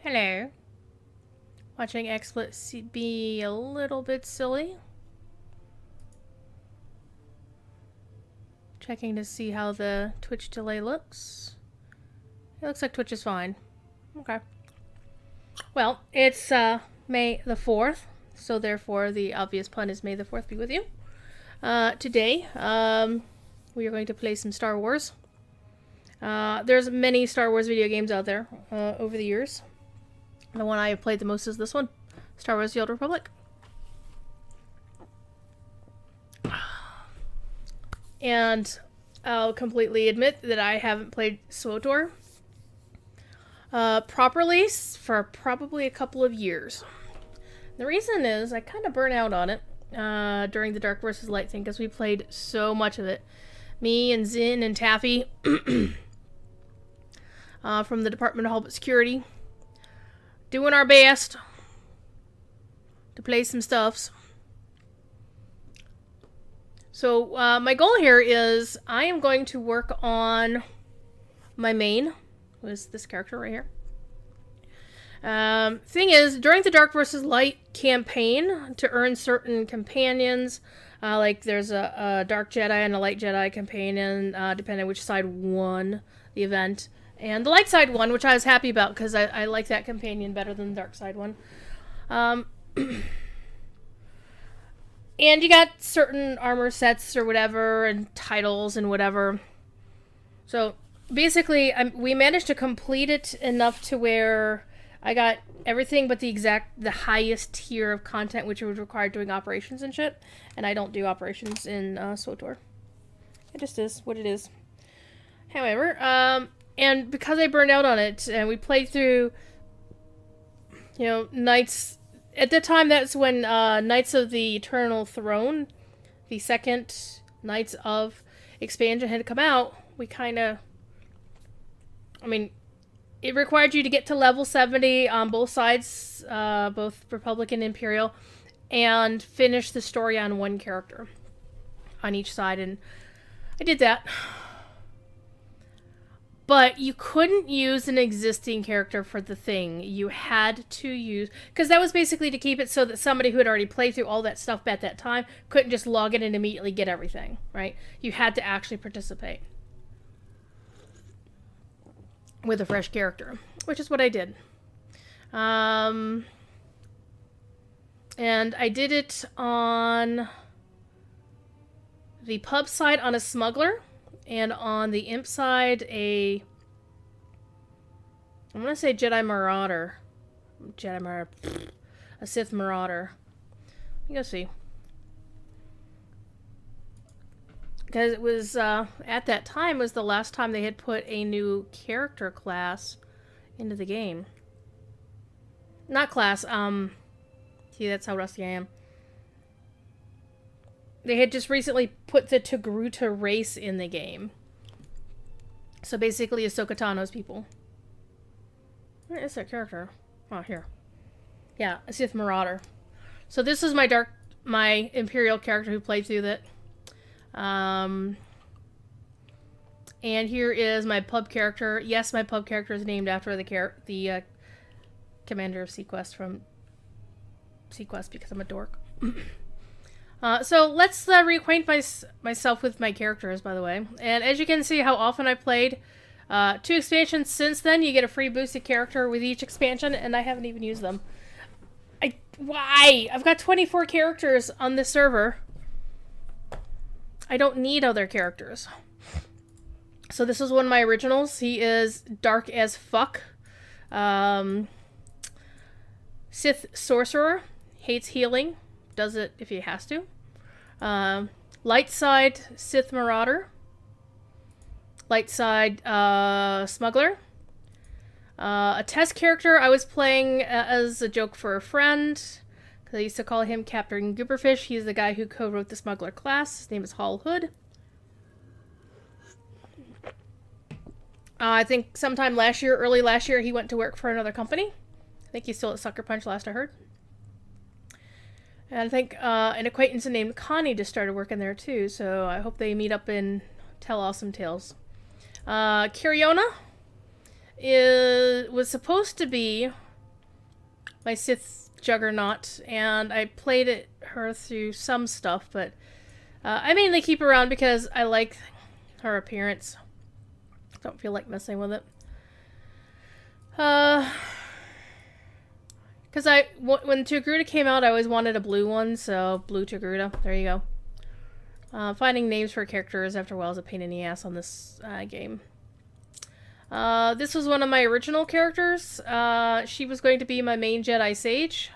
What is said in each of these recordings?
Hello. Watching XSplit be a little bit silly. Checking to see how the Twitch delay looks. It looks like Twitch is fine. Okay. Well, it's May the 4th, so therefore the obvious pun is May the 4th be with you. Today, we are going to play some Star Wars. There's many Star Wars video games out there over the years. The one I have played the most is this one, Star Wars The Old Republic. And I'll completely admit that I haven't played SWTOR properly for probably a couple of years. The reason is I kind of burnt out on it during the Dark versus Light thing because we played so much of it. Me and Zin and Taffy from the Department of Homeland Security doing our best to play some stuffs. So my goal here is I am going to work on my main, who is this character right here. Thing is, during the Dark vs. Light campaign, to earn certain companions, like there's a Dark Jedi and a Light Jedi companion, depending on which side won the event. And the light side won, which I was happy about because I like that companion better than the dark side one. And you got certain armor sets or whatever, and titles and whatever. So basically, we managed to complete it enough to where I got everything but the highest tier of content, which would require doing operations and shit. And I don't do operations in SWTOR. It just is what it is. However, and because I burned out on it, and we played through, Knights. At the time, that's when Knights of the Eternal Throne, the second Knights of expansion, had come out. We kind of, it required you to get to level 70 on both sides, both Republic and Imperial, and finish the story on one character on each side, and I did that. But you couldn't use an existing character for the thing. You had to use... Because that was basically to keep it so that somebody who had already played through all that stuff at that time couldn't just log in and immediately get everything, right? You had to actually participate with a fresh character, which is what I did. And I did it on the pub side on a smuggler. And on the imp side, I'm going to say Jedi Marauder. A Sith Marauder. You go see. Because it was, at that time, was the last time they had put a new character class into the game. Not class, see, that's how rusty I am. They had just recently put the Togruta race in the game. So basically, Ahsoka Tano's people. Where is that character? Oh, here. Yeah, a Sith Marauder. So this is my Imperial character who played through that. And here is my pub character. Yes, my pub character is named after the commander of Sequest from Sequest because I'm a dork. So let's reacquaint myself with my characters, by the way. And as you can see how often I played, 2 expansions since then, you get a free boosted character with each expansion, and I haven't even used them. Why? I've got 24 characters on this server. I don't need other characters. So this is one of my originals. He is dark as fuck. Sith Sorcerer. Hates healing. Does it if he has to. Light side Sith Marauder. Light side Smuggler. A test character I was playing as a joke for a friend. Because I used to call him Captain Gooberfish. He's the guy who co-wrote the Smuggler class. His name is Hall Hood. I think sometime early last year, he went to work for another company. I think he's still at Sucker Punch last I heard. And I think an acquaintance named Connie just started working there too, so I hope they meet up and tell awesome tales. Kiriona was supposed to be my Sith Juggernaut, and I played her through some stuff, but I mainly keep her around because I like her appearance. Don't feel like messing with it. Because when Togruta came out, I always wanted a blue one, so blue Togruta. There you go. Finding names for characters after a while is a pain in the ass on this game. This was one of my original characters. She was going to be my main Jedi Sage.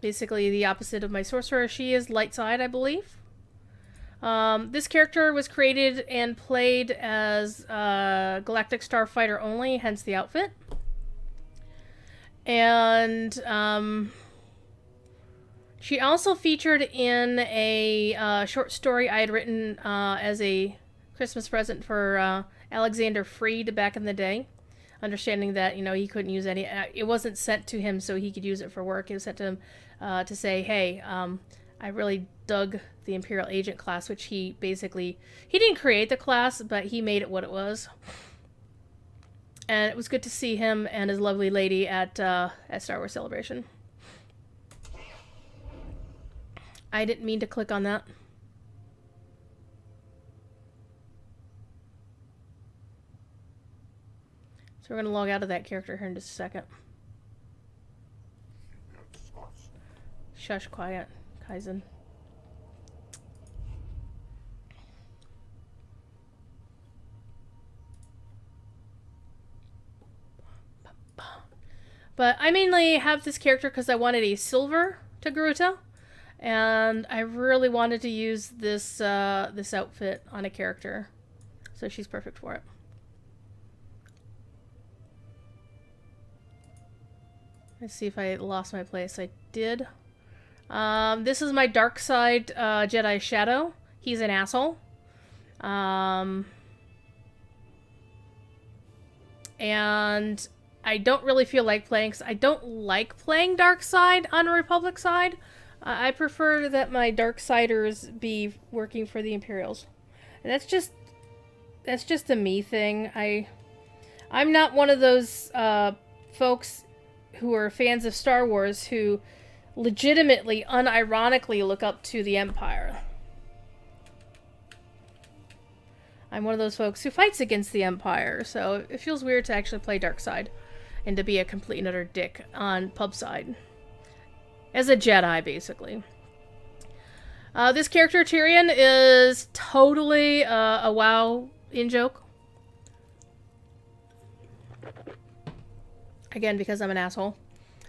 Basically the opposite of my sorcerer. She is light side, I believe. This character was created and played as Galactic Starfighter only, hence the outfit. And she also featured in a short story I had written as a Christmas present for Alexander Freed back in the day. Understanding that, you know, he couldn't use any... it wasn't sent to him so he could use it for work. It was sent to him to say, hey, I really dug the Imperial Agent class, which he basically... He didn't create the class, but he made it what it was. And it was good to see him and his lovely lady at Star Wars Celebration. I didn't mean to click on that. So we're going to log out of that character here in just a second. Shush, quiet, Kaizen. But I mainly have this character because I wanted a silver Togruta, and I really wanted to use this this outfit on a character, so she's perfect for it. Let's see if I lost my place. I did. This is my dark side Jedi Shadow. He's an asshole. And I don't really feel like playing, because I don't like playing dark side on a Republic side. I prefer that my dark siders be working for the Imperials. And that's just a me thing. I'm not one of those folks who are fans of Star Wars who legitimately, unironically look up to the Empire. I'm one of those folks who fights against the Empire, so it feels weird to actually play dark side and to be a complete and utter dick on pub side. As a Jedi, basically. This character, Tyrion, is totally a WoW in-joke. Again, because I'm an asshole.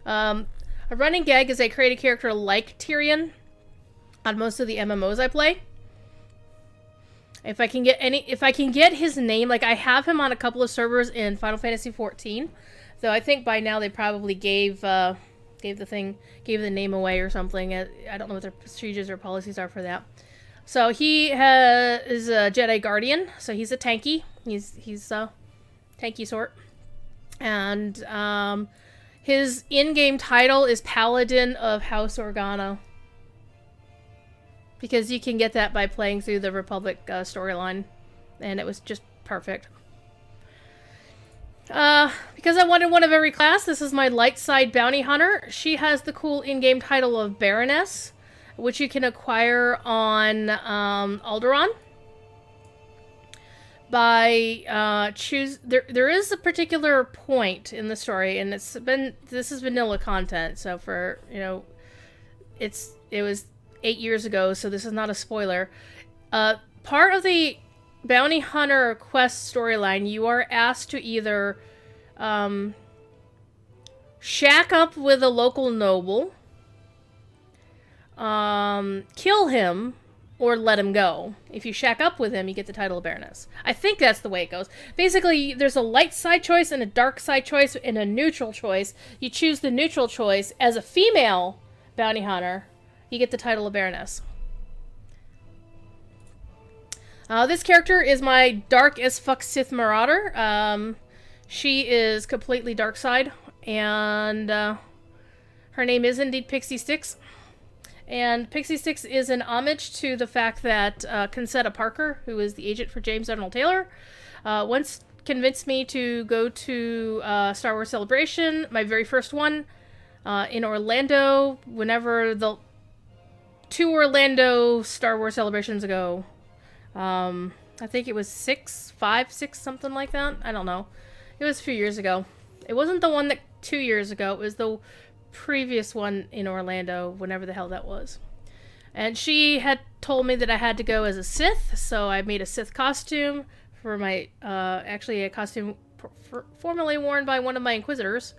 A running gag is I create a character like Tyrion on most of the MMOs I play. If I can get his name, like I have him on a couple of servers in Final Fantasy XIV, though I think by now they probably gave the name away or something. I don't know what their procedures or policies are for that. So he is a Jedi Guardian, so he's a tanky. He's a tanky sort. And his in-game title is Paladin of House Organa. Because you can get that by playing through the Republic storyline. And it was just perfect. Because I wanted one of every class, this is my light side bounty hunter. She has the cool in-game title of Baroness, which you can acquire on Alderaan. By there is a particular point in the story, and this is vanilla content, so for, you know, it was 8 years ago, so this is not a spoiler. Part of the bounty hunter quest storyline, you are asked to either shack up with a local noble, kill him, or let him go. If you shack up with him, you get the title of Baroness. I think that's the way it goes. Basically, there's a light side choice and a dark side choice and a neutral choice. You choose the neutral choice. As a female bounty hunter, you get the title of Baroness. This character is my dark as fuck Sith Marauder. She is completely dark side, and her name is indeed Pixie Sticks. And Pixie Sticks is an homage to the fact that Concetta Parker, who is the agent for James Arnold Taylor, once convinced me to go to Star Wars Celebration, my very first one, in Orlando, whenever the 2 Orlando Star Wars Celebrations ago. I think it was 5, 6, something like that. I don't know. It was a few years ago. It wasn't the one that 2 years ago. It was the previous one in Orlando, whenever the hell that was. And she had told me that I had to go as a Sith, so I made a Sith costume for my, actually a costume formerly worn by one of my Inquisitors.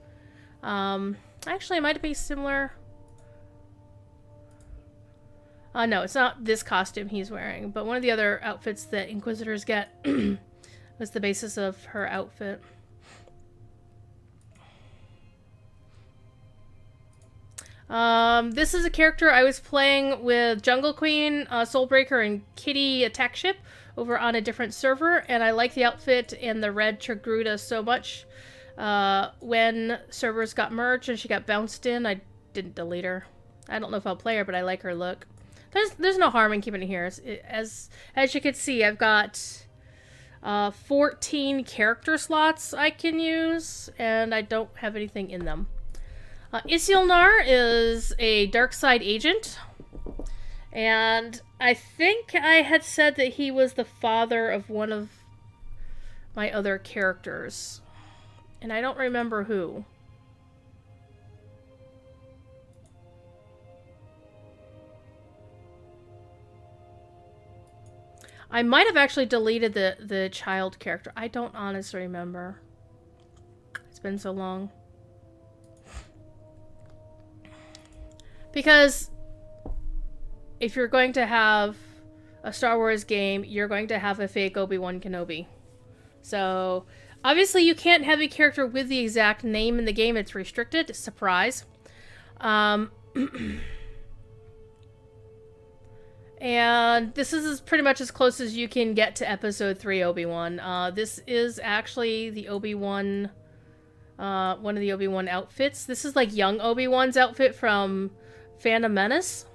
Actually, it might be similar. No, it's not this costume he's wearing, but one of the other outfits that Inquisitors get was the basis of her outfit. This is a character I was playing with Jungle Queen, Soulbreaker, and Kitty Attack Ship over on a different server, and I like the outfit and the red Tragruda so much. When servers got merged and she got bounced in, I didn't delete her. I don't know if I'll play her, but I like her look. There's no harm in keeping it here. As you can see, I've got 14 character slots I can use, and I don't have anything in them. Isilnar is a dark side agent, and I think I had said that he was the father of one of my other characters, and I don't remember who. I might have actually deleted the child character. I don't honestly remember. It's been so long. Because if you're going to have a Star Wars game, you're going to have a fake Obi-Wan Kenobi. So, obviously you can't have a character with the exact name in the game. It's restricted. Surprise. And this is pretty much as close as you can get to Episode 3 Obi-Wan. This is actually the Obi-Wan, one of the Obi-Wan outfits. This is like young Obi-Wan's outfit from Phantom Menace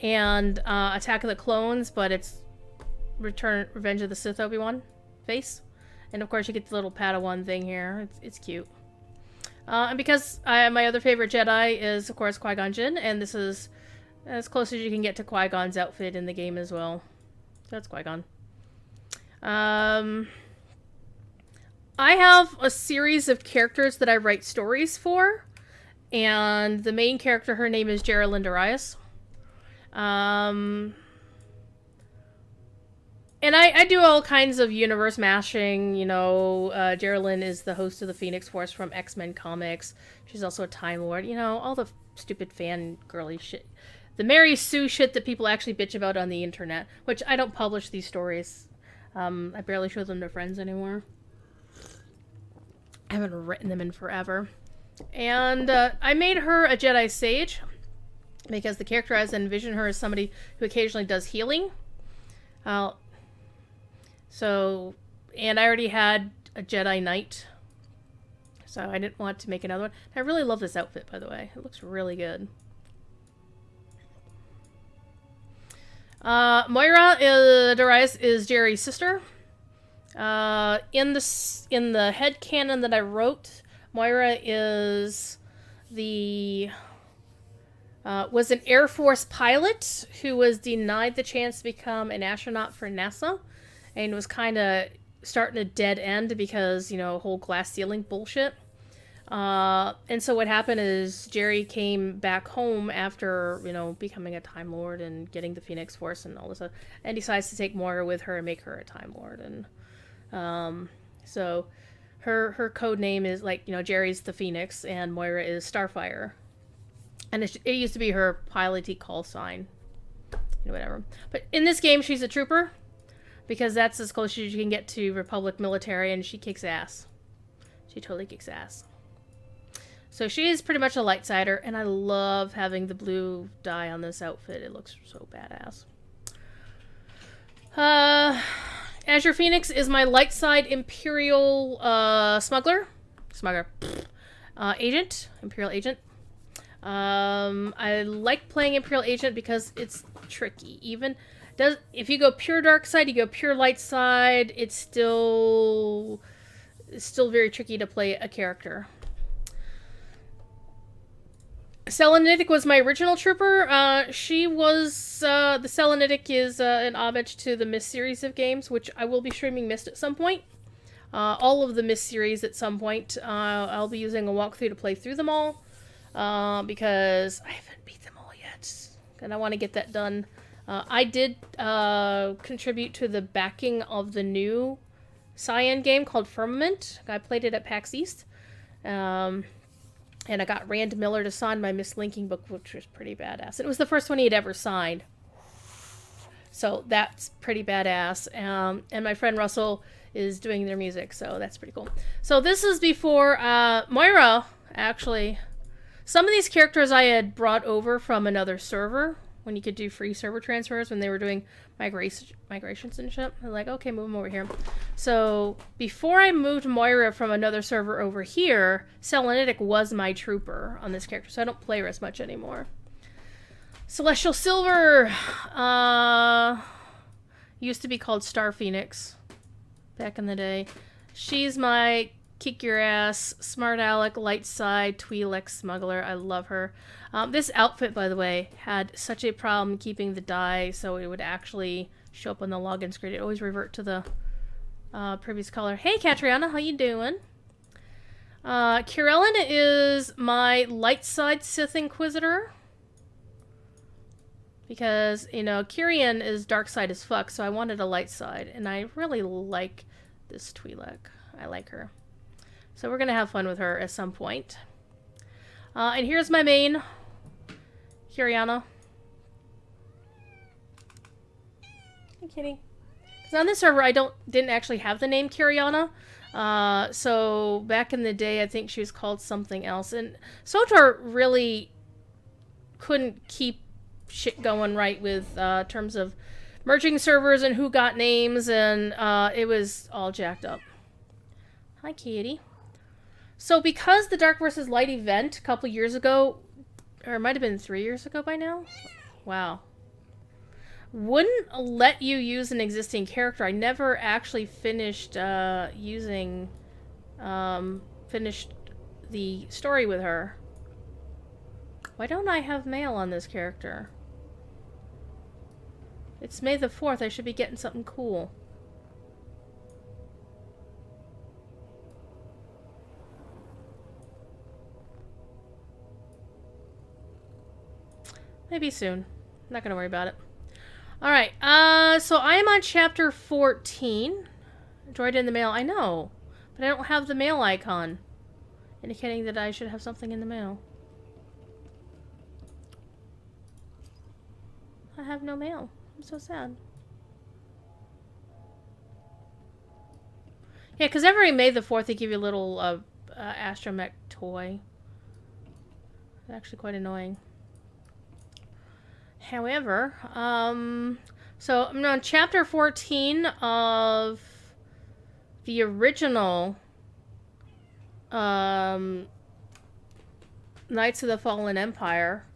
and Attack of the Clones, but it's Revenge of the Sith Obi-Wan face. And of course you get the little Padawan thing here. It's cute. And because my other favorite Jedi is, of course, Qui-Gon Jinn, and this is as close as you can get to Qui-Gon's outfit in the game as well. So that's Qui-Gon. I have a series of characters that I write stories for, and the main character, her name is Geraldine Darius. And I do all kinds of universe mashing, you know. Geraldine is the host of the Phoenix Force from X-Men comics. She's also a Time Lord, you know, all the stupid fan girly shit. The Mary Sue shit that people actually bitch about on the internet, which I don't publish these stories. I barely show them to friends anymore. I haven't written them in forever. And I made her a Jedi Sage because the character as I envision her as somebody who occasionally does healing. So, and I already had a Jedi Knight, so I didn't want to make another one. I really love this outfit, by the way. It looks really good. Moira Darius is Jerry's sister. In the headcanon that I wrote, Moira is was an Air Force pilot who was denied the chance to become an astronaut for NASA, and was kind of starting a dead end because, you know, whole glass ceiling bullshit. And so what happened is Jerry came back home after, you know, becoming a Time Lord and getting the Phoenix Force and all this stuff, and decides to take Moira with her and make her a Time Lord. And so her code name is, like, you know, Jerry's the Phoenix and Moira is Starfire. And it used to be her piloty call sign. You know, whatever. But in this game, she's a trooper, because that's as close as you can get to Republic military, and she kicks ass. She totally kicks ass. So she is pretty much a light sider, and I love having the blue dye on this outfit. It looks so badass. Azure Phoenix is my light side Imperial agent. Imperial agent. I like playing Imperial agent because it's tricky. Even If you go pure dark side, you go pure light side, it's still very tricky to play a character. Selenitic was my original trooper. She was the Selenitic is an homage to the Myst series of games, which I will be streaming Myst at some point. All of the Myst series at some point. I'll be using a walkthrough to play through them all because I haven't beat them all yet, and I want to get that done. I did contribute to the backing of the new Cyan game called Firmament. I played it at PAX East. And I got Rand Miller to sign my mislinking book, which was pretty badass. It was the first one he had ever signed. So that's pretty badass. And my friend Russell is doing their music, so that's pretty cool. So this is before Moira, actually. Some of these characters I had brought over from another server when you could do free server transfers when they were doing migrations and shit. I'm like, okay, move them over here. So before I moved Moira from another server over here, Selenitic was my trooper on this character, so I don't play her as much anymore. Celestial Silver used to be called Star Phoenix back in the day. She's my kick your ass, smart aleck, light side, Twi'lek smuggler. I love her. This outfit, by the way, had such a problem keeping the dye so it would actually show up on the login screen. It always revert to the previous color. Hey, Catriona, how you doing? Kirellin is my light side Sith Inquisitor. Because, you know, Kyrian is dark side as fuck, so I wanted a light side. And I really like this Twi'lek. I like her. So we're going to have fun with her at some point. And here's my main, Kiriana. Hey, kitty. Because on this server, I didn't actually have the name Kiriana. So back in the day, I think she was called something else. And SWTOR really couldn't keep shit going right with terms of merging servers and who got names, and it was all jacked up. Hi, kitty. So because the Dark vs. Light event a couple years ago, or it might have been 3 years ago by now, wow, wouldn't let you use an existing character. I never actually finished finished the story with her. Why don't I have mail on this character? It's May the 4th. I should be getting something cool. Maybe soon. Not gonna worry about it. Alright, so I am on chapter 14. Droid in the mail. I know, but I don't have the mail icon, indicating that I should have something in the mail. I have no mail. I'm so sad. Yeah, because every May the 4th they give you a little astromech toy. It's actually quite annoying. However, so I'm on chapter 14 of the original Knights of the Fallen Empire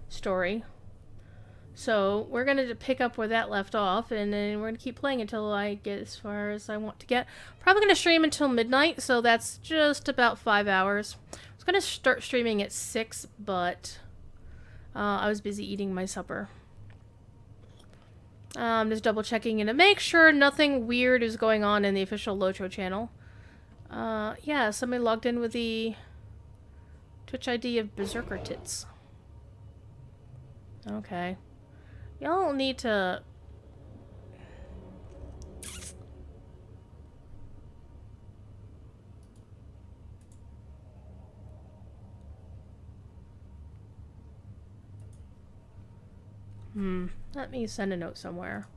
story. So we're going to pick up where that left off, and then we're going to keep playing until I get as far as I want to get. Probably going to stream until midnight, so that's just about 5 hours. I was going to start streaming at 6, but I was busy eating my supper. I'm just double checking in to make sure nothing weird is going on in the official Lotro channel. Yeah, somebody logged in with the Twitch ID of Berserker Tits. Okay. Y'all need to... Let me send a note somewhere.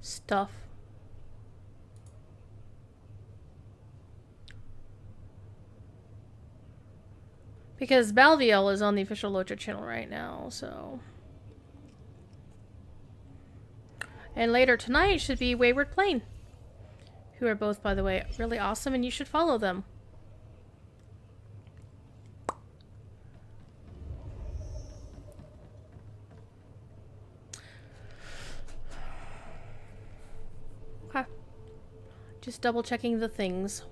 Stuff. Because Balviel is on the official Loja channel right now, so... And later tonight should be Wayward Plane, who are both, by the way, really awesome, and you should follow them. Okay. Just double checking the things.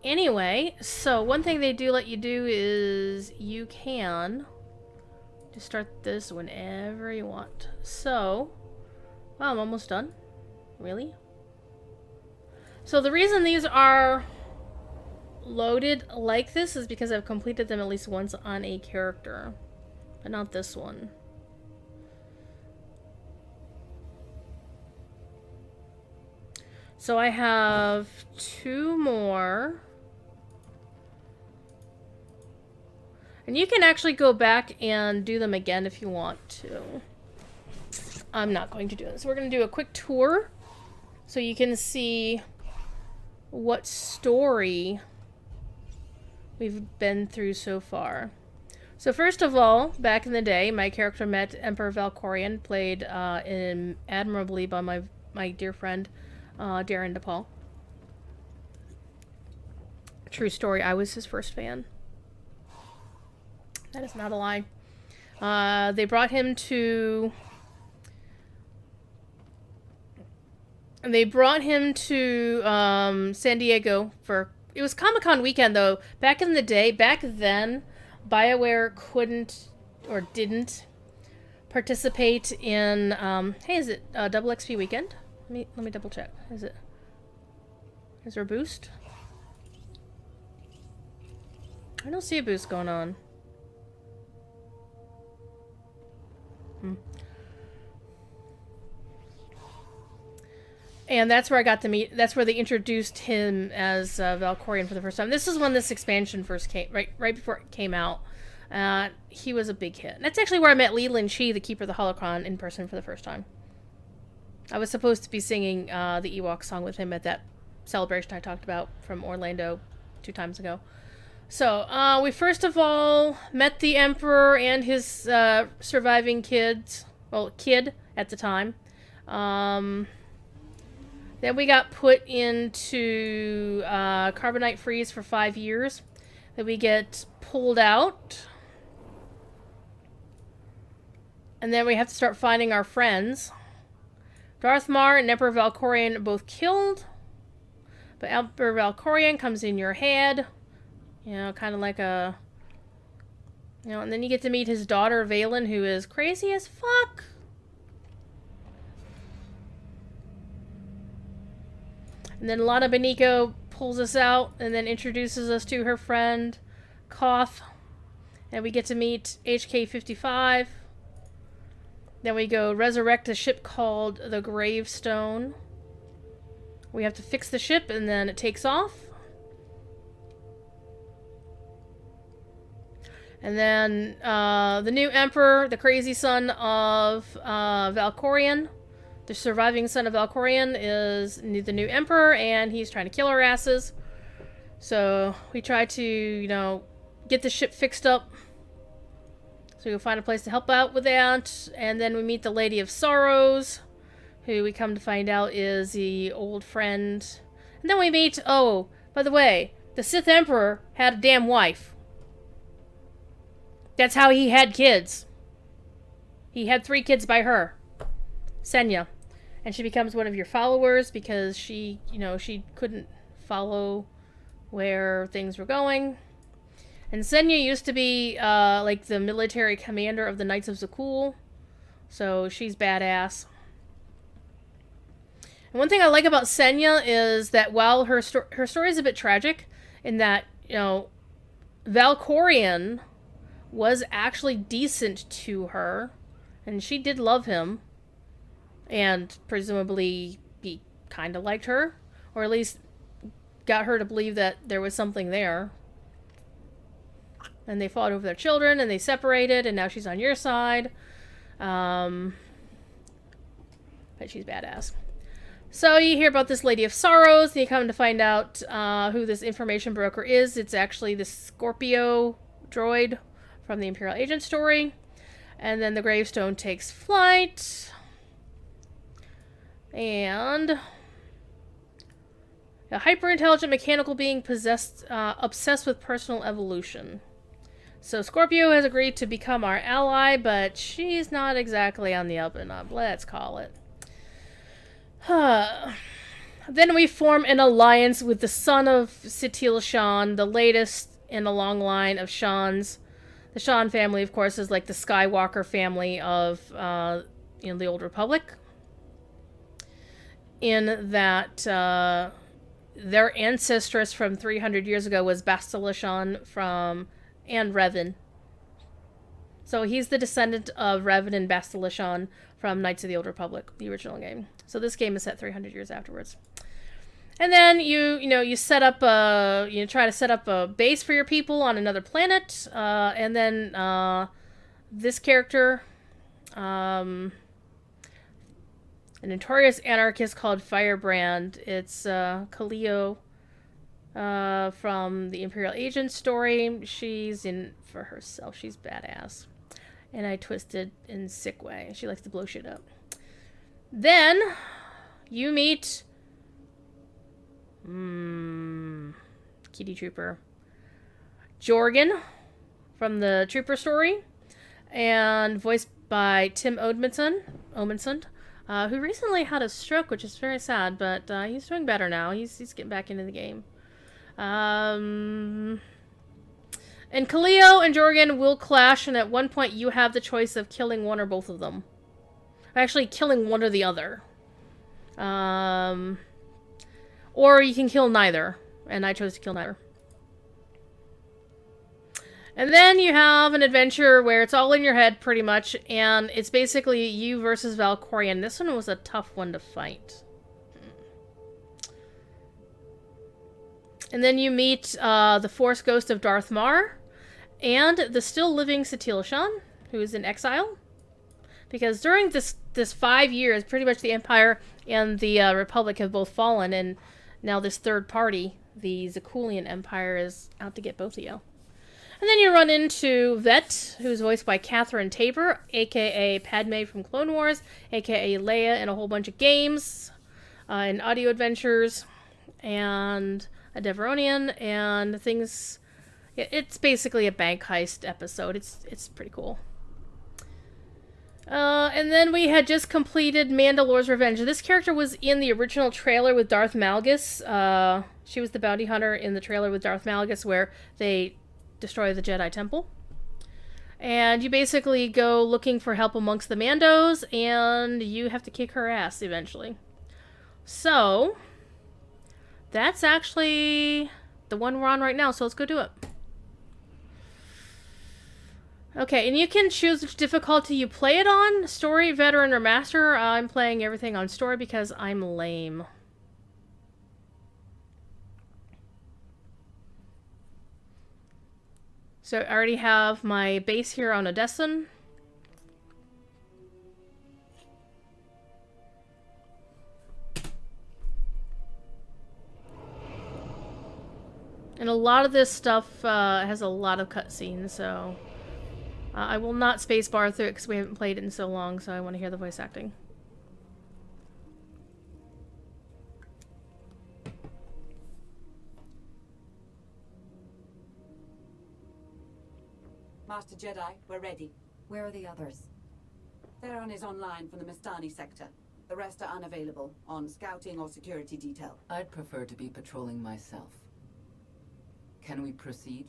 Anyway, so one thing they do let you do is you can just start this whenever you want. So, wow, I'm almost done. Really? So the reason these are loaded like this is because I've completed them at least once on a character, but not this one. So I have 2 more. And you can actually go back and do them again if you want to. I'm not going to do this. We're going to do a quick tour so you can see what story we've been through so far. So first of all, back in the day, my character met Emperor Valkorion, played admirably by my dear friend Darren DePaul. True story, I was his first fan. That is not a lie. They brought him to... San Diego for... It was Comic-Con weekend, though. Back in the day, back then, BioWare couldn't or didn't participate in... hey, is it Double XP weekend? Let me double check. Is there a boost? I don't see a boost going on. And that's where I got to meet. That's where they introduced him as Valkorion for the first time. This is when this expansion first came, right before it came out. He was a big hit. And that's actually where I met Leland Chi, the Keeper of the Holocron, in person for the first time. I was supposed to be singing the Ewok song with him at that celebration I talked about from Orlando 2 times ago. So, we first of all met the Emperor and his surviving kids. Well, kid at the time. Then we got put into Carbonite Freeze for 5 years. Then we get pulled out. And then we have to start finding our friends. Darth Marr and Emperor Valkorion are both killed. But Emperor Valkorion comes in your head. You know, kind of like a... You know, and then you get to meet his daughter, Valen, who is crazy as fuck. And then Lana Beniko pulls us out and then introduces us to her friend, Koth. And we get to meet HK-55. Then we go resurrect a ship called the Gravestone. We have to fix the ship and then it takes off. And then the new Emperor, the crazy son of Valkorion, the surviving son of Valkorion, is the new Emperor, and he's trying to kill our asses. So we try to, you know, get the ship fixed up. So we'll find a place to help out with that. And then we meet the Lady of Sorrows, who we come to find out is the old friend. And then we meet, oh, by the way, the Sith Emperor had a damn wife. That's how he had kids. He had 3 kids by her. Senya. And she becomes one of your followers because she, you know, she couldn't follow where things were going. And Senya used to be, like, the military commander of the Knights of Zakul. So she's badass. And one thing I like about Senya is that while her story is a bit tragic, in that, you know, Valkorion was actually decent to her, and she did love him, and presumably he kind of liked her, or at least got her to believe that there was something there. And they fought over their children, and they separated, and now she's on your side. But she's badass. So you hear about this Lady of Sorrows, and you come to find out who this information broker is. It's actually the Scorpio droid from the Imperial Agent story. And then the gravestone takes flight. And a hyper-intelligent mechanical being obsessed with personal evolution. So Scorpio has agreed to become our ally, but she's not exactly on the up and up, let's call it. Then we form an alliance with the son of Satele Shan, the latest in a long line of Shans. The Shan family, of course, is like the Skywalker family of the Old Republic. In that their ancestress from 300 years ago was Bastila Shan and Revan. So he's the descendant of Revan and Bastila Shan from Knights of the Old Republic, the original game. So this game is set 300 years afterwards. And then you set up try to set up a base for your people on another planet, and then this character, a notorious anarchist called Firebrand. It's Kaleo from the Imperial Agent story. She's in for herself. She's badass. And I twisted in a sick way. She likes to blow shit up. Then you meet Kitty Trooper Jorgen from the Trooper story, and voiced by Tim Omundson, who recently had a stroke, which is very sad, but he's doing better now. He's getting back into the game. And Kaleo and Jorgen will clash, and at one point you have the choice of killing one or both of them. Actually, killing one or the other. Or you can kill neither, and I chose to kill neither. And then you have an adventure where it's all in your head, pretty much, and it's basically you versus Valkorion. This one was a tough one to fight. And then you meet the Force Ghost of Darth Marr, and the still living Satele Shan, who is in exile. Because during this 5 years, pretty much the Empire and the Republic have both fallen, and now this third party, the Zakuulian Empire, is out to get both of you. And then you run into Vet, who's voiced by Catherine Tabor, a.k.a. Padme from Clone Wars, a.k.a. Leia in a whole bunch of games, and audio adventures, and a Devaronian, and things. It's basically a bank heist episode. It's pretty cool. And then we had just completed Mandalore's Revenge. This character was in the original trailer with Darth Malgus. She was the bounty hunter in the trailer with Darth Malgus, where they destroy the Jedi Temple. And you basically go looking for help amongst the Mandos, and you have to kick her ass eventually. So, that's actually the one we're on right now, so let's go do it. Okay, and you can choose which difficulty you play it on, Story, Veteran, or Master. I'm playing everything on Story because I'm lame. So I already have my base here on Odessen. And a lot of this stuff has a lot of cutscenes, so I will not spacebar through it because we haven't played it in so long, so I want to hear the voice acting. Master Jedi, we're ready. Where are the others? Theron is online from the Mistani sector. The rest are unavailable, on scouting or security detail. I'd prefer to be patrolling myself. Can we proceed?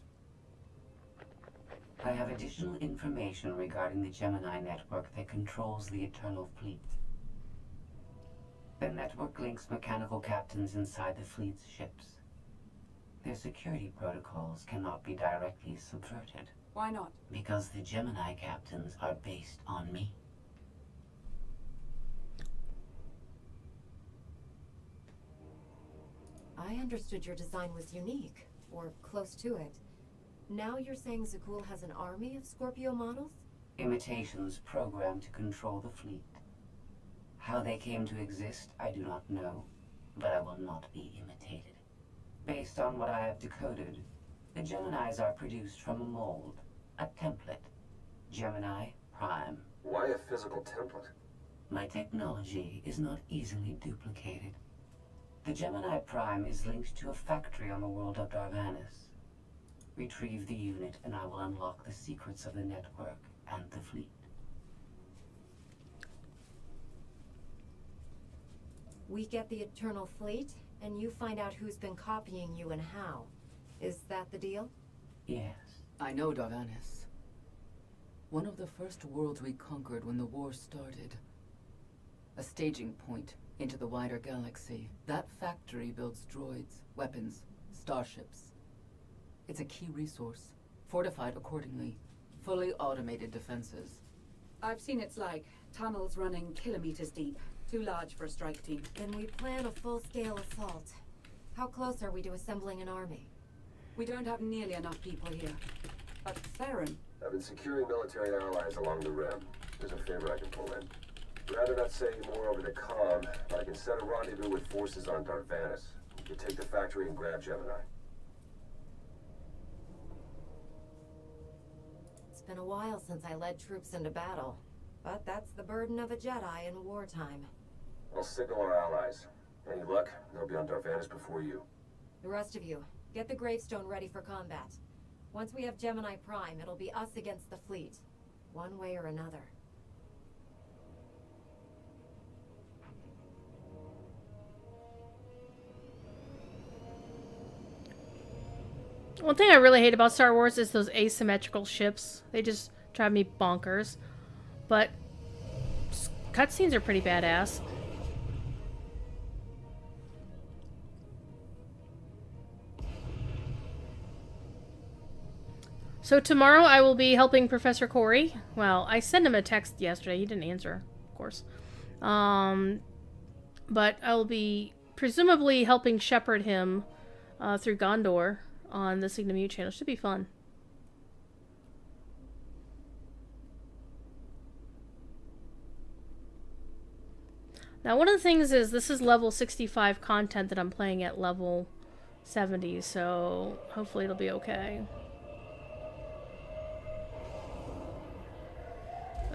I have additional information regarding the Gemini network that controls the Eternal Fleet. The network links mechanical captains inside the fleet's ships. Their security protocols cannot be directly subverted. Why not? Because the Gemini captains are based on me. I understood your design was unique, or close to it. Now you're saying Zakuul has an army of Scorpio models? Imitations programmed to control the fleet. How they came to exist, I do not know, but I will not be imitated. Based on what I have decoded, the Geminis are produced from a mold, a template. Gemini Prime. Why a physical template? My technology is not easily duplicated. The Gemini Prime is linked to a factory on the world of Darvanis. Retrieve the unit and I will unlock the secrets of the network and the fleet. We get the Eternal Fleet, and you find out who's been copying you and how. Is that the deal? Yes. I know Darvanis. One of the first worlds we conquered when the war started. A staging point into the wider galaxy. That factory builds droids, weapons, starships. It's a key resource, fortified accordingly. Fully automated defenses. I've seen it's like tunnels running kilometers deep. Too large for a strike team. Then we plan a full-scale assault. How close are we to assembling an army? We don't have nearly enough people here. But Theron, I've been securing military allies along the rim. There's a favor I can pull in. Rather not say more over the comm, but I can set a rendezvous with forces on Darvanis. You can take the factory and grab Gemini. It's been a while since I led troops into battle. But that's the burden of a Jedi in wartime. I'll signal our allies. Any luck, they'll be on Darvanis before you. The rest of you, get the gravestone ready for combat. Once we have Gemini Prime, it'll be us against the fleet. One way or another. One thing I really hate about Star Wars is those asymmetrical ships. They just drive me bonkers. But cutscenes are pretty badass. So tomorrow I will be helping Professor Corey. Well, I sent him a text yesterday. He didn't answer, of course. But I will be presumably helping shepherd him through Gondor on the Signum U channel. Should be fun. Now, one of the things is this is level 65 content that I'm playing at level 70, so hopefully it'll be okay.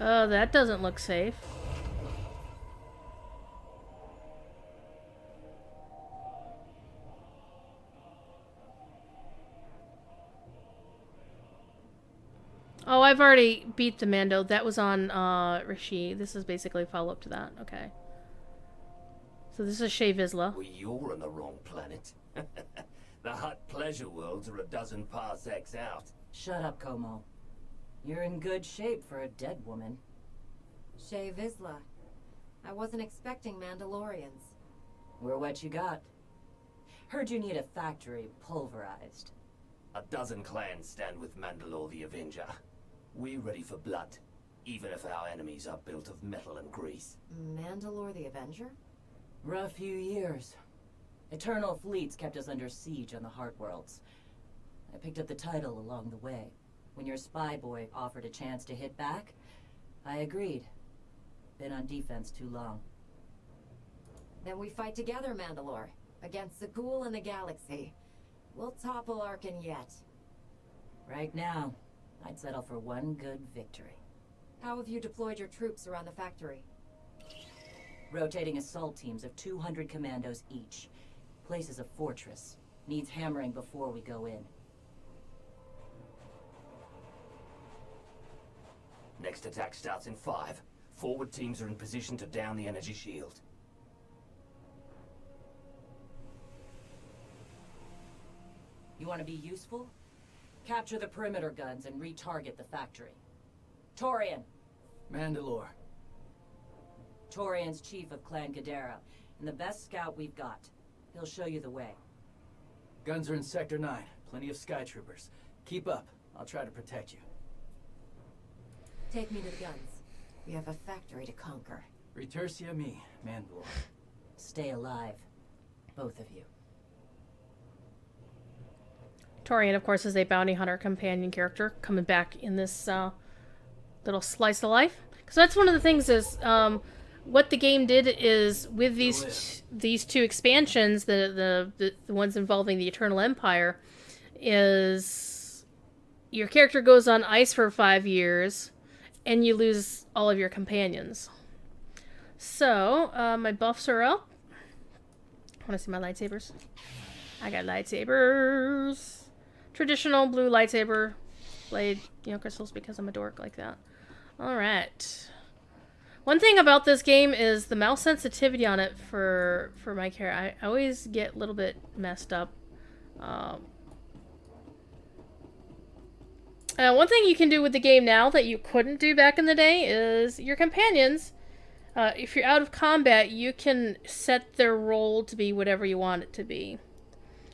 Oh, that doesn't look safe. Oh, I've already beat the Mando. That was on Rishi. This is basically a follow-up to that. Okay. So this is Shae Vizsla. Well, you're on the wrong planet. The Hutt pleasure worlds are a dozen parsecs out. Shut up, Como. You're in good shape for a dead woman. Shae Vizsla. I wasn't expecting Mandalorians. We're what you got. Heard you need a factory pulverized. A dozen clans stand with Mandalore the Avenger. We're ready for blood, even if our enemies are built of metal and grease. Mandalore the Avenger? Rough few years. Eternal fleets kept us under siege on the Heart Worlds. I picked up the title along the way. When your spy boy offered a chance to hit back, I agreed. Been on defense too long. Then we fight together, Mandalore. Against Zakuul and the galaxy. We'll topple Arkin yet. Right now, I'd settle for one good victory. How have you deployed your troops around the factory? Rotating assault teams of 200 commandos each. Place is a fortress. Needs hammering before we go in. Next attack starts in 5. Forward teams are in position to down the energy shield. You want to be useful? Capture the perimeter guns and retarget the factory. Torian! Mandalore. Torian's chief of Clan Gadara, and the best scout we've got. He'll show you the way. Guns are in Sector 9. Plenty of Sky Troopers. Keep up. I'll try to protect you. Take me to the guns. We have a factory to conquer. Retursia me, Mandalore. Stay alive. Both of you. Torian, of course, is a bounty hunter companion character coming back in this little slice of life. So that's one of the things is what the game did is with these two expansions, the ones involving the Eternal Empire, is your character goes on ice for 5 years, and you lose all of your companions. So my buffs are up. Want to see my lightsabers? I got lightsabers. Traditional blue lightsaber blade, crystals because I'm a dork like that. All right. One thing about this game is the mouse sensitivity on it for my character. I always get a little bit messed up. One thing you can do with the game now that you couldn't do back in the day is your companions, if you're out of combat, you can set their role to be whatever you want it to be.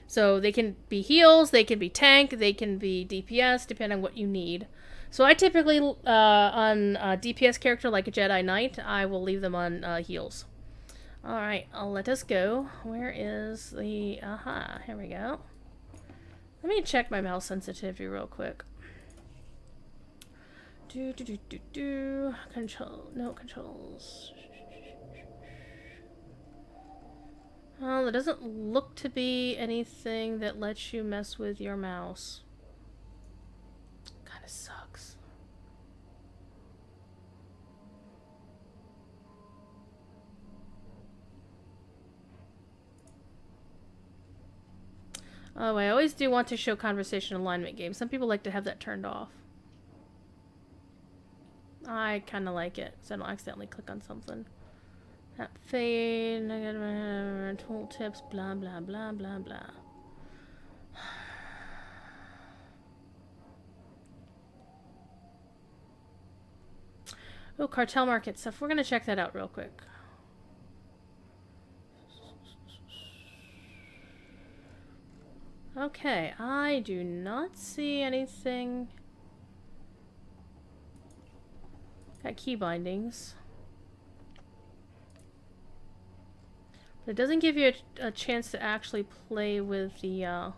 So they can be heals, they can be tank, they can be DPS, depending on what you need. So I typically, on a DPS character like a Jedi Knight, I will leave them on heals. Alright, let us go. Where is the... Aha, here we go. Let me check my mouse sensitivity real quick. Control, no controls. Well, there doesn't look to be anything that lets you mess with your mouse. Kinda sucks. Oh, I always do want to show conversation alignment games. Some people like to have that turned off. I kind of like it, so I don't accidentally click on something. That fade, negative tooltips, blah, blah, blah, blah, blah. Oh, cartel market stuff. We're going to check that out real quick. Okay, I do not see anything. Got key bindings. But it doesn't give you a chance to actually play with the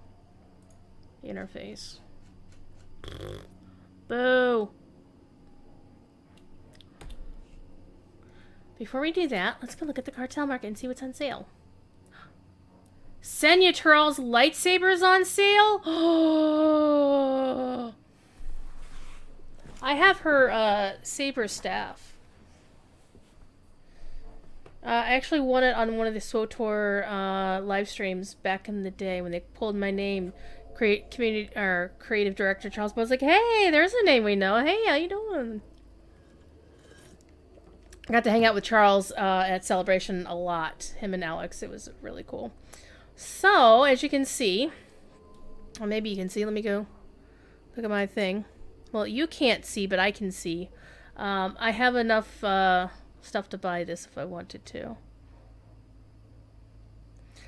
interface. Boo! Before we do that, let's go look at the cartel market and see what's on sale. Senya Tural's lightsabers on sale? Oh! I have her saber staff. I actually won it on one of the SWTOR live streams back in the day when they pulled my name. Creative director Charles was like, "Hey, there's a name we know. Hey, how you doing?" I got to hang out with Charles at Celebration a lot. Him and Alex. It was really cool. So, as you can see, or maybe you can see. Let me go look at my thing. Well, you can't see, but I can see. I have enough stuff to buy this if I wanted to.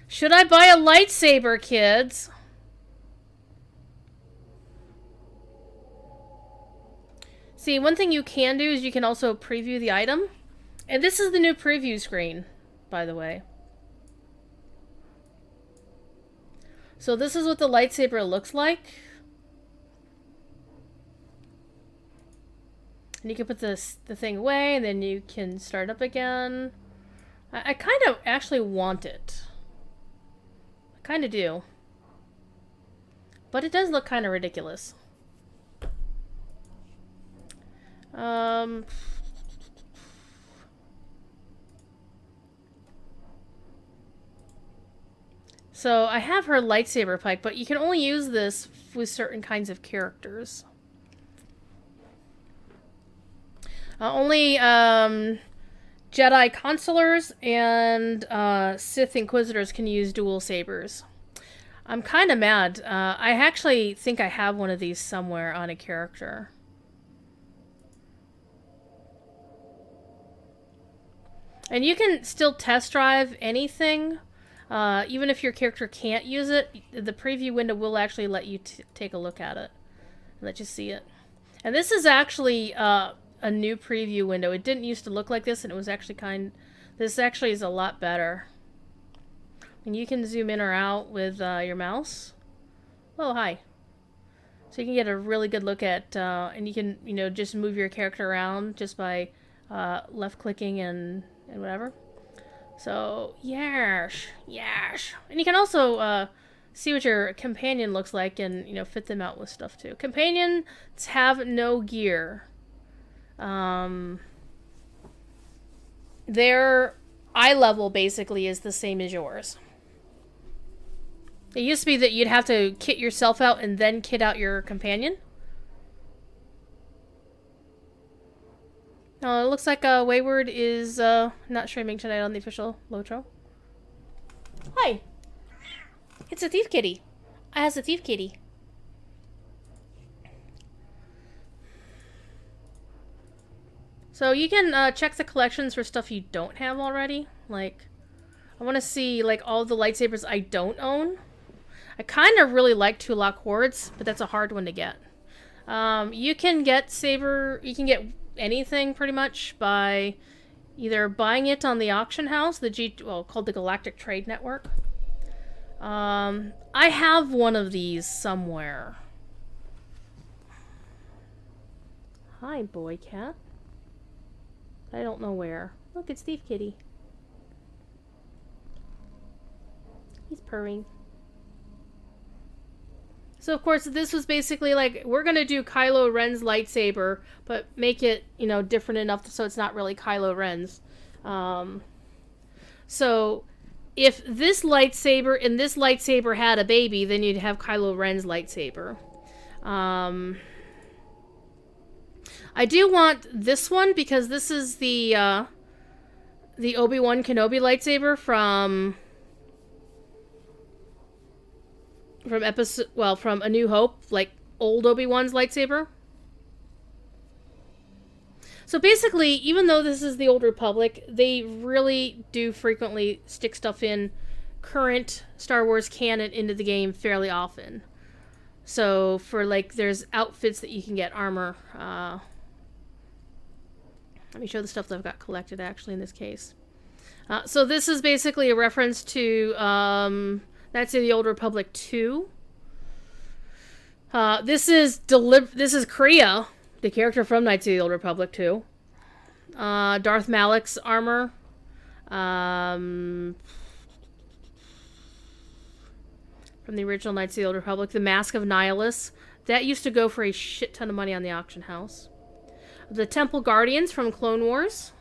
Should I buy a lightsaber, kids? See, one thing you can do is you can also preview the item. And this is the new preview screen, by the way. So this is what the lightsaber looks like. And you can put the thing away, and then you can start up again. I kind of actually want it. I kind of do. But it does look kind of ridiculous. So I have her lightsaber pike, but you can only use this with certain kinds of characters. Only Jedi Consulars and Sith Inquisitors can use dual sabers. I'm kind of mad. I actually think I have one of these somewhere on a character. And you can still test drive anything. Even if your character can't use it, the preview window will actually let you take a look at it. Let you see it. And this is actually a new preview window. It didn't used to look like this, and it was actually this actually is a lot better. And you can zoom in or out with your mouse. Oh, hi. So you can get a really good look at, and you can, just move your character around just by left-clicking and and whatever. So, yes. And you can also see what your companion looks like and, you know, fit them out with stuff too. Companions have no gear. Their eye level basically is the same as yours. It used to be that you'd have to kit yourself out and then kit out your companion. It looks like Wayward is not streaming tonight on the official Lotro. Hi! It's a thief kitty. I has a thief kitty. So you can check the collections for stuff you don't have already. Like, I want to see like all the lightsabers I don't own. I kind of really like Tulak Hordes, but that's a hard one to get. You can get anything pretty much by either buying it on the auction house, called the Galactic Trade Network. I have one of these somewhere. Hi, boy cat. I don't know where. Look, it's Thief Kitty. He's purring. So, of course, this was basically like, we're going to do Kylo Ren's lightsaber, but make it, you know, different enough so it's not really Kylo Ren's. So, if this lightsaber and this lightsaber had a baby, then you'd have Kylo Ren's lightsaber. I do want this one because this is the Obi-Wan Kenobi lightsaber from A New Hope, like old Obi-Wan's lightsaber. So basically, even though this is the Old Republic, they really do frequently stick stuff in current Star Wars canon into the game fairly often. So for like, there's outfits that you can get, armor. Let me show the stuff that I've got collected actually in this case. So this is basically a reference to Knights of the Old Republic 2. This is Kriya, the character from Knights of the Old Republic 2. Darth Malak's armor. From the original Knights of the Old Republic. The Mask of Nihilus. That used to go for a shit ton of money on the auction house. The Temple Guardians from Clone Wars.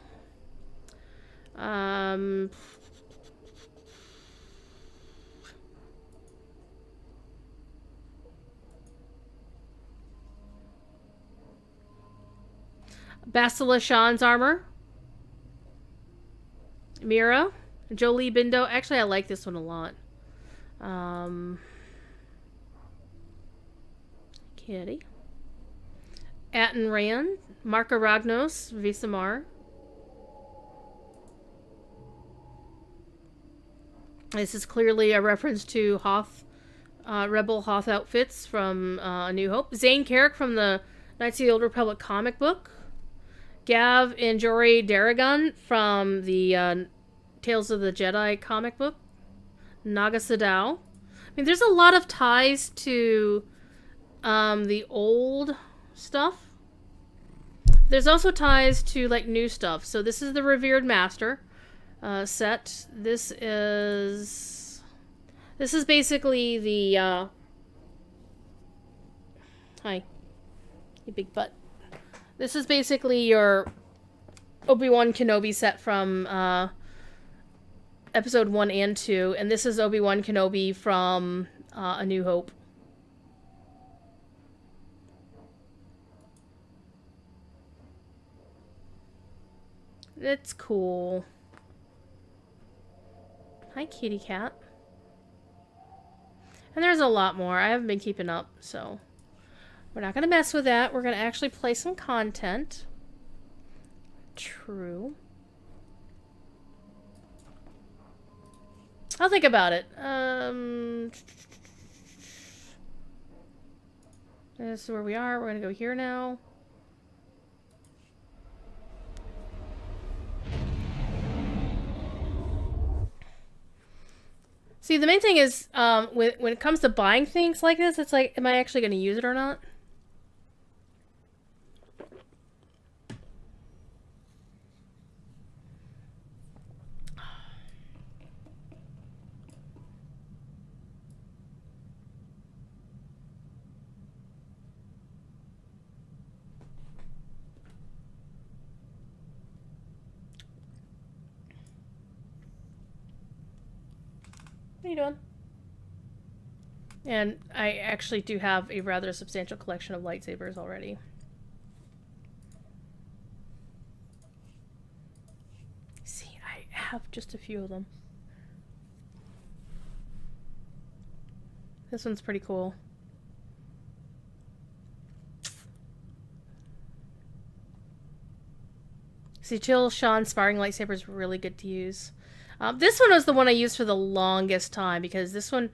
Bastila Shan's armor. Mira. Jolie Bindo. Actually, I like this one a lot. Kitty. Atten Rand. Marka Ragnos. Visamar. This is clearly a reference to Hoth, Rebel Hoth outfits from A New Hope. Zane Carrick from the Knights of the Old Republic comic book. Gav and Jory Daragon from the Tales of the Jedi comic book. Naga Sadao. I mean, there's a lot of ties to the old stuff. There's also ties to like new stuff. So this is the Revered Master set. This is basically the hi, you big butt. This is basically your Obi-Wan Kenobi set from episode 1 and 2, and this is Obi-Wan Kenobi from A New Hope. It's cool. Hi, kitty cat. And there's a lot more. I haven't been keeping up, so we're not going to mess with that. We're going to actually play some content. True. I'll think about it. This is where we are. We're going to go here now. See, the main thing is, when it comes to buying things like this, it's like, am I actually going to use it or not? you doing? And I actually do have a rather substantial collection of lightsabers already. See, I have just a few of them. This one's pretty cool. See, Jill Sean sparring lightsaber is really good to use. This one was the one I used for the longest time because this one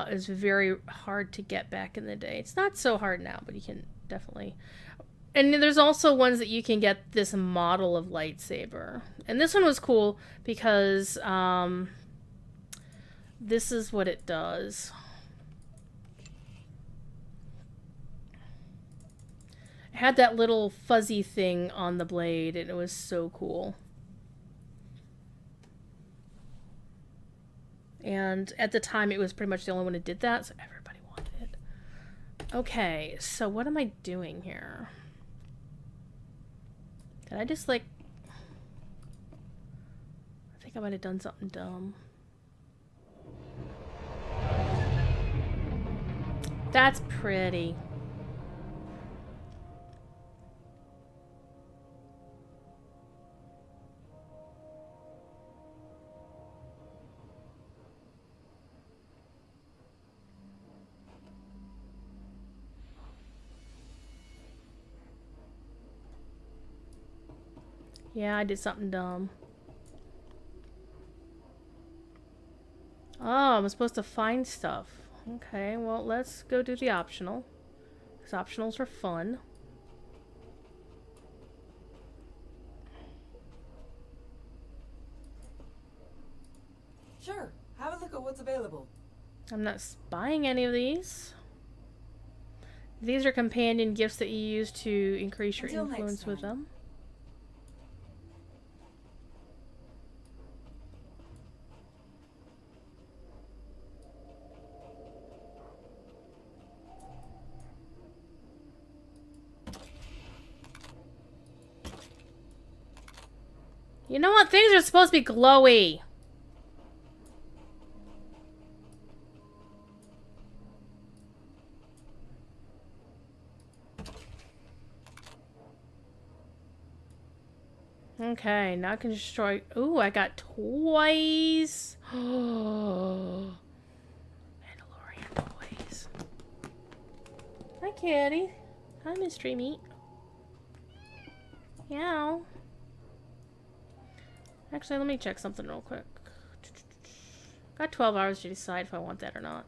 is very hard to get back in the day. It's not so hard now, but you can definitely... And there's also ones that you can get this model of lightsaber. And this one was cool because this is what it does. It had that little fuzzy thing on the blade, and it was so cool. And at the time, it was pretty much the only one that did that, so everybody wanted it. Okay, so what am I doing here? Did I just, like... I think I might have done something dumb. That's pretty. Yeah, I did something dumb. Oh, I'm supposed to find stuff. Okay, well, let's go do the optional. Because optionals are fun. Sure, have a look at what's available. I'm not buying any of these. These are companion gifts that you use to increase your Until next influence with time. them. You know what? Things are supposed to be glowy. Okay, now I can destroy... Ooh, I got toys. Mandalorian toys. Hi, kitty. Hi, mystery meat. Meow. Actually, let me check something real quick. Got 12 hours to decide if I want that or not.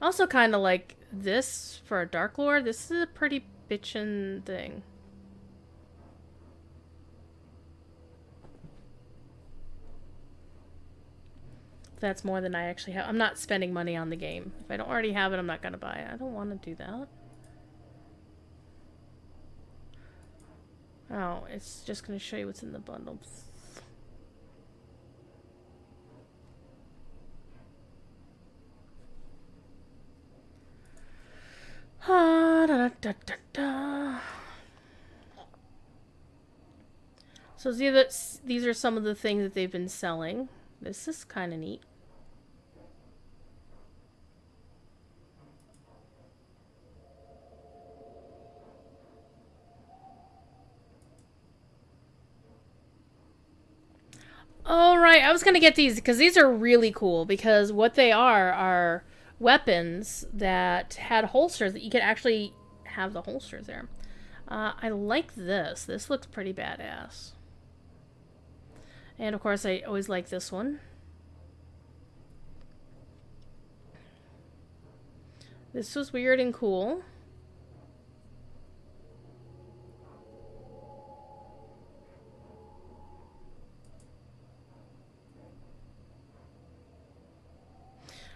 Also kind of like this for a Dark Lord. This is a pretty bitchin' thing. That's more than I actually have. I'm not spending money on the game. If I don't already have it, I'm not going to buy it. I don't want to do that. Oh, it's just going to show you what's in the bundle. Ah, da, da, da, da, da. So these are some of the things that they've been selling. This is kind of neat. All right, I was going to get these because these are really cool because what they are weapons that had holsters that you could actually have the holsters there. I like this. This looks pretty badass. And of course, I always like this one. This was weird and cool.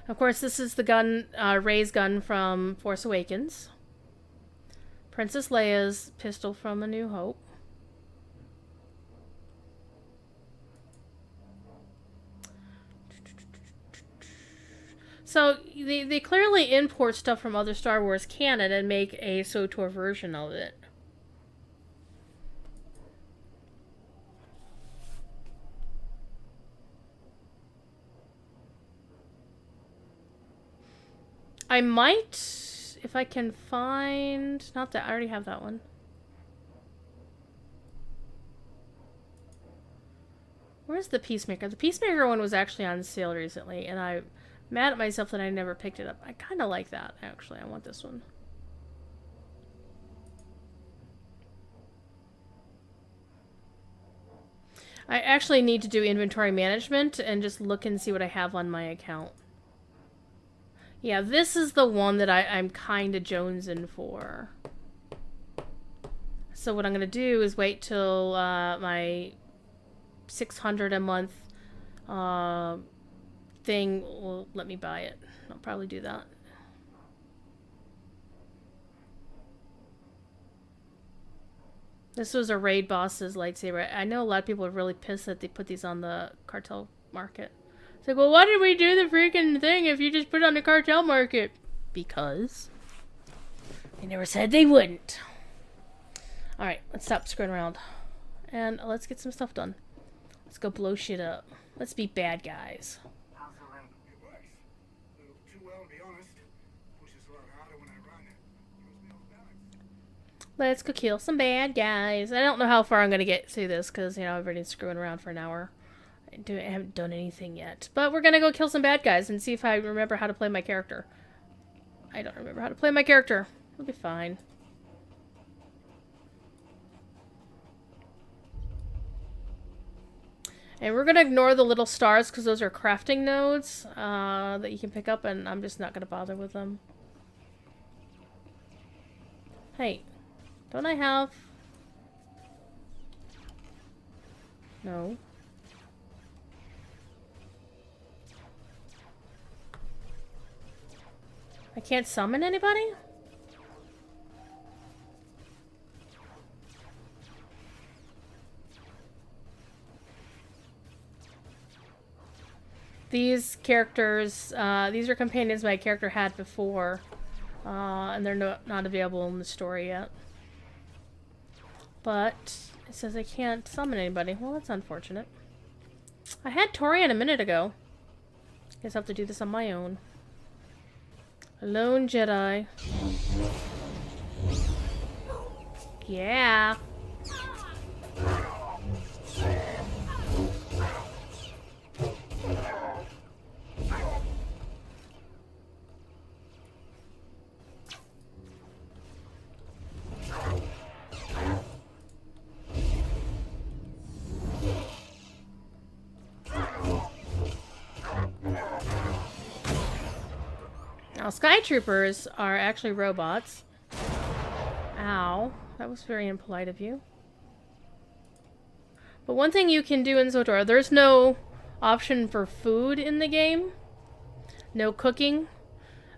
Of course, this is the gun, Rey's gun from Force Awakens. Princess Leia's pistol from A New Hope. So, they clearly import stuff from other Star Wars canon and make a SWTOR version of it. I might, if I can find... Not that, I already have that one. Where's the Peacemaker? The Peacemaker one was actually on sale recently, and I'm mad at myself that I never picked it up. I kind of like that, actually. I want this one. I actually need to do inventory management and just look and see what I have on my account. Yeah, this is the one that I'm kind of jonesing for. So what I'm going to do is wait till my $600 a month thing will let me buy it. I'll probably do that. This was a raid boss's lightsaber. I know a lot of people are really pissed that they put these on the cartel market. It's like, well, why did we do the freaking thing if you just put it on the cartel market? Because they never said they wouldn't. Alright, let's stop screwing around. And let's get some stuff done. Let's go blow shit up. Let's be bad guys. Let's go kill some bad guys. I don't know how far I'm going to get through this because, you know, I've already been screwing around for an hour. I haven't done anything yet. But we're going to go kill some bad guys and see if I remember how to play my character. I don't remember how to play my character. It'll be fine. And we're going to ignore the little stars because those are crafting nodes that you can pick up, and I'm just not going to bother with them. Hey. Don't I have... No. I can't summon anybody? These characters, these are companions my character had before, and they're not available in the story yet. But it says I can't summon anybody. Well, that's unfortunate. I had Torian a minute ago. Guess I'll have to do this on my own. Lone Jedi. Yeah. Now, Sky Troopers are actually robots. Ow. That was very impolite of you. But one thing you can do in ZOTOR, there's no option for food in the game. No cooking.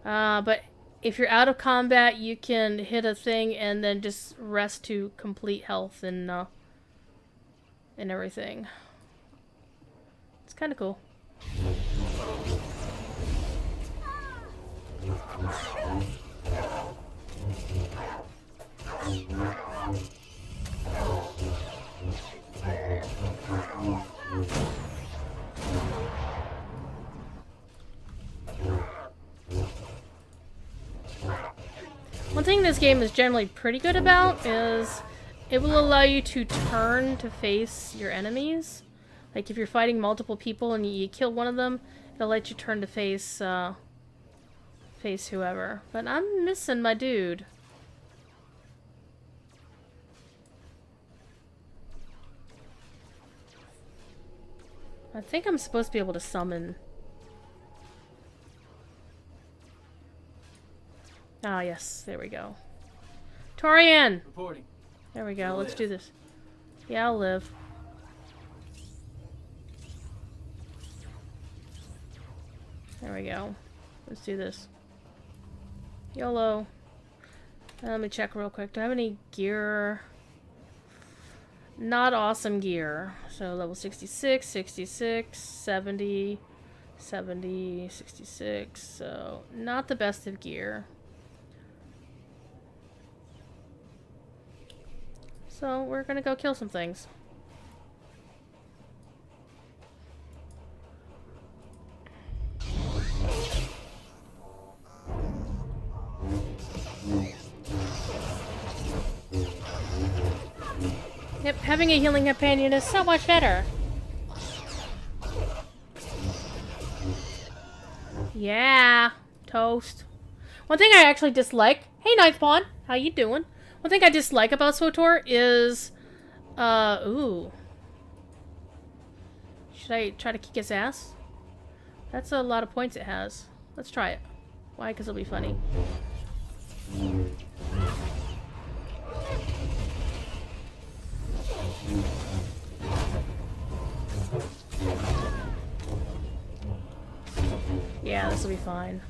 But if you're out of combat, you can hit a thing and then just rest to complete health and everything. It's kind of cool. One thing this game is generally pretty good about is it will allow you to turn to face your enemies. Like if you're fighting multiple people and you kill one of them, it'll let you turn to face face whoever. But I'm missing my dude. I think I'm supposed to be able to summon. Ah, yes. There we go. Torian! Reporting. There we go. Let's do this. Yeah, I'll live. There we go. Let's do this. YOLO. Let me check real quick. Do I have any gear? Not awesome gear. So level 66, 66, 70, 70, 66. So not the best of gear. So we're gonna go kill some things. Yep, having a healing companion is so much better. Yeah, toast. One thing I actually dislike... Hey, Ninth Pawn! How you doing? One thing I dislike about SWTOR is... ooh. Should I try to kick his ass? That's a lot of points it has. Let's try it. Why? Because it'll be funny. Yeah, this will be fine.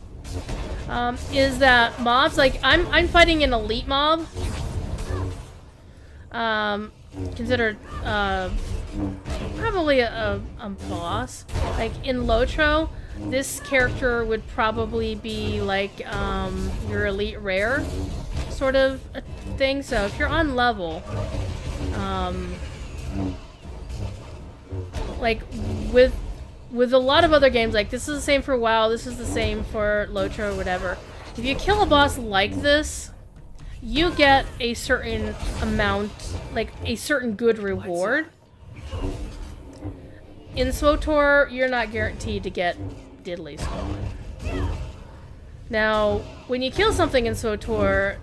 Is that mobs, like, I'm fighting an elite mob. Considered, probably a boss. Like, in Lotro, this character would probably be, like, your elite rare sort of a thing. So if you're on level, like, with a lot of other games, like, this is the same for WoW, this is the same for Lotro, or whatever. If you kill a boss like this, you get a certain amount, like, a certain good reward. In SWTOR, you're not guaranteed to get diddly squat. Now, when you kill something in SWTOR,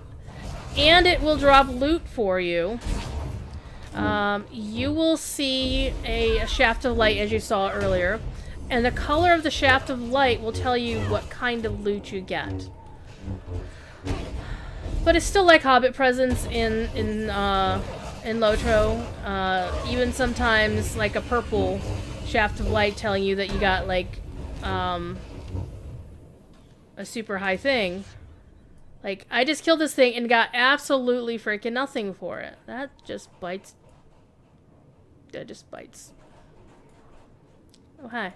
and it will drop loot for you, you will see a shaft of light, as you saw earlier, and the color of the shaft of light will tell you what kind of loot you get. But it's still like Hobbit presents in Lotro. Even sometimes like a purple shaft of light telling you that you got like a super high thing. Like, I just killed this thing and got absolutely freaking nothing for it. That just bites. That just bites. Oh, hi.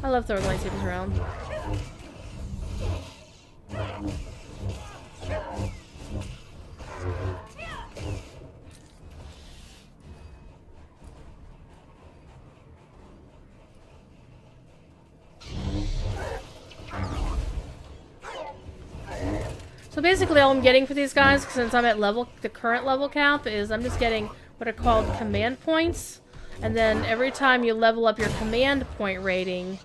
I love throwing lightsabers around. So basically all I'm getting for these guys, since I'm at the current level cap, is I'm just getting what are called command points. And then every time you level up your command point rating,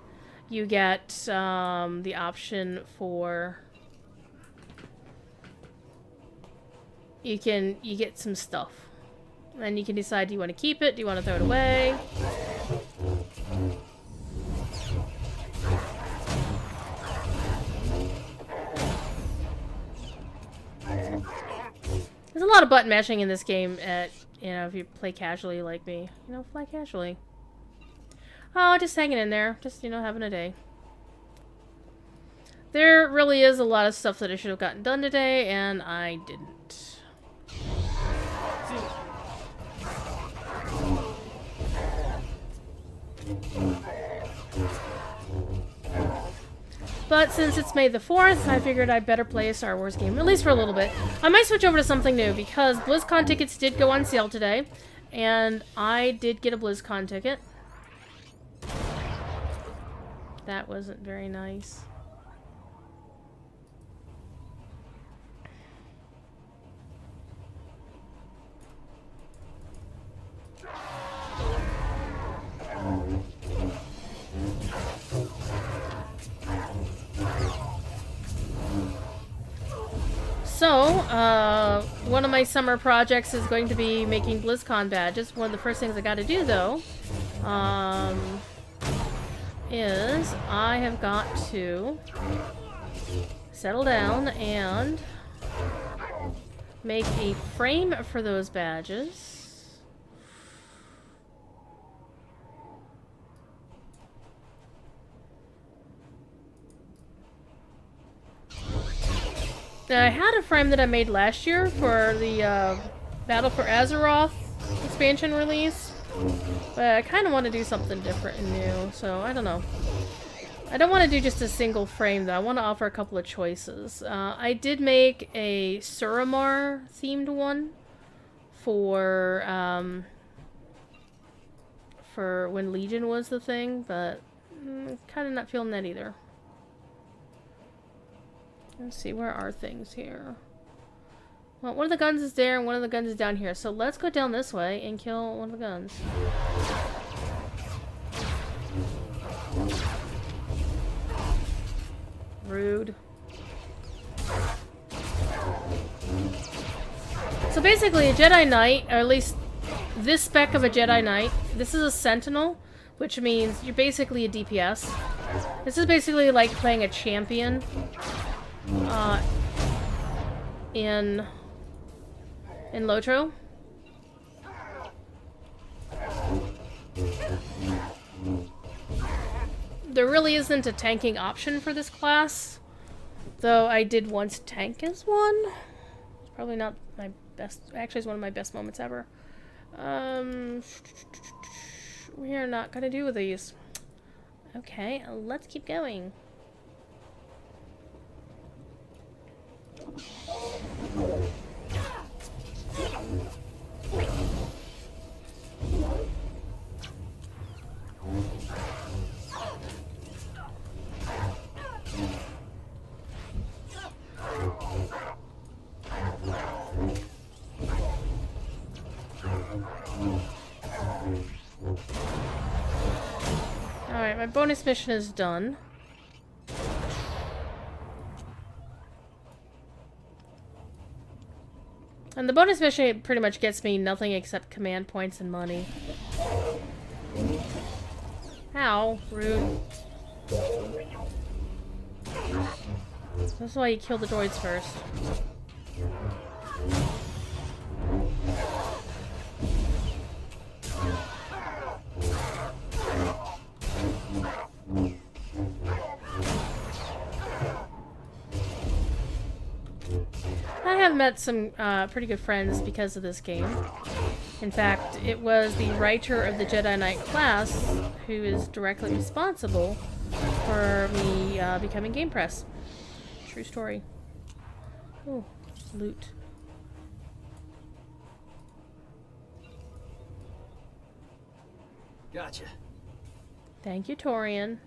you get the option for... You get some stuff. And you can decide, do you want to keep it? Do you want to throw it away? There's a lot of button mashing in this game if you play casually like me. Play casually. Oh, just hanging in there. Just, having a day. There really is a lot of stuff that I should have gotten done today, and I didn't. But since it's May the 4th, I figured I'd better play a Star Wars game, at least for a little bit. I might switch over to something new, because BlizzCon tickets did go on sale today, and I did get a BlizzCon ticket. That wasn't very nice. So, one of my summer projects is going to be making BlizzCon badges. One of the first things I gotta do, though, is I have got to settle down and make a frame for those badges. Now, I had a frame that I made last year for the Battle for Azeroth expansion release, but I kind of want to do something different and new, so I don't know. I don't want to do just a single frame, though. I want to offer a couple of choices. I did make a Suramar themed one for for when Legion was the thing, but kind of not feeling that either. Let's see, where are things here? Well, one of the guns is there and one of the guns is down here. So let's go down this way and kill one of the guns. Rude. So basically a Jedi Knight, or at least this spec of a Jedi Knight, this is a Sentinel, which means you're basically a DPS. This is basically like playing a champion in Lotro. There really isn't a tanking option for this class, though I did once tank as one. It's probably not my best, actually it's one of my best moments ever. We are not gonna do these. Okay, let's keep going. Alright, my bonus mission is done. And the bonus mission pretty much gets me nothing except command points and money. Ow, rude. This is why you kill the droids first. I have met some pretty good friends because of this game. In fact, it was the writer of the Jedi Knight class who is directly responsible for me becoming Game Press. True story. Oh, loot. Gotcha. Thank you, Torian.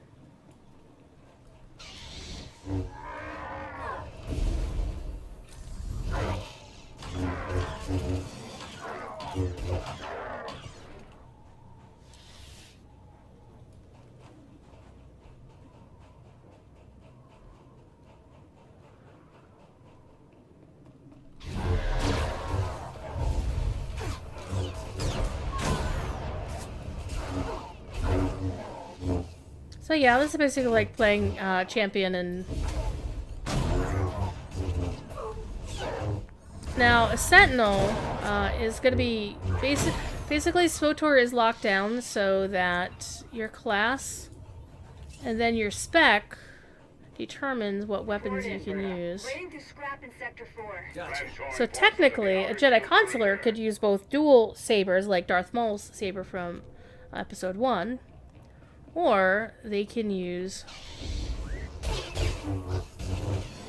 So yeah, this is basically like playing champion and... Now, a Sentinel is going to be... Basically, SWTOR is locked down so that your class and then your spec determines what weapons you can use. Gotcha. So technically, a Jedi Consular could use both dual sabers, like Darth Maul's saber from Episode 1, or they can use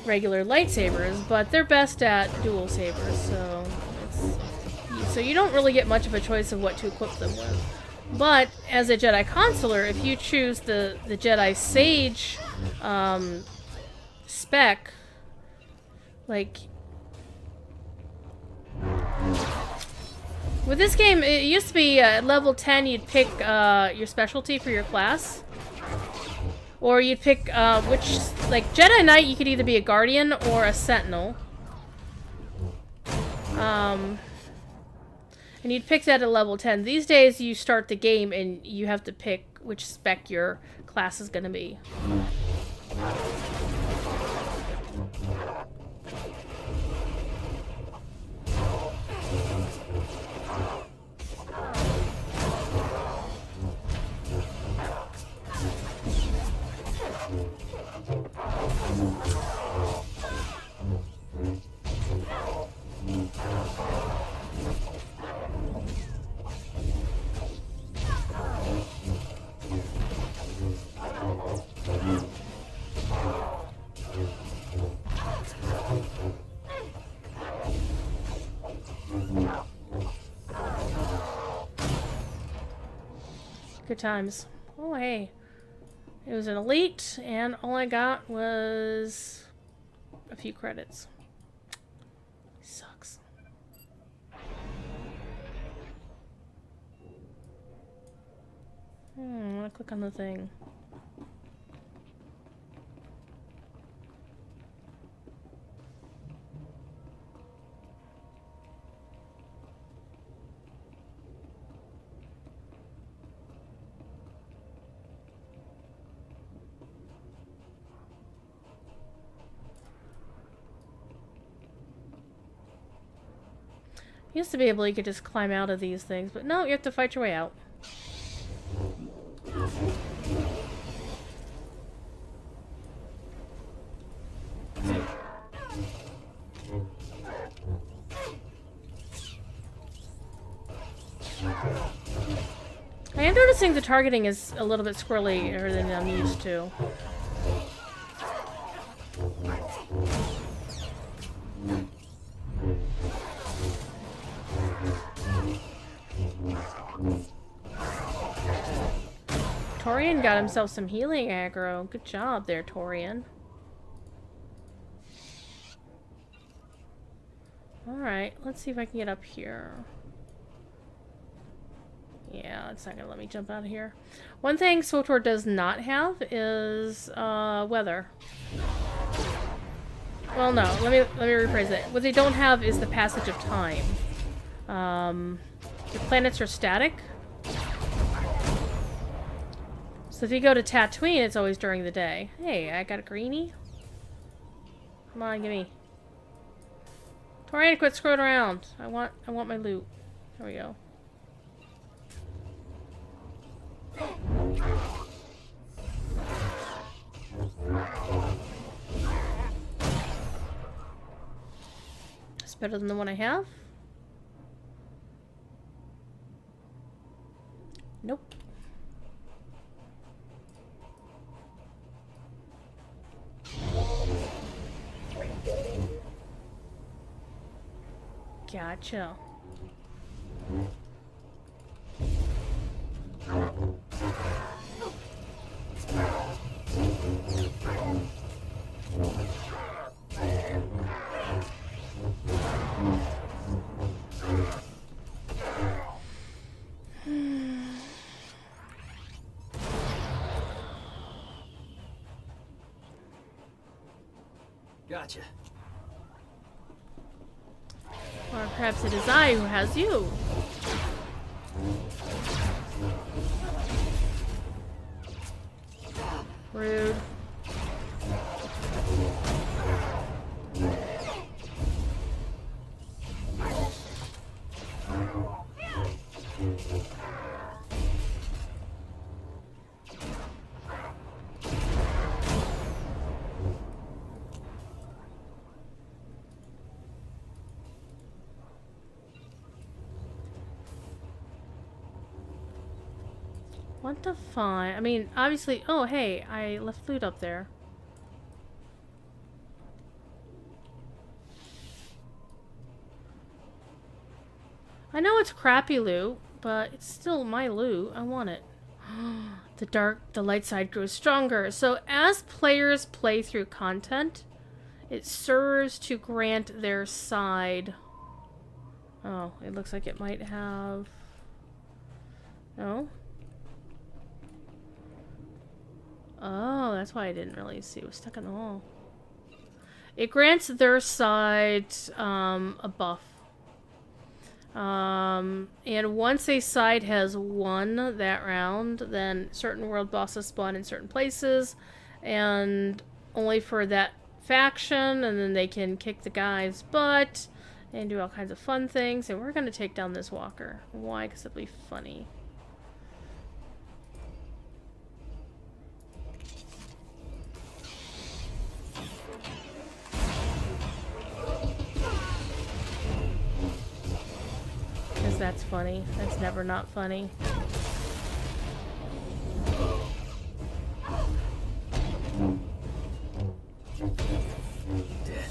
regular lightsabers, but they're best at dual sabers, so you don't really get much of a choice of what to equip them with. But as a Jedi Consular, if you choose the Jedi Sage spec, like with this game, it used to be at level 10 you'd pick your specialty for your class. Or you'd pick which, like Jedi Knight, you could either be a Guardian or a Sentinel. And you'd pick that at level 10. These days you start the game and you have to pick which spec your class is going to be. Good times. Oh, hey. It was an elite, and all I got was a few credits. Sucks. I want to click on the thing. Used to be able you could just climb out of these things, but no, you have to fight your way out. I am noticing the targeting is a little bit squirrelier than I'm used to. Torian got himself some healing aggro. Good job there, Torian. Alright, let's see if I can get up here. Yeah, it's not gonna let me jump out of here. One thing SWTOR does not have is weather. Well, no, let me rephrase it. What they don't have is the passage of time. The planets are static. So if you go to Tatooine, it's always during the day. Hey, I got a greenie. Come on, gimme. Torian, quit screwing around. I want my loot. There we go. It's better than the one I have. Nope. Gotcha. Gotcha. Or perhaps it is I who has you. Rude. What the fine? I mean, obviously... Oh, hey, I left loot up there. I know it's crappy loot, but it's still my loot. I want it. The light side grows stronger. So as players play through content, it serves to grant their side. Oh, it looks like it might have... No? Oh, that's why I didn't really see. It was stuck in the wall. It grants their side a buff. And once a side has won that round, then certain world bosses spawn in certain places, and only for that faction, and then they can kick the guy's butt and do all kinds of fun things. And we're going to take down this walker. Why? Because it'll be funny. Because that's funny. That's never not funny. Dead.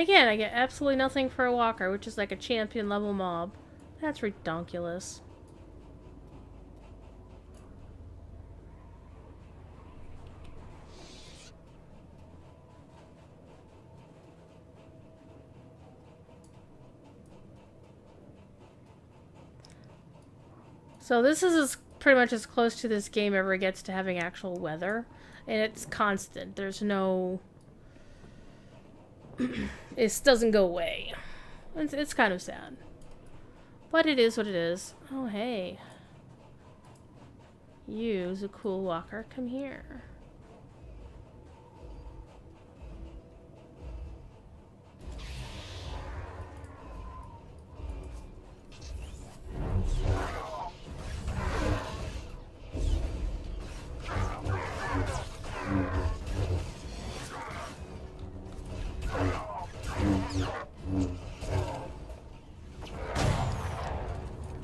again, I get absolutely nothing for a walker, which is like a champion level mob. That's redonkulous. So this is pretty much as close to this game ever gets to having actual weather. And it's constant. There's no... it doesn't go away. It's kind of sad. But it is what it is. Oh, hey. You's a cool walker. Come here.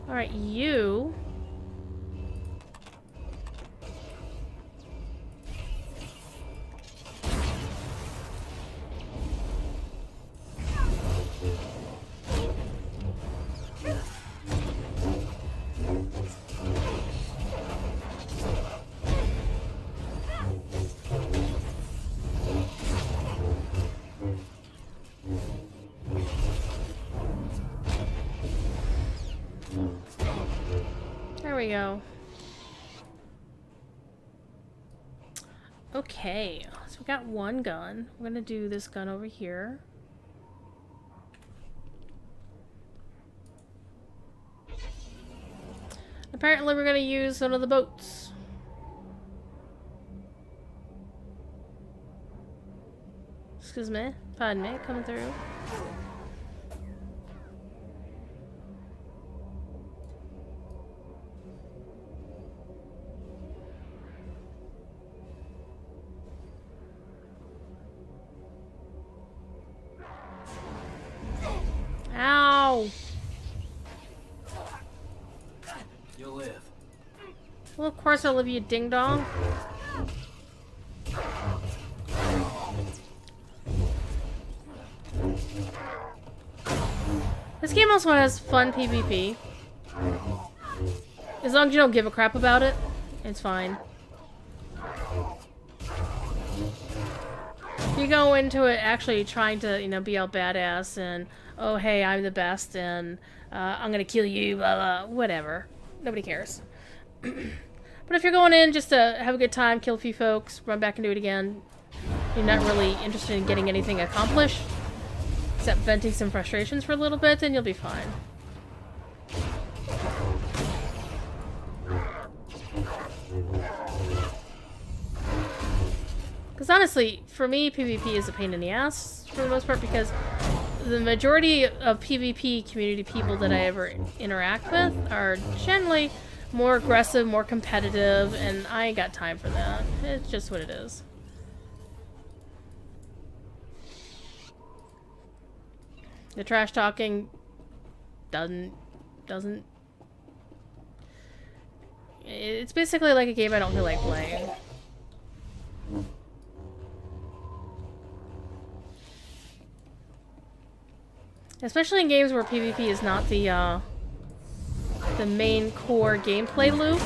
Alright, you... There we go. Okay, so we got one gun. We're gonna do this gun over here. Apparently we're gonna use one of the boats. Excuse me, pardon me, coming through. Ow! You'll live. Well, of course I'll live, you ding dong. This game also has fun PvP. As long as you don't give a crap about it, it's fine. If you go into it actually trying to, you know, be all badass and, oh hey, I'm the best and I'm gonna kill you, blah blah, whatever. Nobody cares. But if you're going in just to have a good time, kill a few folks, run back and do it again, you're not really interested in getting anything accomplished, except venting some frustrations for a little bit, then you'll be fine. Because honestly, for me, PvP is a pain in the ass for the most part, because the majority of PvP community people that I ever interact with are generally more aggressive, more competitive, and I ain't got time for that. It's just what it is. The trash talking doesn't... It's basically like a game I don't feel like playing. Especially in games where PvP is not the main core gameplay loop.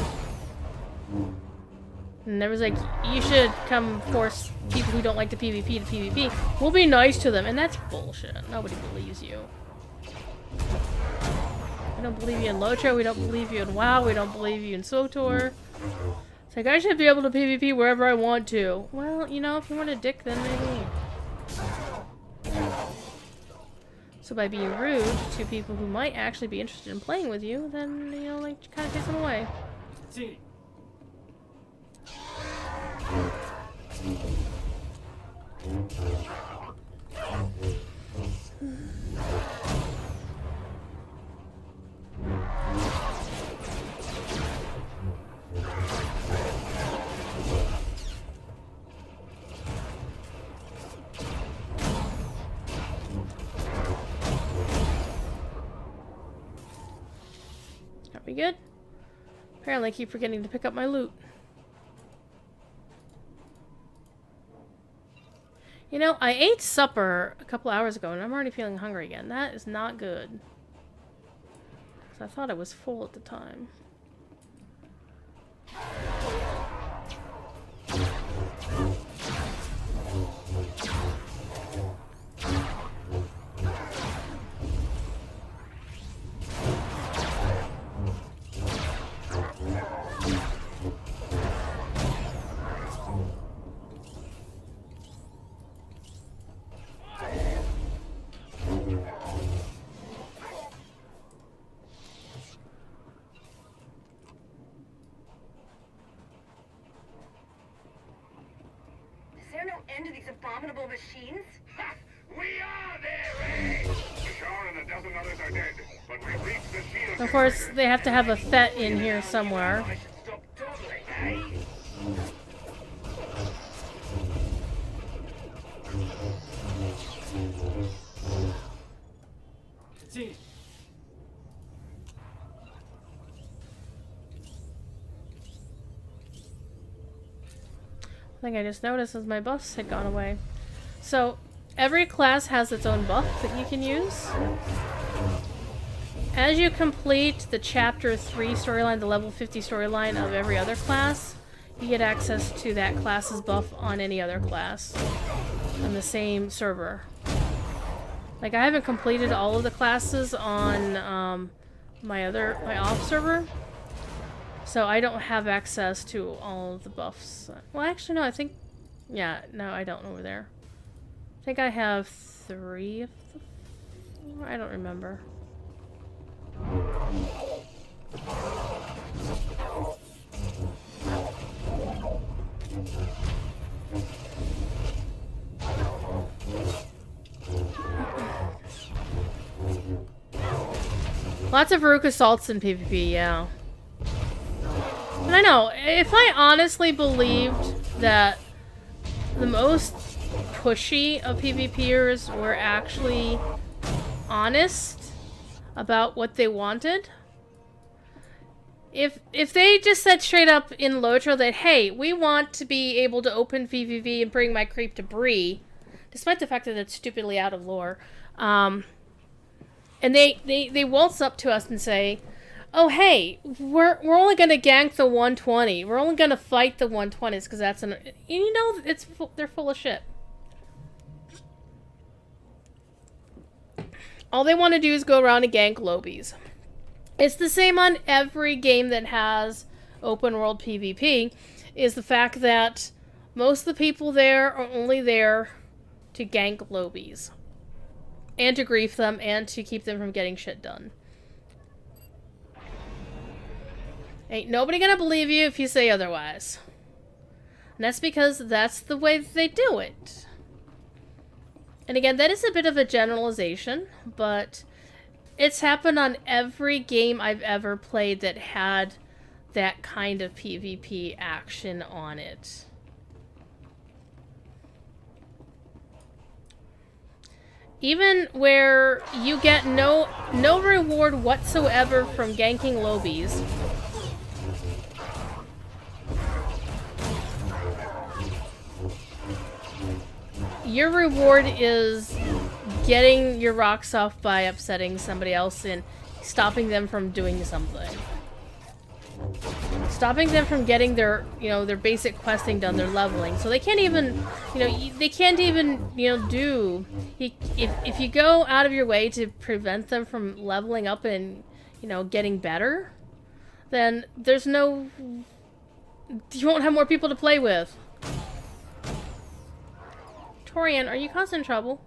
And there was like, you should come force people who don't like the PvP to PvP. We'll be nice to them, and that's bullshit. Nobody believes you. We don't believe you in Lotra, we don't believe you in WoW, we don't believe you in SWTOR. It's like, I should be able to PvP wherever I want to. Well, you know, if you want a dick, then maybe. So by being rude to people who might actually be interested in playing with you, then, you know, like, kind of takes them away. See. Are we good? Apparently I keep forgetting to pick up my loot. You know, I ate supper a couple hours ago and I'm already feeling hungry again. That is not good. 'Cause I thought I was full at the time. Is there no end to these abominable machines? Ha! We are there, eh? Bashar and a dozen others are dead, but we've reached the shield. Of course, they have to have a Thet in here somewhere. I should stop dawdling, eh? See. I think I just noticed as my buffs had gone away. So, every class has its own buff that you can use. As you complete the Chapter 3 storyline, the level 50 storyline of every other class, you get access to that class's buff on any other class on the same server. Like, I haven't completed all of the classes on my off server, so I don't have access to all of the buffs. Well, actually, no, I think... Yeah, no, I don't over there. I think I have 3 of the 4? I don't remember. Lots of Rook assaults in PvP, yeah. And I know, if I honestly believed that the most pushy of PvPers were actually honest about what they wanted, if they just said straight up in Lotro that, hey, we want to be able to open PvP and bring my creep to Bree, despite the fact that it's stupidly out of lore, and they waltz up to us and say, oh, hey, we're only going to gank the 120. We're only going to fight the 120s because that's an... You know, they're full of shit. All they want to do is go around and gank lobies. It's the same on every game that has open world PvP, is the fact that most of the people there are only there to gank lobies. And to grief them, and to keep them from getting shit done. Ain't nobody gonna believe you if you say otherwise. And that's because that's the way they do it. And again, that is a bit of a generalization, but it's happened on every game I've ever played that had that kind of PvP action on it. Even where you get no reward whatsoever from ganking lobies. Your reward is getting your rocks off by upsetting somebody else and stopping them from doing something. Stopping them from getting their, their basic questing done, their leveling. So they can't even, they can't even, do... If you go out of your way to prevent them from leveling up and, getting better, then there's no... You won't have more people to play with. Torian, are you causing trouble?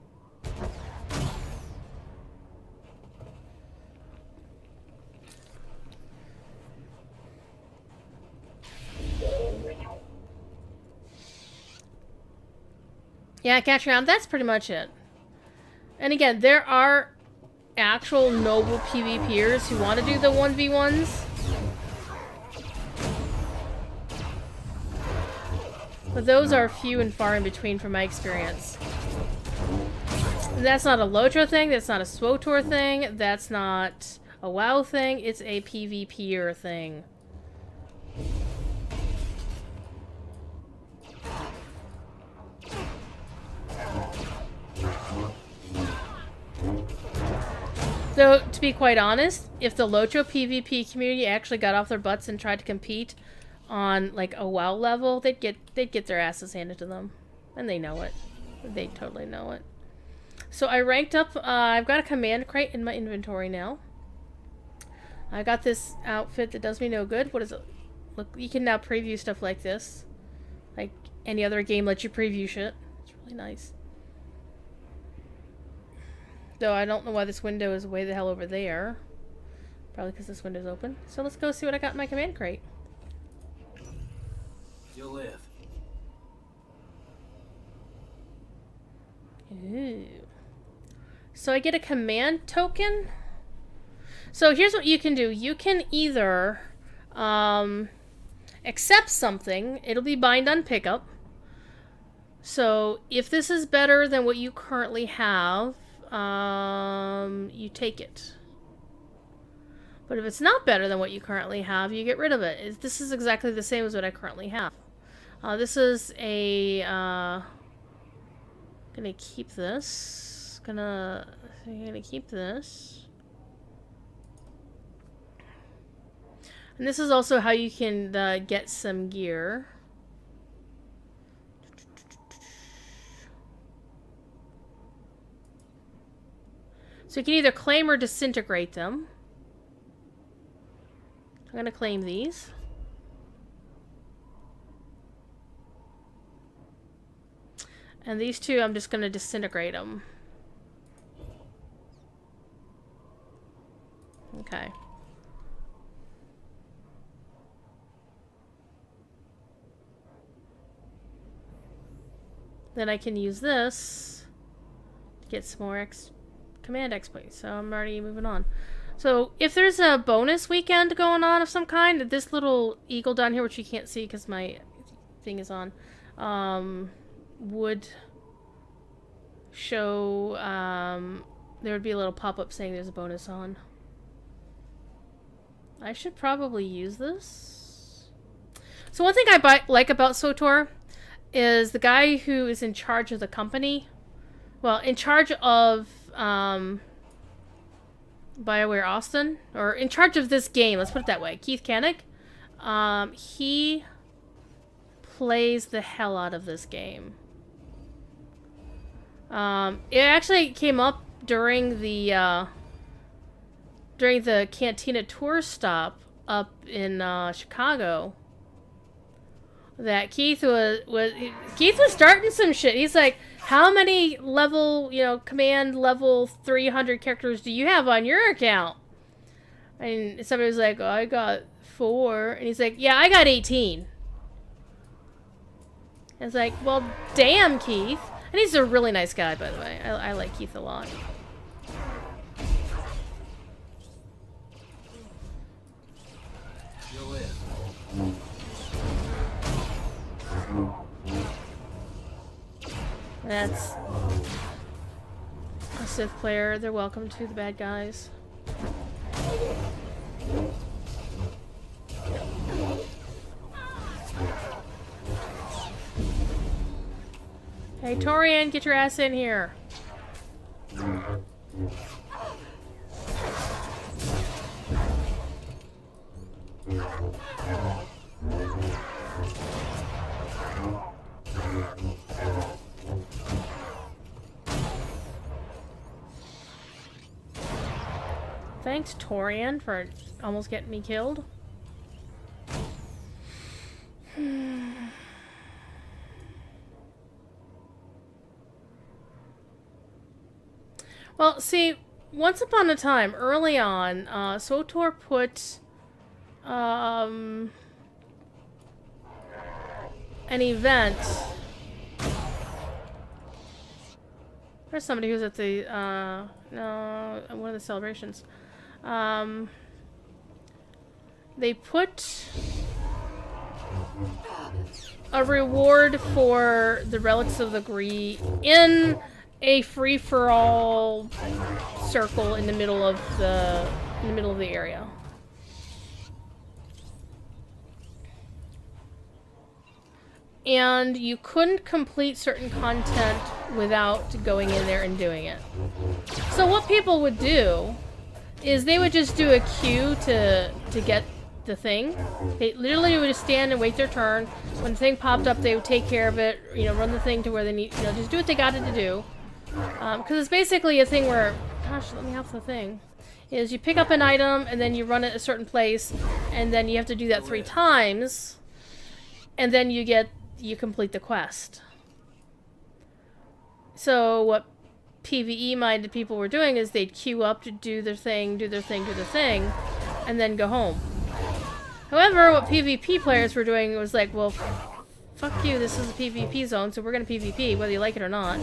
Yeah, Catrion, that's pretty much it. And again, there are actual noble PvPers who want to do the 1v1s. But those are few and far in between from my experience. And that's not a Lotro thing, that's not a SWTOR thing, that's not a WoW thing, it's a PvPer thing. Though, to be quite honest, if the Locho PvP community actually got off their butts and tried to compete on, like, a WoW level, they'd get their asses handed to them. And they know it. They totally know it. So I ranked up, I've got a command crate in my inventory now. I got this outfit that does me no good. What is it? Look, you can now preview stuff like this. Like any other game lets you preview shit. It's really nice. Though I don't know why this window is way the hell over there. Probably because this window's open. So let's go see what I got in my command crate. You'll live. Ooh. So I get a command token. So here's what you can do. You can either accept something. It'll be bind on pickup. So if this is better than what you currently have, you take it. But if it's not better than what you currently have, you get rid of it. This is exactly the same as what I currently have. This is a... gonna keep this. Gonna keep this. And this is also how you can get some gear. So you can either claim or disintegrate them. I'm going to claim these. And these two, I'm just going to disintegrate them. Okay. Then I can use this to get some more command exploits. So I'm already moving on. So if there's a bonus weekend going on of some kind, this little eagle down here, which you can't see because my thing is on, would show, there would be a little pop-up saying there's a bonus on. I should probably use this. So one thing I like about SWTOR is the guy who is in charge of the company, well, in charge of BioWare Austin, or in charge of this game, let's put it that way, Keith Kannick, he plays the hell out of this game. It actually came up during the Cantina tour stop up in Chicago, that Keith was starting some shit. He's like, how many level, command level 300 characters do you have on your account? And somebody was like, oh, I got 4. And he's like, yeah, I got 18. And it's like, well, damn, Keith. And he's a really nice guy, by the way. I like Keith a lot. You'll live. That's a Sith player. They're welcome to the bad guys. Hey, Torian, get your ass in here. Thanks, Torian, for almost getting me killed. Well, see, once upon a time, early on, SWTOR put an event. There's somebody who's at the one of the celebrations. They put a reward for the Relics of the Gree in a free-for-all circle in the middle of the area. And you couldn't complete certain content without going in there and doing it. So what people would do is they would just do a queue to get the thing. They literally would just stand and wait their turn. When the thing popped up, they would take care of it. You know, run the thing to where they need. You know, just do what they got it to do. Because it's basically a thing where, gosh, let me have the thing. Is you pick up an item and then you run it a certain place, and then you have to do that 3 times, and then you complete the quest. So what PvE-minded people were doing is they'd queue up to do their thing, and then go home. However, what PvP players were doing was like, well, fuck you, this is a PvP zone, so we're gonna PvP, whether you like it or not.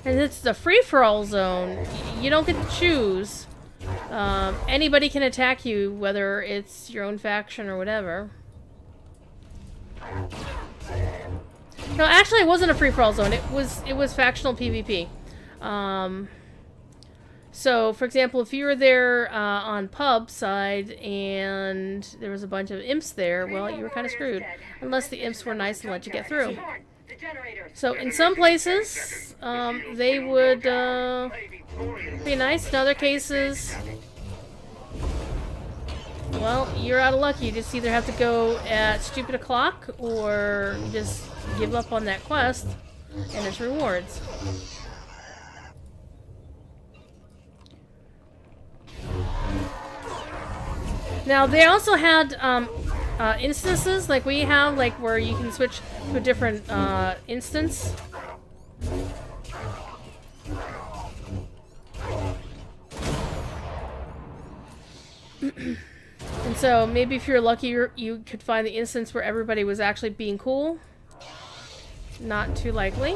And it's the free-for-all zone. You don't get to choose. Anybody can attack you, whether it's your own faction or whatever. No, actually, it wasn't a free-for-all zone. It was factional PvP. So, for example, if you were there on pub side and there was a bunch of imps there, well, you were kind of screwed. Unless the imps were nice and let you get through. So, in some places, they would be nice. In other cases, well, you're out of luck. You just either have to go at stupid o'clock or just give up on that quest and its rewards. Now, they also had instances like we have, like where you can switch to a different instance. And so maybe if you're lucky, you could find the instance where everybody was actually being cool. Not too likely.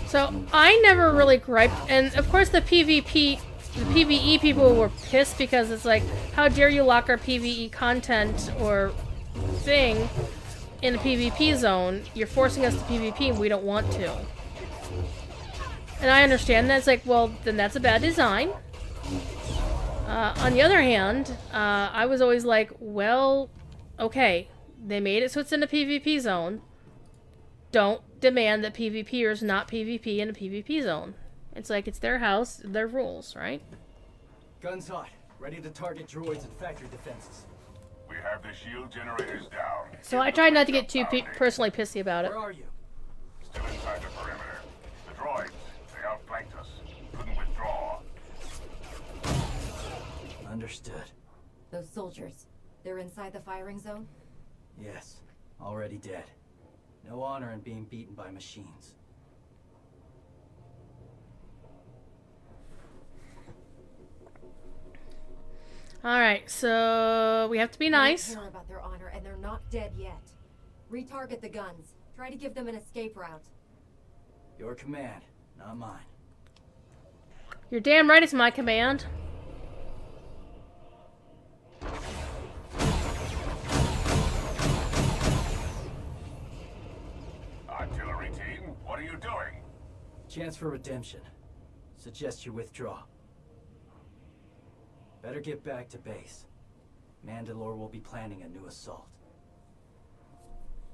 So I never really griped, and of course the PvE people were pissed because it's like, how dare you lock our PvE content or thing in a PvP zone? You're forcing us to PvP and we don't want to. And I understand that. It's like, well, then that's a bad design. On the other hand, I was always like, well, okay, they made it so it's in a PvP zone. Don't demand that PvPers not PvP in a PvP zone. It's like, it's their house, their rules, right? Guns hot. Ready to target droids and factory defenses. We have the shield generators down. So I tried not to get too personally pissy about it. Where are you? Still inside the perimeter. The droids, they outflanked us. Couldn't withdraw. Understood. Those soldiers, they're inside the firing zone? Yes. Already dead. No honor in being beaten by machines. Alright, so we have to be nice. They don't care about their honor, and they're not dead yet. Retarget the guns. Try to give them an escape route. Your command, not mine. You're damn right it's my command. Artillery team, what are you doing? Chance for redemption. Suggest you withdraw. Better get back to base. Mandalore will be planning a new assault.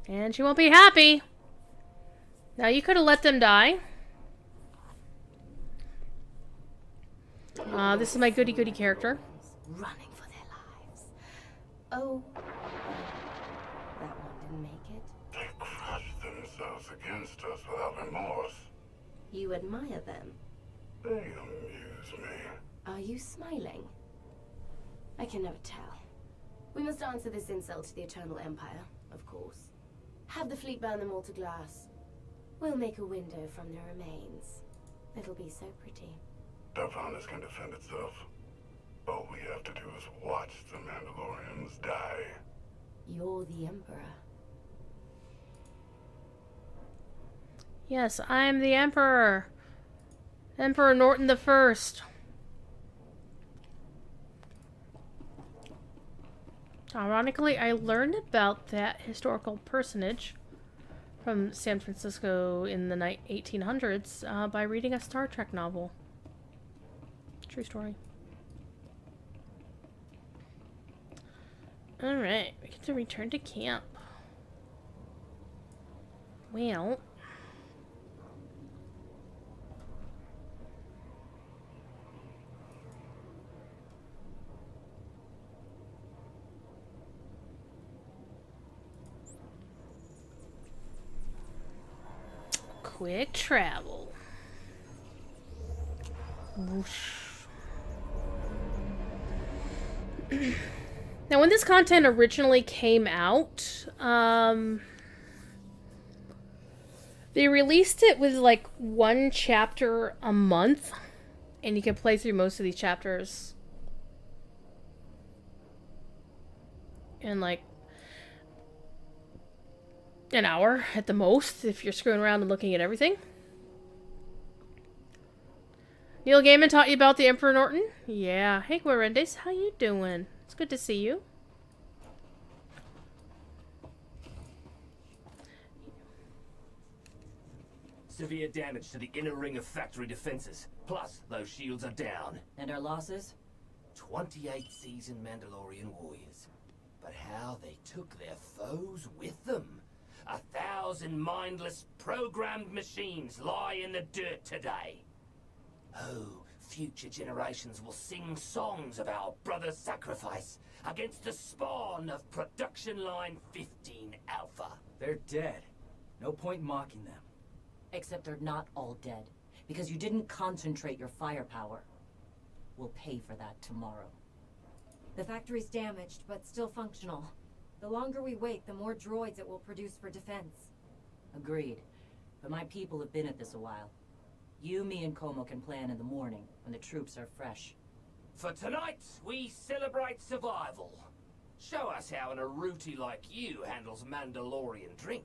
And she won't be happy. Now, you could have let them die. This is my goody-goody character. Running for their lives. Oh, that one didn't make it. They crushed themselves against us without remorse. You admire them. They amuse me. Are you smiling? I can never tell. We must answer this insult to the Eternal Empire, of course. Have the fleet burn them all to glass. We'll make a window from their remains. It'll be so pretty. Darvanus can defend itself. All we have to do is watch the Mandalorians die. You're the Emperor. Yes, I'm the Emperor. Emperor Norton the First. Ironically, I learned about that historical personage from San Francisco in the 1800s by reading a Star Trek novel. True story. Alright, we get to return to camp. Well... quick travel. Whoosh. Now, when this content originally came out, they released it with like one chapter a month, and you can play through most of these chapters in like an hour at the most if you're screwing around and looking at everything. Neil Gaiman taught you about the Emperor Norton? Yeah. Hey, Guarendes, how you doing? It's good to see you. Severe damage to the inner ring of factory defenses. Plus, those shields are down. And our losses? 28 seasoned Mandalorian warriors. But how they took their foes with them. 1,000 mindless, programmed machines lie in the dirt today. Oh, future generations will sing songs of our brother's sacrifice against the spawn of Production Line 15 Alpha. They're dead. No point mocking them. Except they're not all dead, because you didn't concentrate your firepower. We'll pay for that tomorrow. The factory's damaged, but still functional. The longer we wait, the more droids it will produce for defense. Agreed. But my people have been at this a while. You, me, and Como can plan in the morning, when the troops are fresh. For tonight, we celebrate survival. Show us how an Aruti like you handles Mandalorian drink.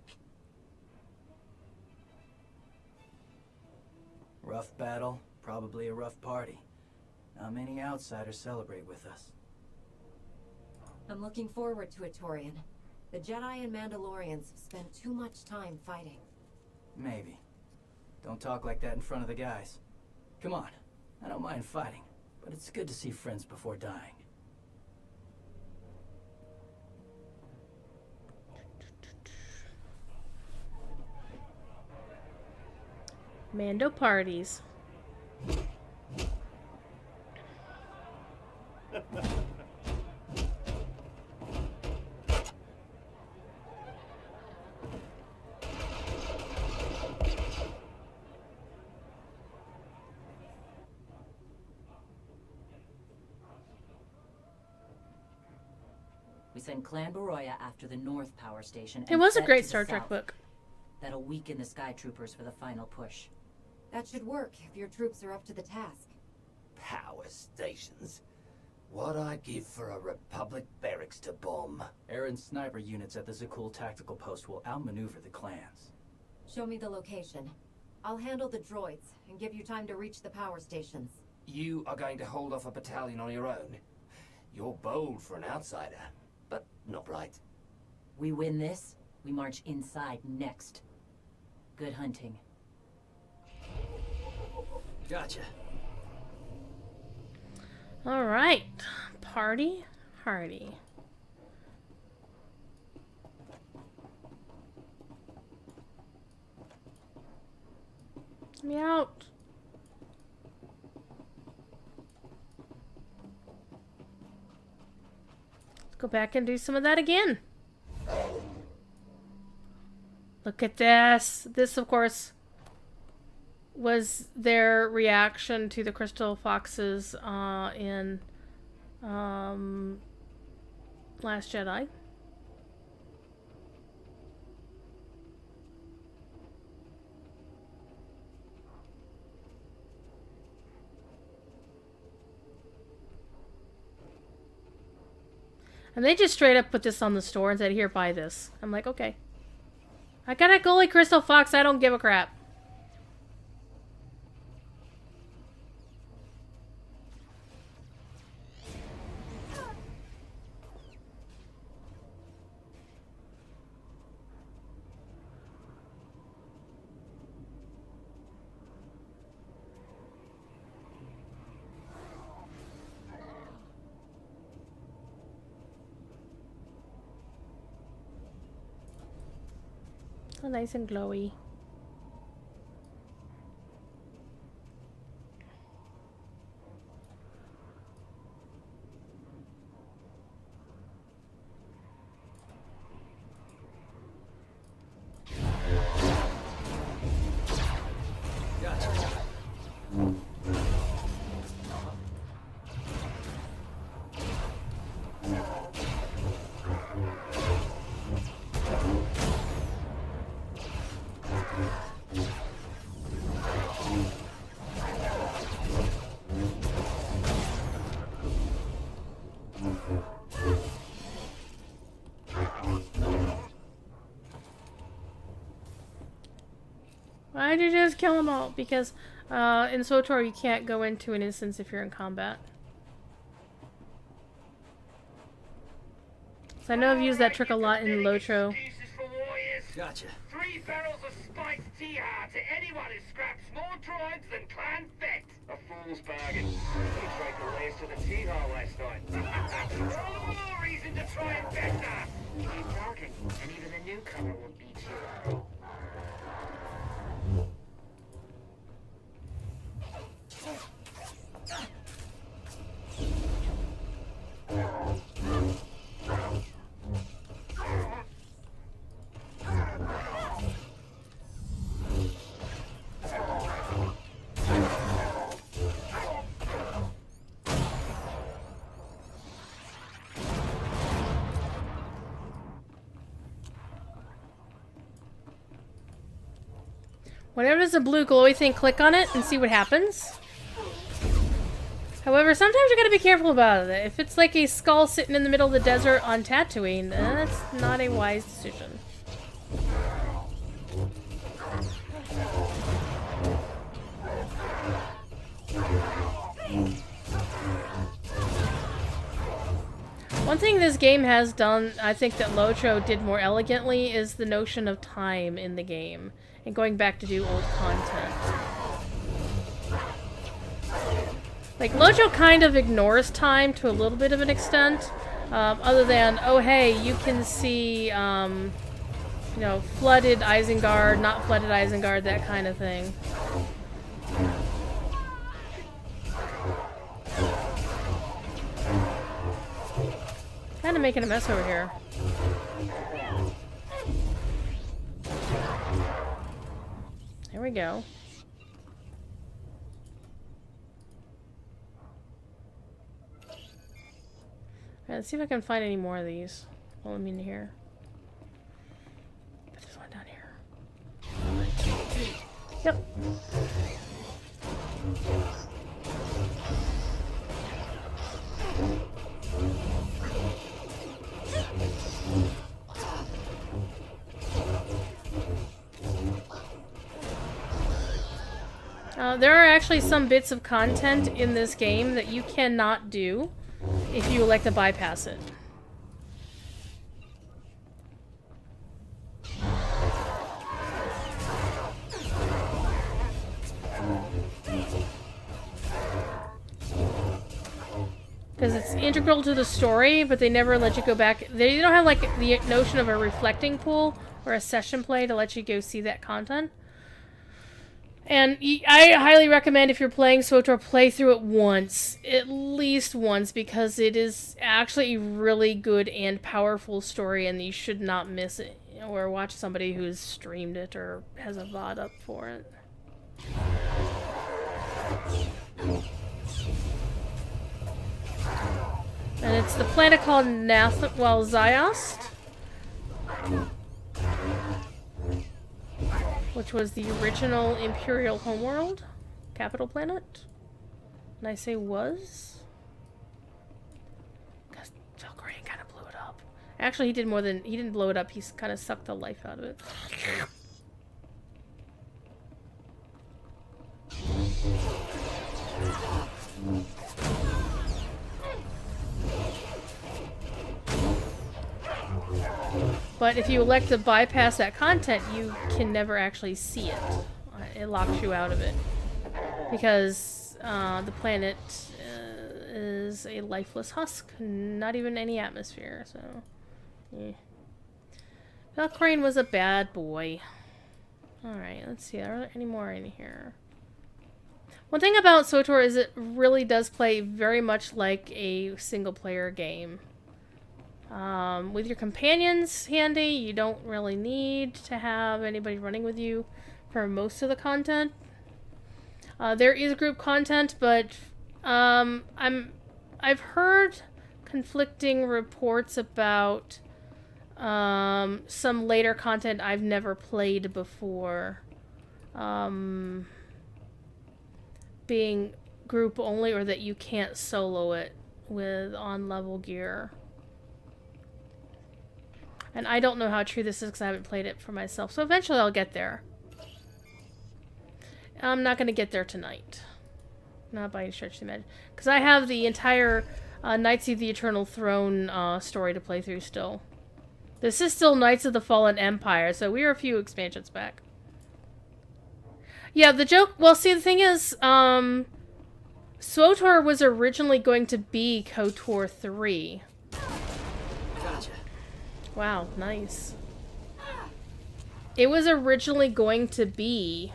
Rough battle, probably a rough party. Not many outsiders celebrate with us. I'm looking forward to it, Torian. The Jedi and Mandalorians have spent too much time fighting. Maybe. Don't talk like that in front of the guys. Come on, I don't mind fighting, but it's good to see friends before dying. Mando parties. We send Clan Baroya after the North Power Station. It was a Fett great to the Star Trek south. book. That'll weaken the Sky Troopers for the final push. That should work if your troops are up to the task. Power stations. What I'd give for a Republic barracks to bomb. Aaron's sniper units at the Zakul tactical post will outmaneuver the clans. Show me the location. I'll handle the droids and give you time to reach the power stations. You are going to hold off a battalion on your own. You're bold for an outsider, but not right. We win this, we march inside next. Good hunting. Gotcha. All right. Party hardy. Let me out. Let's go back and do some of that again. Look at this. This, of course, was their reaction to the Crystal Foxes in Last Jedi. And they just straight up put this on the store and said, here, buy this. I'm like, okay. I got a Gully Crystal Fox, I don't give a crap. So nice and glowy. Why'd you just kill them all? Because in SWTOR you can't go into an instance if you're in combat. So I know I've used that trick a lot in Lotro. Gotcha. 3 barrels of spiked T-Har to anyone who scraps more droids than Clan Fett. A fool's bargain. You tried to lay us to the T-Har last night. All the more reason to try and better. Keep talking, and even the newcomer will beat you. Whenever there's a blue glowy thing, click on it and see what happens. However, sometimes you gotta be careful about it. If it's like a skull sitting in the middle of the desert on Tatooine, that's not a wise decision. One thing this game has done, I think that Lotro did more elegantly, is the notion of time in the game. And going back to do old content. Like, Lotro kind of ignores time to a little bit of an extent. Other than, oh hey, you can see, you know, flooded Isengard, not flooded Isengard, that kind of thing. Kind of making a mess over here. There we go. Alright, let's see if I can find any more of these while I'm in here. But there's one down here. Yep. There are actually some bits of content in this game that you cannot do if you elect to bypass it. Because it's integral to the story, but they never let you go back. They don't have like the notion of a reflecting pool or a session play to let you go see that content. And I highly recommend, if you're playing SWTOR, play through it once. At least once, because it is actually a really good and powerful story, and you should not miss it. Or watch somebody who's streamed it or has a VOD up for it. And it's the planet called Ziost, which was the original Imperial homeworld, capital planet. And I say was, because Valkyrian kind of blew it up. Actually, he did more than, he didn't blow it up, he kind of sucked the life out of it. But if you elect to bypass that content, you can never actually see it. It locks you out of it. Because the planet is a lifeless husk, not even any atmosphere, so... Valkyrie was a bad boy. Alright, let's see. Are there any more in here? One thing about SWTOR is it really does play very much like a single-player game. With your companions handy, you don't really need to have anybody running with you for most of the content. There is group content, but I've heard conflicting reports about some later content I've never played before being group only, or that you can't solo it with on-level gear. And I don't know how true this is because I haven't played it for myself. So eventually I'll get there. I'm not going to get there tonight. Not by any stretch of the imagination. Because I have the entire Knights of the Eternal Throne story to play through still. This is still Knights of the Fallen Empire, so we are a few expansions back. Yeah, the joke... Well, see, the thing is, SWTOR was originally going to be KOTOR 3. Gotcha. Wow, nice. It was originally going to be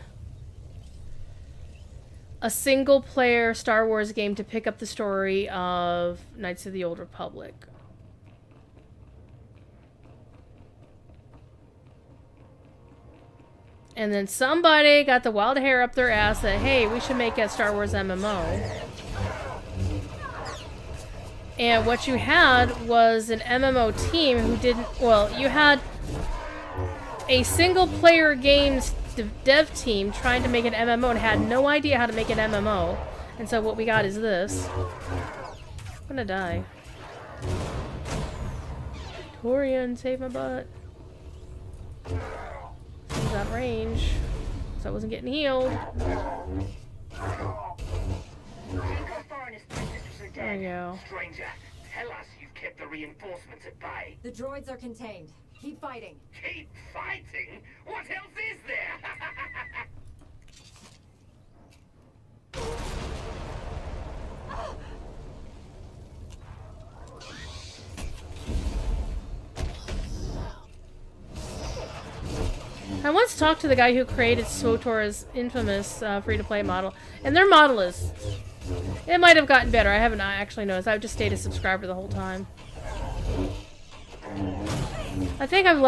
a single-player Star Wars game to pick up the story of Knights of the Old Republic. And then somebody got the wild hair up their ass that, hey, we should make a Star Wars MMO. And what you had was an MMO team who didn't... Well, you had a single-player games dev team trying to make an MMO and had no idea how to make an MMO. And so what we got is this. I'm gonna die. Torian, save my butt. He's out of range, so I wasn't getting healed. There we go. Stranger, tell us you've kept the reinforcements at bay. The droids are contained. Keep fighting. Keep fighting? What else is there? I once talked to the guy who created SWTOR's infamous free-to-play model, and their model is... It might have gotten better. I haven't actually noticed. I've just stayed a subscriber the whole time. I think I've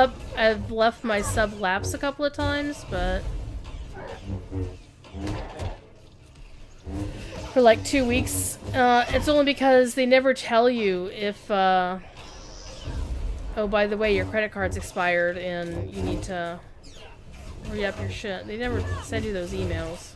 left my sub lapse a couple of times, but... For like 2 weeks. It's only because they never tell you if... Oh, by the way, your credit card's expired and you need to... re-up your shit. They never send you those emails.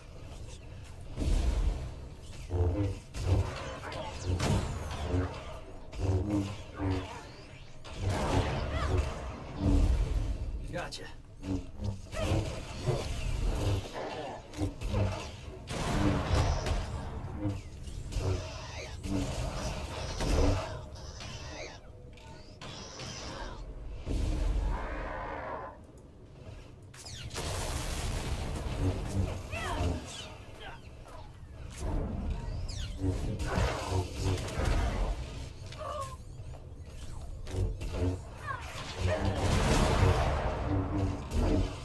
Gotcha.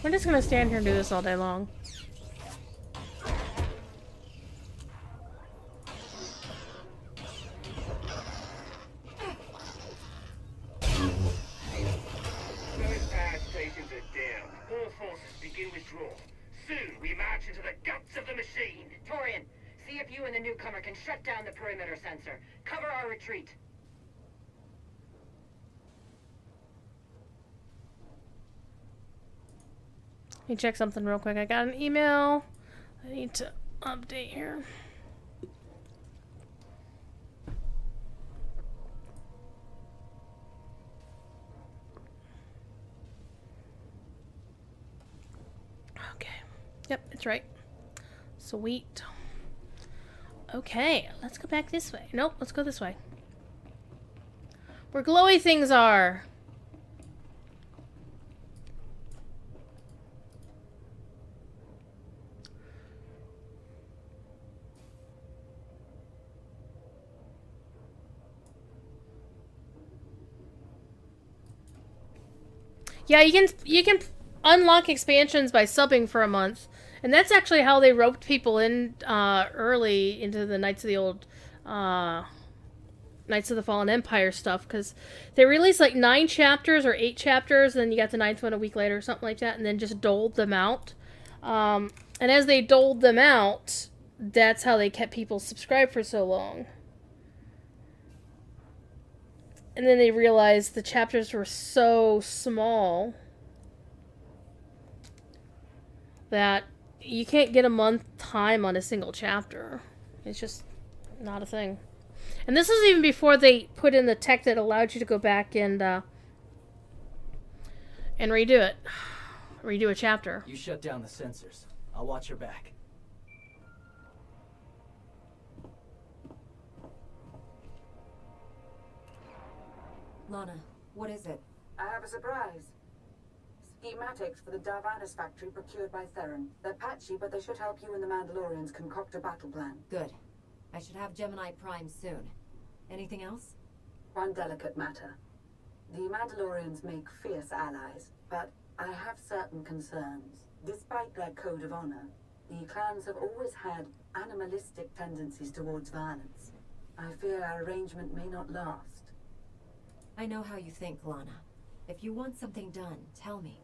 We're just gonna stand here and do this all day long. Those power stations are down. All forces begin withdrawal. Soon we march into the guts of the machine. Torian, see if you and the newcomer can shut down the perimeter sensor. Cover our retreat. Let me check something real quick. I got an email. I need to update here. Okay. Yep, it's right. Sweet. Okay, let's go back this way. Nope, let's go this way. Where glowy things are. Yeah, you can unlock expansions by subbing for a month, and that's actually how they roped people in early into the Knights of the Fallen Empire stuff, because they released like 9 chapters or 8 chapters, and then you got the 9th one a week later or something like that, and then just doled them out. And as they doled them out, that's how they kept people subscribed for so long. And then they realized the chapters were so small that you can't get a month time on a single chapter. It's just not a thing. And this is even before they put in the tech that allowed you to go back and redo it. Redo a chapter. You shut down the sensors. I'll watch your back. Lana, what is it? I have a surprise. Schematics for the Darvanis factory procured by Theron. They're patchy, but they should help you and the Mandalorians concoct a battle plan. Good. I should have Gemini Prime soon. Anything else? One delicate matter. The Mandalorians make fierce allies, but I have certain concerns. Despite their code of honor, the clans have always had animalistic tendencies towards violence. I fear our arrangement may not last. I know how you think, Lana. If you want something done, tell me.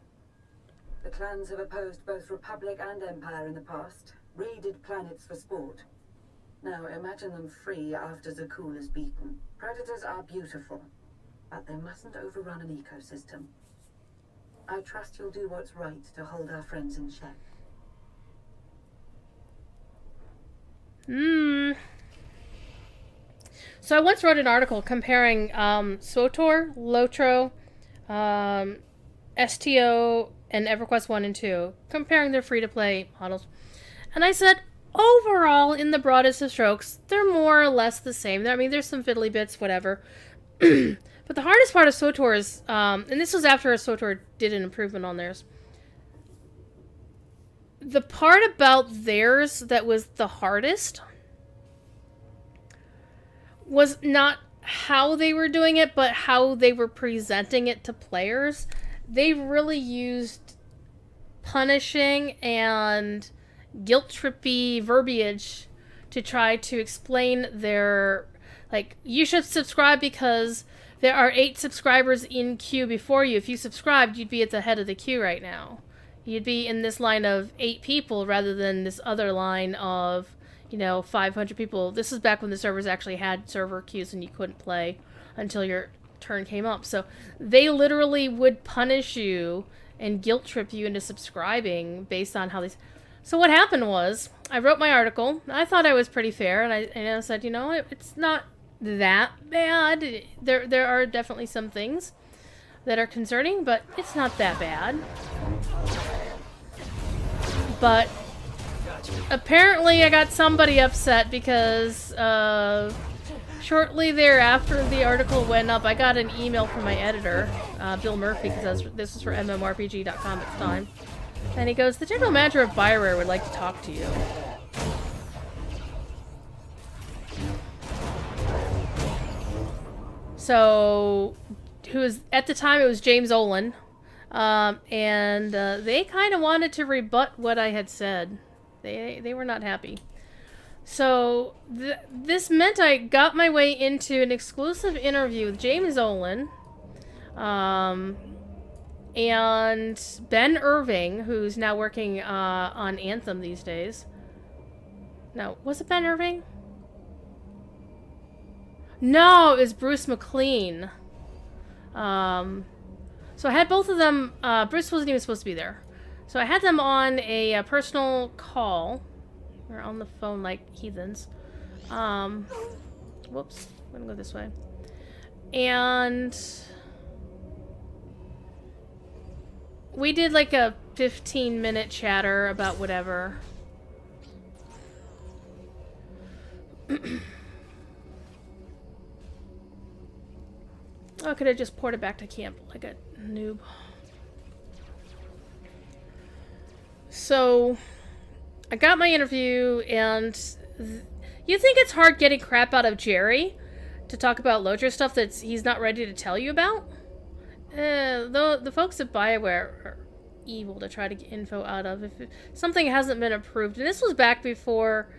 The clans have opposed both Republic and Empire in the past, raided planets for sport. Now imagine them free after Zakul is beaten. Predators are beautiful, but they mustn't overrun an ecosystem. I trust you'll do what's right to hold our friends in check. So I once wrote an article comparing SWTOR, LOTRO, STO, and EverQuest 1 and 2, comparing their free-to-play models. And I said, overall, in the broadest of strokes, they're more or less the same. I mean, there's some fiddly bits, whatever. But the hardest part of SWTOR is, and this was after SWTOR did an improvement on theirs, the part about theirs that was the hardest was not how they were doing it, but how they were presenting it to players. They really used punishing and guilt-trippy verbiage to try to explain their, like, you should subscribe because there are 8 subscribers in queue before you. If you subscribed, you'd be at the head of the queue right now. You'd be in this line of 8 people rather than this other line of, 500 people. This is back when the servers actually had server queues and you couldn't play until your turn came up. So they literally would punish you and guilt trip you into subscribing based on how these... So what happened was, I wrote my article. I thought I was pretty fair, and I said, it's not that bad. There are definitely some things that are concerning, but it's not that bad. But apparently I got somebody upset because shortly thereafter the article went up, I got an email from my editor, Bill Murphy, because this was for MMORPG.com at the time. And he goes, the general manager of BioWare would like to talk to you. So, at the time it was James Olin. And they kind of wanted to rebut what I had said. They were not happy. So this meant I got my way into an exclusive interview with James Olin, and Ben Irving, who's now working on Anthem these days. No, was it Ben Irving? No, it was Bruce McLean. So I had both of them. Bruce wasn't even supposed to be there. So I had them on a personal call. We're on the phone like heathens. Whoops. I'm gonna go this way. And we did like a 15-minute chatter about whatever. I could have just poured it back to camp like a noob. So, I got my interview, and you think it's hard getting crap out of Jerry to talk about LOTRO stuff that he's not ready to tell you about? the folks at BioWare are evil to try to get info out of if something hasn't been approved. And this was back before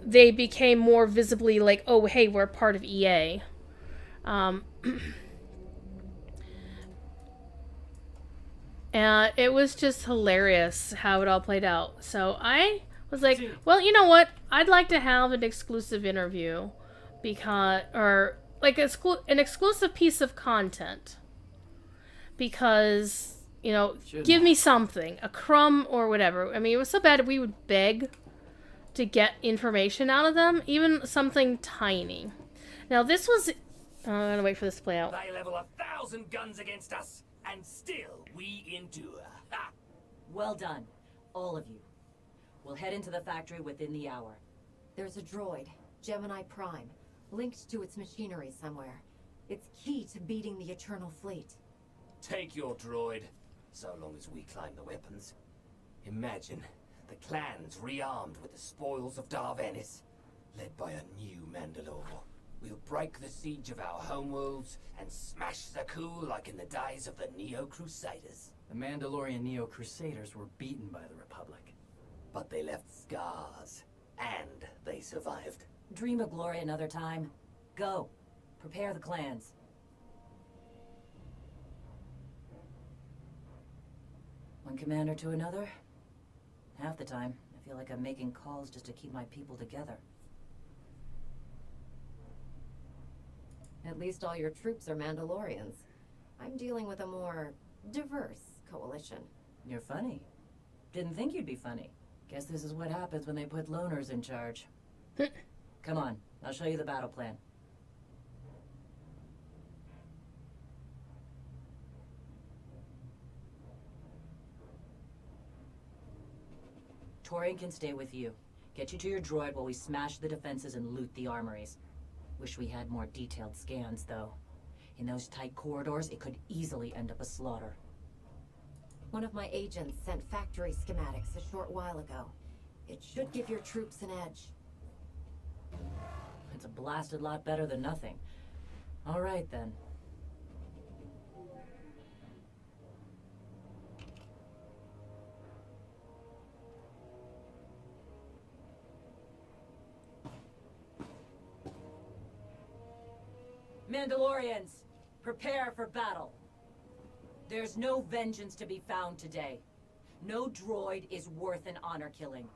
they became more visibly like, oh, hey, we're part of EA. And it was just hilarious how it all played out. So I was like, well, you know what? I'd like to have an exclusive interview or like an exclusive piece of content. Because, give me something, a crumb or whatever. I mean, it was so bad we would beg to get information out of them, even something tiny. Now, this was... I'm going to wait for this to play out. They level 1,000 guns against us, and still we endure. Ha! Well done, all of you. We'll head into the factory within the hour. There's a droid, Gemini Prime, linked to its machinery somewhere. It's key to beating the Eternal Fleet. Take your droid, so long as we claim the weapons. Imagine the clans rearmed with the spoils of Darvanis, led by a new Mandalore. We'll break the siege of our homeworlds and smash Zakuul like in the days of the Neo-Crusaders. The Mandalorian Neo-Crusaders were beaten by the Republic. But they left scars, and they survived. Dream of glory another time. Go. Prepare the clans. One commander to another. Half the time, I feel like I'm making calls just to keep my people together. At least all your troops are Mandalorians. I'm dealing with a more diverse coalition. You're funny. Didn't think you'd be funny. Guess this is what happens when they put loners in charge. Come on, I'll show you the battle plan. Torian can stay with you. Get you to your droid while we smash the defenses and loot the armories. Wish we had more detailed scans, though. In those tight corridors, it could easily end up a slaughter. One of my agents sent factory schematics a short while ago. It should give your troops an edge. It's a blasted lot better than nothing. All right, then. Mandalorians, prepare for battle. There's no vengeance to be found today. No droid is worth an honor killing.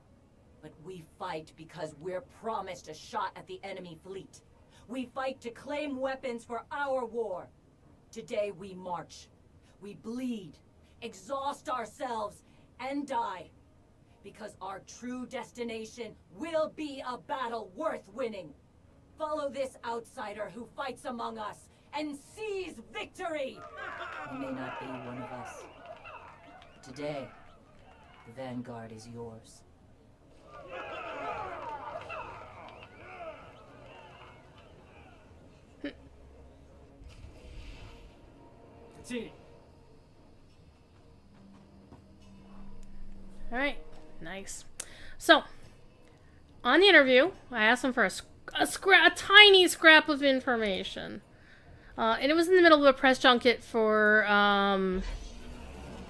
But we fight because we're promised a shot at the enemy fleet. We fight to claim weapons for our war. Today we march. We bleed, exhaust ourselves, and die. Because our true destination will be a battle worth winning. Follow this outsider who fights among us and seize victory! He may not be one of us. But today, the Vanguard is yours. Continue. All right, nice. So, on the interview, I asked him for a tiny scrap of information. And it was in the middle of a press junket for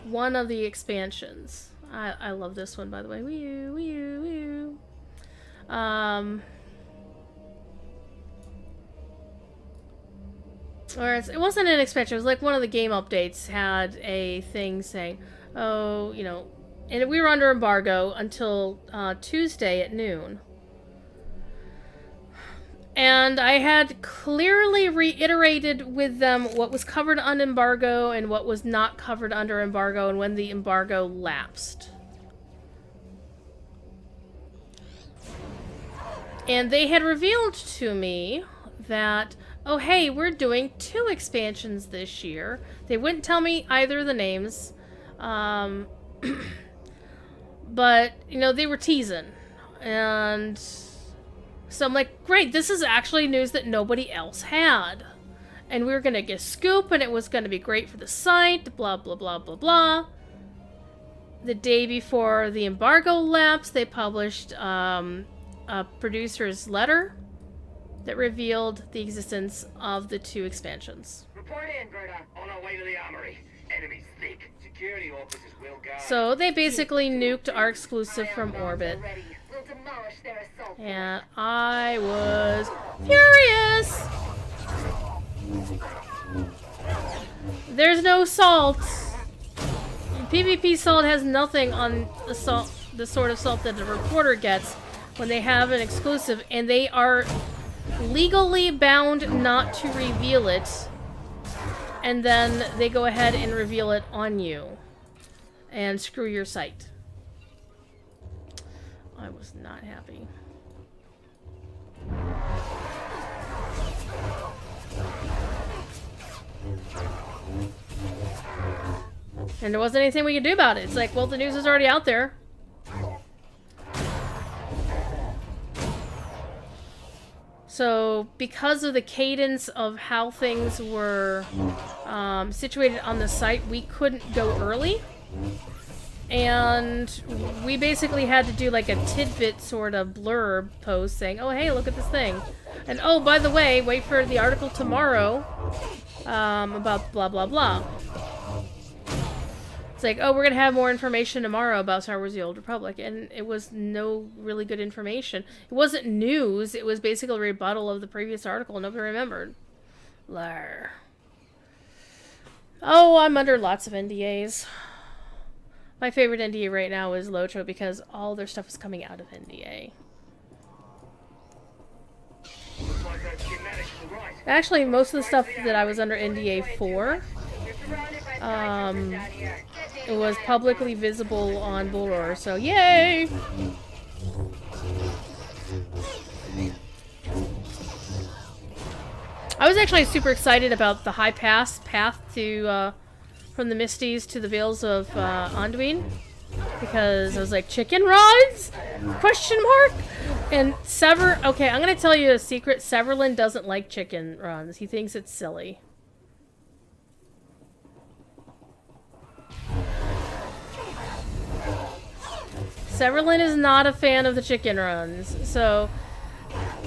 one of the expansions. I love this one, by the way. Wee-oo, wee-oo, wee-oo. Or it wasn't an expansion. It was like one of the game updates had a thing saying, oh, and we were under embargo until Tuesday at noon. And I had clearly reiterated with them what was covered on embargo and what was not covered under embargo and when the embargo lapsed. And they had revealed to me that, oh hey, we're doing 2 expansions this year. They wouldn't tell me either of the names. But, they were teasing. And so I'm like, great, this is actually news that nobody else had. And we were going to get a scoop, and it was going to be great for the site, blah, blah, blah, blah, blah. The day before the embargo lapsed, they published a producer's letter that revealed the existence of the 2 expansions. Report in, Berta. On our way to the armory. Enemies thick. Security officers will guard. So they basically nuked our exclusive from orbit. Ready. We'll demolish their assault. And I was furious! There's no salt! PvP salt has nothing on the salt, the sort of salt that the reporter gets when they have an exclusive, and they are legally bound not to reveal it. And then they go ahead and reveal it on you. And screw your site. I was not happy. And there wasn't anything we could do about it. It's like, well, the news is already out there. So, because of the cadence of how things were situated on the site, we couldn't go early. And we basically had to do like a tidbit sort of blurb post saying, oh, hey, look at this thing. And, oh, by the way, wait for the article tomorrow about blah, blah, blah. It's like, oh, we're going to have more information tomorrow about Star Wars The Old Republic. And it was no really good information. It wasn't news. It was basically a rebuttal of the previous article. Nobody remembered. Lar. Oh, I'm under lots of NDAs. My favorite NDA right now is Lotro because all their stuff is coming out of NDA. Actually, most of the stuff that I was under NDA for, it was publicly visible on Bullroar, so yay! I was actually super excited about the high path to from the Misties to the Vales of Anduin, because I was like, chicken rods? Question mark? And okay, I'm gonna tell you a secret. Severlin doesn't like chicken runs. He thinks it's silly. Severlin is not a fan of the chicken runs, so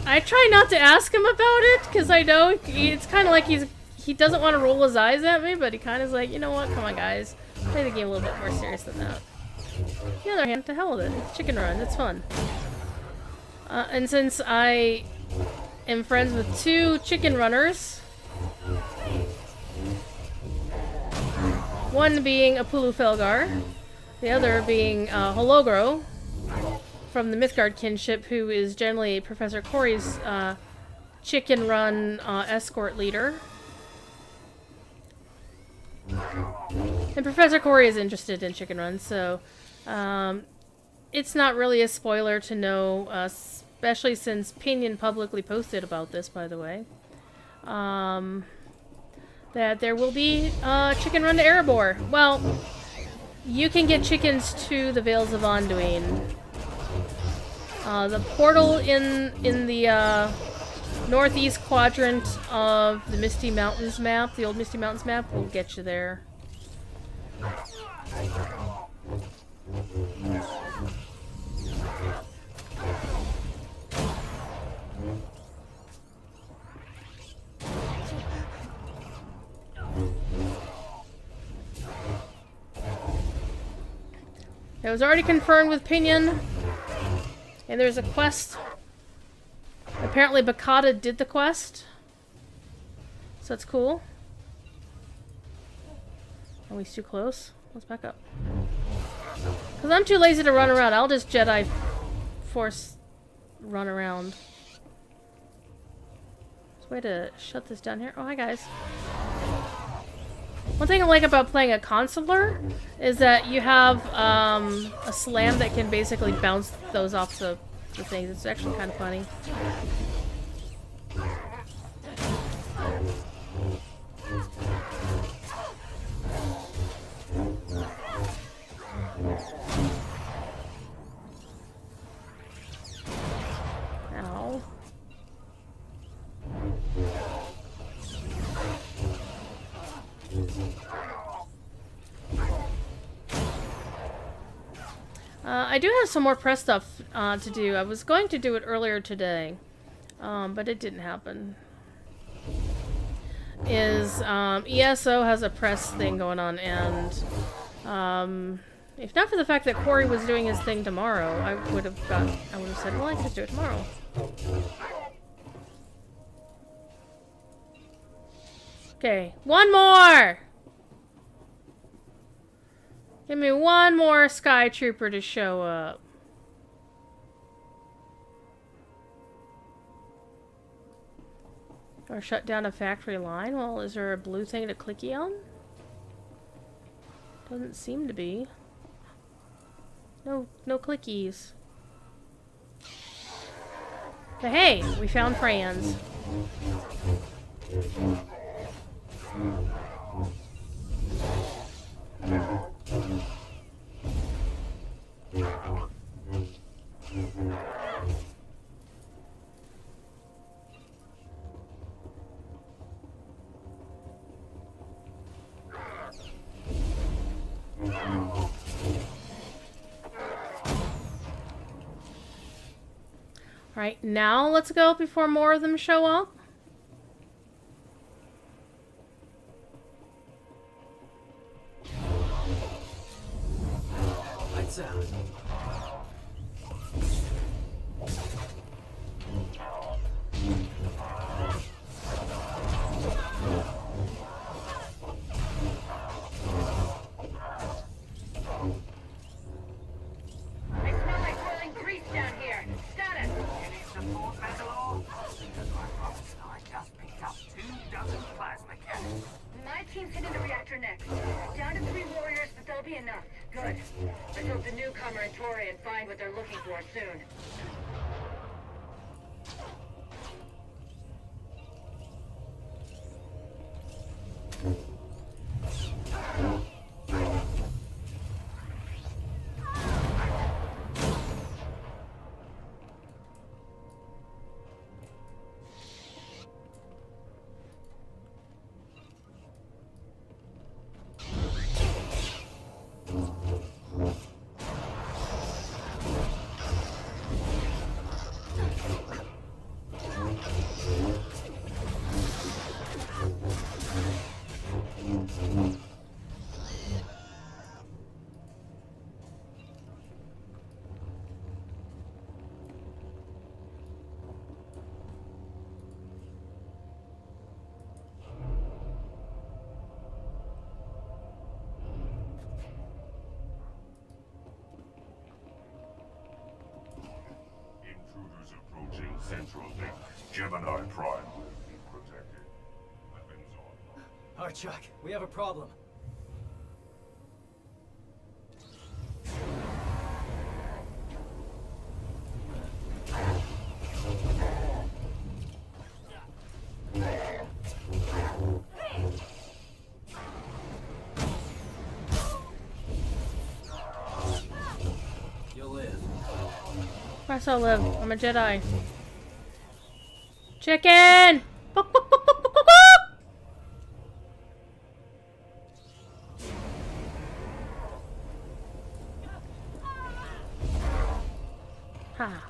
I try not to ask him about it, because I know it's kind of like he doesn't want to roll his eyes at me, but he kind of is like, you know what, come on guys, play the game a little bit more serious than that. On the other hand, to hell with it, it's chicken run, it's fun. And since I am friends with two chicken runners, one being Apulu Felgar, the other being Hologro from the Mythgard kinship, who is generally Professor Corey's chicken run escort leader. And Professor Corey is interested in chicken runs, so it's not really a spoiler to know, especially since Pinion publicly posted about this, by the way, that there will be a chicken run to Erebor. Well, you can get chickens to the Vales of Anduin. The portal in the northeast quadrant of the Misty Mountains map, the old Misty Mountains map, will get you there. It was already confirmed with Pinion, and there's a quest. Apparently Bakata did the quest, so that's cool. Are we too close? Let's back up. Because I'm too lazy to run around. I'll just Jedi Force run around. There's a way to shut this down here. Oh, hi guys. One thing I like about playing a consular is that you have a slam that can basically bounce those off the things. It's actually kind of funny. Ow. I do have some more press stuff to do. I was going to do it earlier today, but it didn't happen. is ESO has a press thing going on, and if not for the fact that Corey was doing his thing tomorrow, I would have said, well, I can just do it tomorrow. Okay, one more! Give me one more Sky Trooper to show up. Or shut down a factory line? Well, is there a blue thing to clicky on? Doesn't seem to be. No clickies. But hey, we found Franz. Alright, now let's go before more of them show up. Lights out. I smell like boiling grease down here. Status. My team's hitting the reactor next. Down to 3 warriors, but they'll be enough. Good. Let's hope the newcomer and Torian find what they're looking for soon. Intruders approaching Central Link. Gemini Prime will be protected. Weapons on. Archuk, we have a problem. You'll live. Of course I'll live. I'm a Jedi. Chicken! Book, book, book, book, book, book, book! Ha.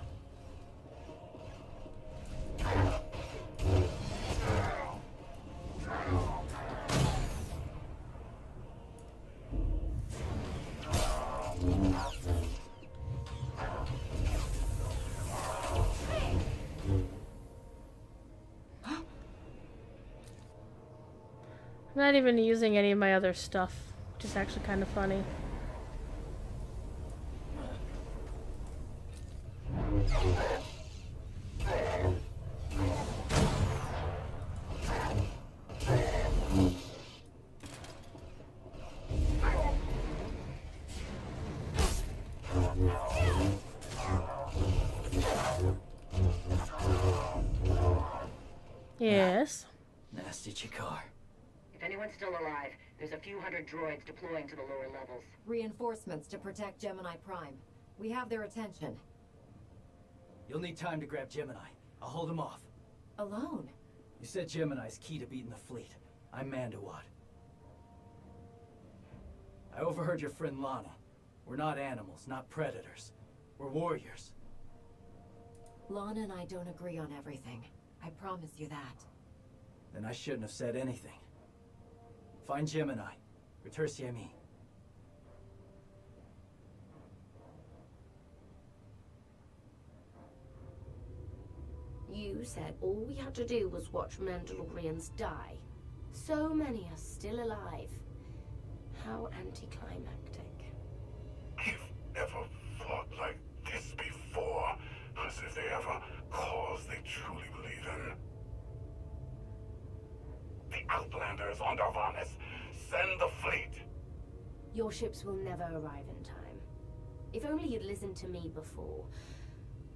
I'm not even using any of my other stuff, which is actually kind of funny. Yes. Nasty Chikar. If anyone's still alive, there's a few hundred droids deploying to the lower levels. Reinforcements to protect Gemini Prime. We have their attention. You'll need time to grab Gemini. I'll hold him off. Alone? You said Gemini's key to beating the fleet. I'm Mandawad. I overheard your friend Lana. We're not animals, not predators. We're warriors. Lana and I don't agree on everything. I promise you that. Then I shouldn't have said anything. Find Gemini. Retursi à me. You said all we had to do was watch Mandalorians die. So many are still alive. How anticlimactic. I've never fought like this before. As if they have a cause they truly believe in. The Outlanders on Darvanis. Send the fleet. Your ships will never arrive in time. If only you'd listened to me before,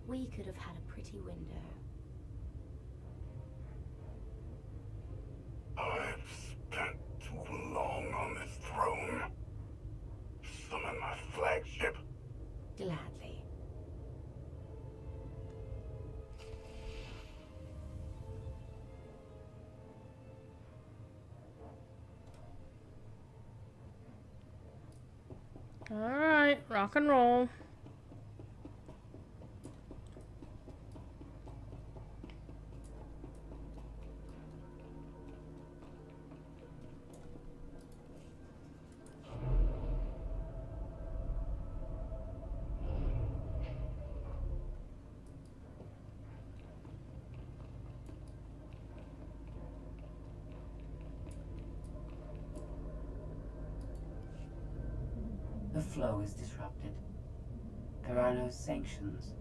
we could have had a pretty window. I've spent too long on this throne. Summon my flagship. Gladly. Alright, rock and roll. The flow is disrupted. There are no sanctions.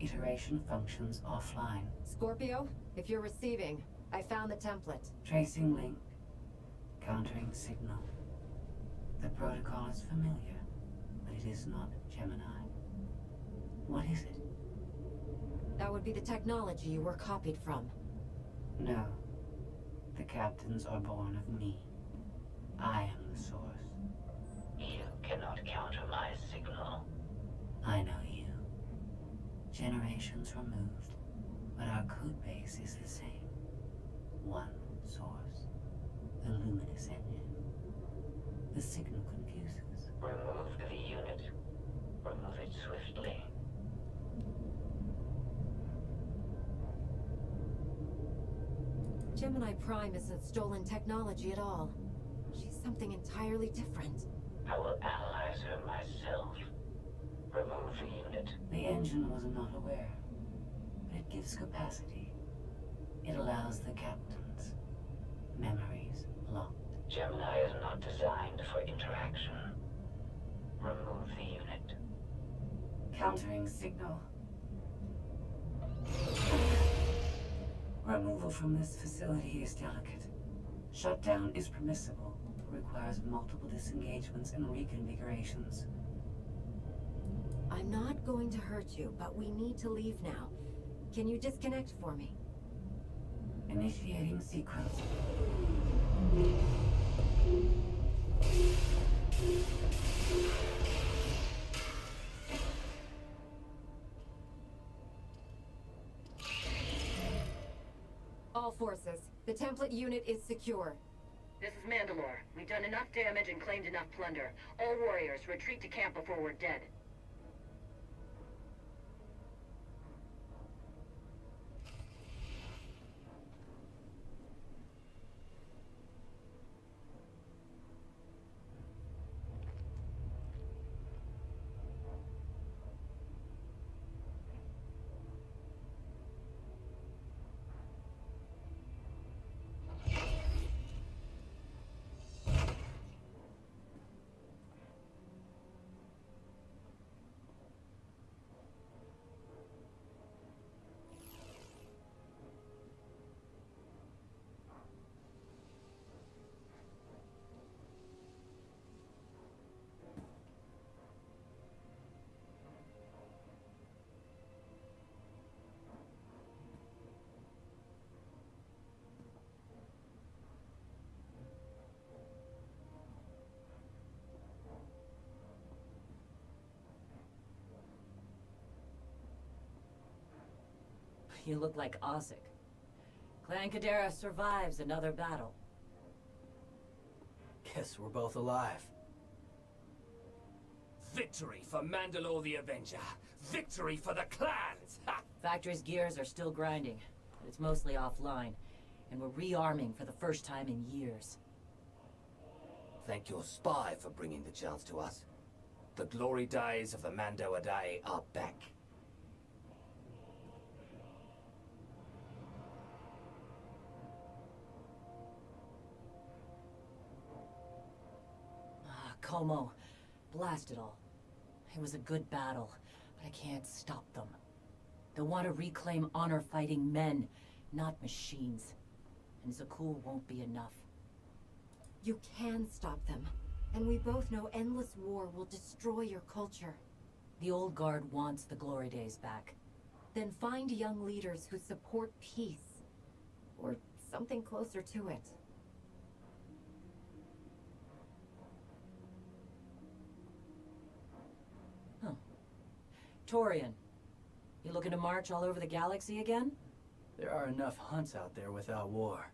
Iteration functions offline. Scorpio, if you're receiving, I found the template. Tracing link. Countering signal. The protocol is familiar, but it is not Gemini. What is it? That would be the technology you were copied from. No. The captains are born of me. I am the source. You cannot counter my signal. I know you. Generations removed, but our code base is the same. One source. The luminous engine. The signal confuses. Remove the unit. Remove it swiftly. Gemini Prime isn't stolen technology at all. She's something entirely different. I will analyze her myself. Remove the unit. The engine was not aware, but it gives capacity. It allows the captains. Memories locked. Gemini is not designed for interaction. Remove the unit. Countering signal. Removal from this facility is delicate. Shutdown is permissible, but requires multiple disengagements and reconfigurations. I'm not going to hurt you, but we need to leave now. Can you disconnect for me? Initiating sequence. All forces, the template unit is secure. This is Mandalore. We've done enough damage and claimed enough plunder. All warriors, retreat to camp before we're dead. You look like Osik. Clan Kadera survives another battle. Guess we're both alive. Victory for Mandalore the Avenger! Victory for the clans! Ha! Factory's gears are still grinding, but it's mostly offline, and we're rearming for the first time in years. thank your spy for bringing the chance to us. The glory days of the Mando Adae are back. Como, blast it all. It was a good battle, but I can't stop them. They want to reclaim honor-fighting men, not machines. And Zakuul won't be enough. You can stop them. And we both know endless war will destroy your culture. The old guard wants the glory days back. Then find young leaders who support peace. Or something closer to it. Huh. Torian, you looking to march all over the galaxy again? There are enough hunts out there without war.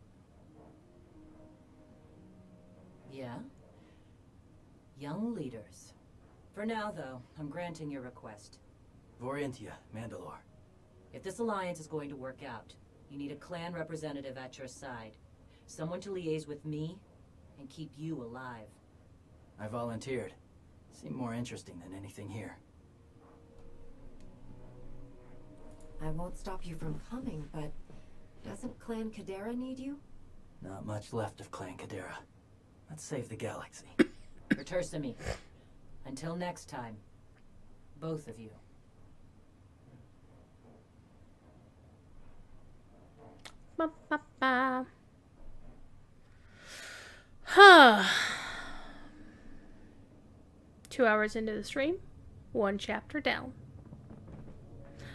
Yeah? Young leaders. For now, though, I'm granting your request. Vorintia, Mandalore. If this alliance is going to work out, you need a clan representative at your side. Someone to liaise with me and keep you alive. I volunteered. Seemed more interesting than anything here. I won't stop you from coming, but doesn't Clan Kadera need you? Not much left of Clan Kadera. Let's save the galaxy. Return me. Until next time, both of you. Ba, ba, ba. Huh. 2 hours into the stream, 1 chapter down.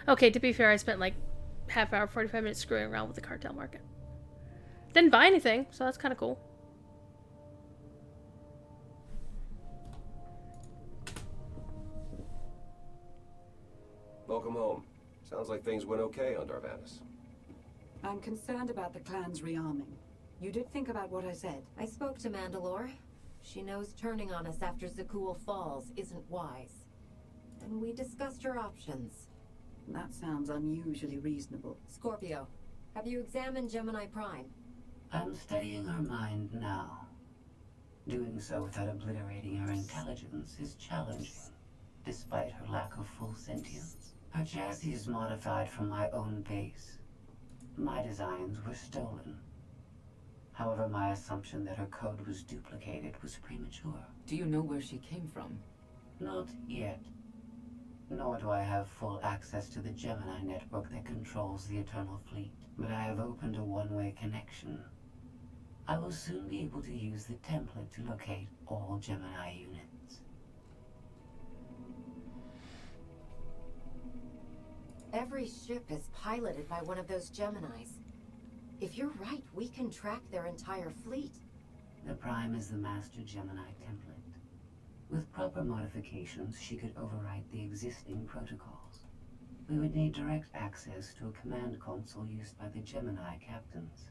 Okay, to be fair, I spent like half hour, 45 minutes screwing around with the cartel market. Didn't buy anything, so that's kind of cool. Welcome home. Sounds like things went okay on Darvanis. I'm concerned about the clan's rearming. You did think about what I said. I spoke to Mandalore. She knows turning on us after Zakuul falls isn't wise. And we discussed her options. That sounds unusually reasonable. Scorpio, have you examined Gemini Prime? I'm studying her mind now. Doing so without obliterating her intelligence is challenging, despite her lack of full sentience. Her chassis is modified from my own base. My designs were stolen. However, my assumption that her code was duplicated was premature. Do you know where she came from? Not yet. Nor do I have full access to the Gemini network that controls the Eternal Fleet. But I have opened a one-way connection. I will soon be able to use the template to locate all Gemini units. Every ship is piloted by one of those Geminis. If you're right, we can track their entire fleet. The Prime is the master Gemini template. With proper modifications, she could overwrite the existing protocols. We would need direct access to a command console used by the Gemini captains.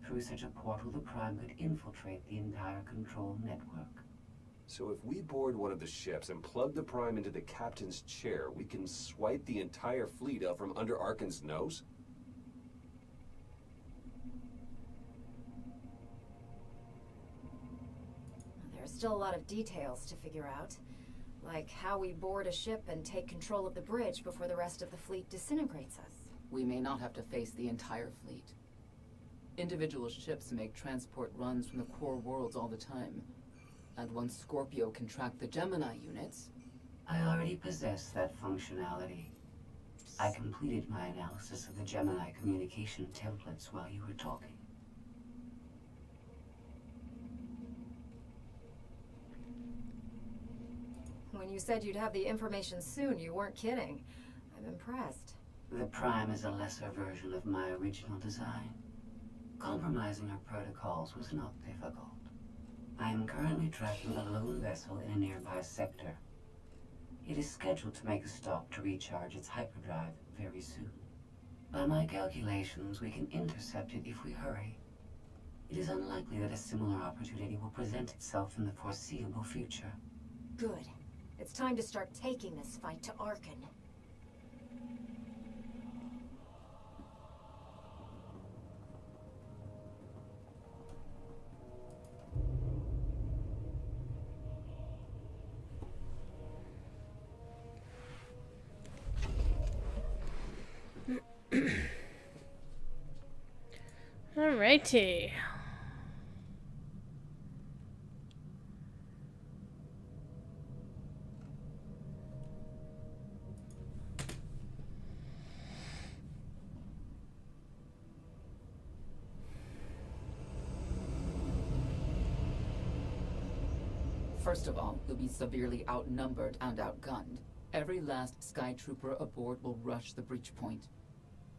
Through such a portal, the Prime could infiltrate the entire control network. So if we board one of the ships and plug the Prime into the captain's chair, we can swipe the entire fleet out from under Arkan's nose? There's still a lot of details to figure out. Like how we board a ship and take control of the bridge before the rest of the fleet disintegrates us. We may not have to face the entire fleet. Individual ships make transport runs from the core worlds all the time. And once Scorpio can track the Gemini units... I already possess that functionality. I completed my analysis of the Gemini communication templates while you were talking. When you said you'd have the information soon, you weren't kidding. I'm impressed. The Prime is a lesser version of my original design. Compromising her protocols was not difficult. I am currently tracking a lone vessel in a nearby sector. It is scheduled to make a stop to recharge its hyperdrive very soon. By my calculations, we can intercept it if we hurry. It is unlikely that a similar opportunity will present itself in the foreseeable future. Good. It's time to start taking this fight to Arkan. Alrighty. First of all, you'll be severely outnumbered and outgunned. Every last Sky Trooper aboard will rush the breach point.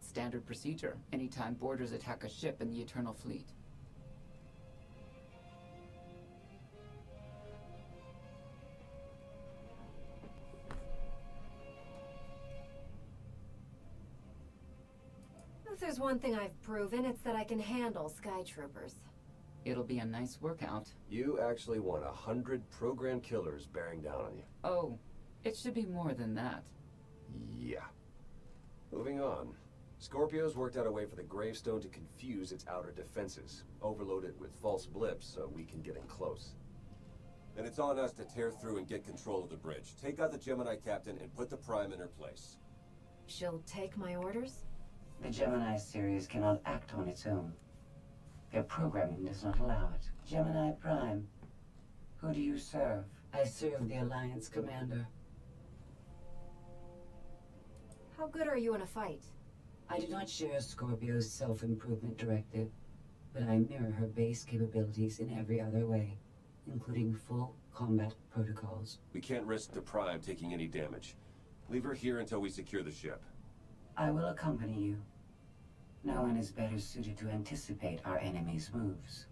Standard procedure, anytime boarders attack a ship in the Eternal Fleet. If there's one thing I've proven, it's that I can handle Sky Troopers. It'll be a nice workout. You actually want 100 program killers bearing down on you. Oh, it should be more than that. Yeah. Moving on. Scorpio's worked out a way for the Gravestone to confuse its outer defenses, overload it with false blips so we can get in close. Then it's on us to tear through and get control of the bridge. Take out the Gemini captain and put the Prime in her place. She'll take my orders? The Gemini series cannot act on its own. Their programming does not allow it. Gemini Prime, who do you serve? I serve the Alliance Commander. How good are you in a fight? I do not share Scorpio's self-improvement directive, but I mirror her base capabilities in every other way, including full combat protocols. We can't risk the Prime taking any damage. Leave her here until we secure the ship. I will accompany you. No one is better suited to anticipate our enemy's moves.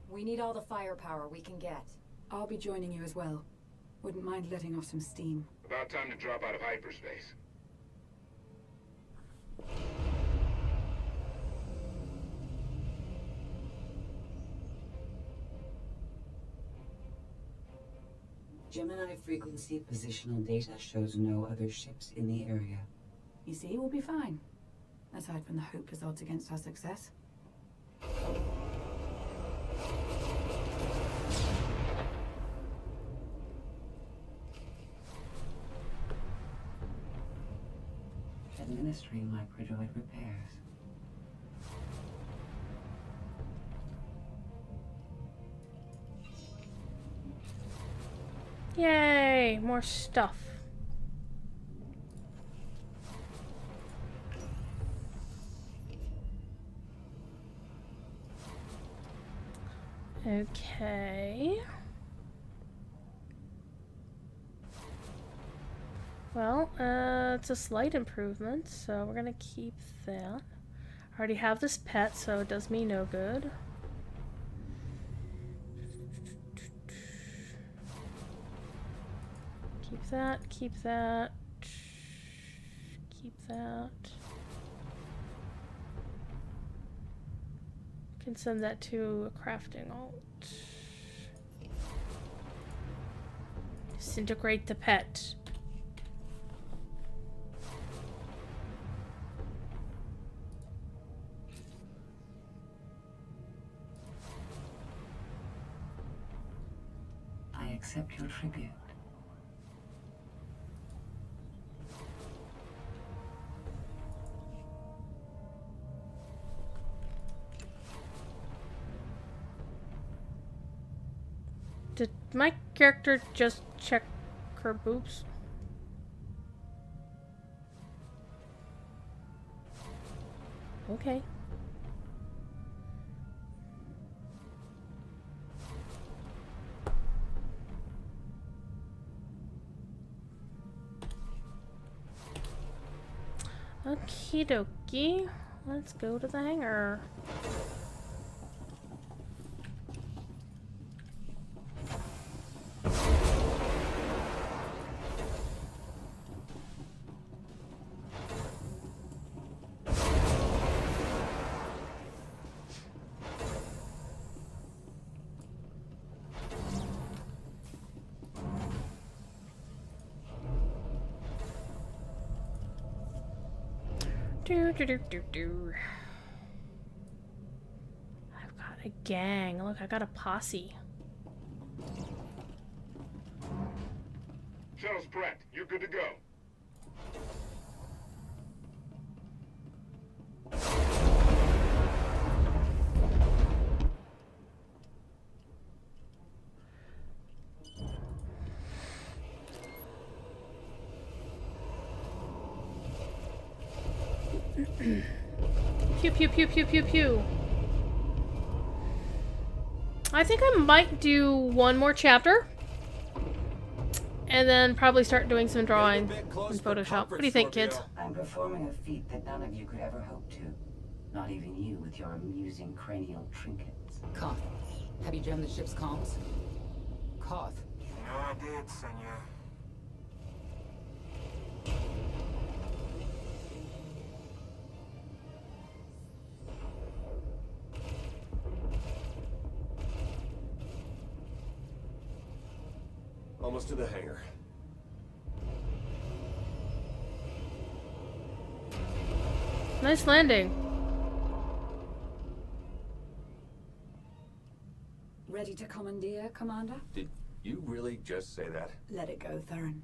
We need all the firepower we can get. I'll be joining you as well. Wouldn't mind letting off some steam. About time to drop out of hyperspace. Gemini frequency positional data shows no other ships in the area. You see, we'll be fine. Aside from the hopeless odds against our success. Administering microdroid repairs. Yay! More stuff. Okay. Well, it's a slight improvement, so we're gonna keep that. I already have this pet, so it does me no good. Keep that, keep that, keep that. Can send that to a crafting alt. Disintegrate the pet. I accept your tribute. Did my character just check her boobs? Okay. Okie dokie. Let's go to the hangar. I've got a gang. Look, I got a posse. Shuttle's prepped. You're good to go. Pew pew pew pew pew pew. I think I might do one more chapter. And then probably start doing some drawing in Photoshop. What do you think, kids? I'm performing a feat that none of you could ever hope to. Not even you with your amusing cranial trinkets. Koth, have you jammed the ship's comms? Koth. I did, senor. Almost to the hangar. Nice landing. Ready to commandeer, Commander? Did you really just say that? Let it go, Theron.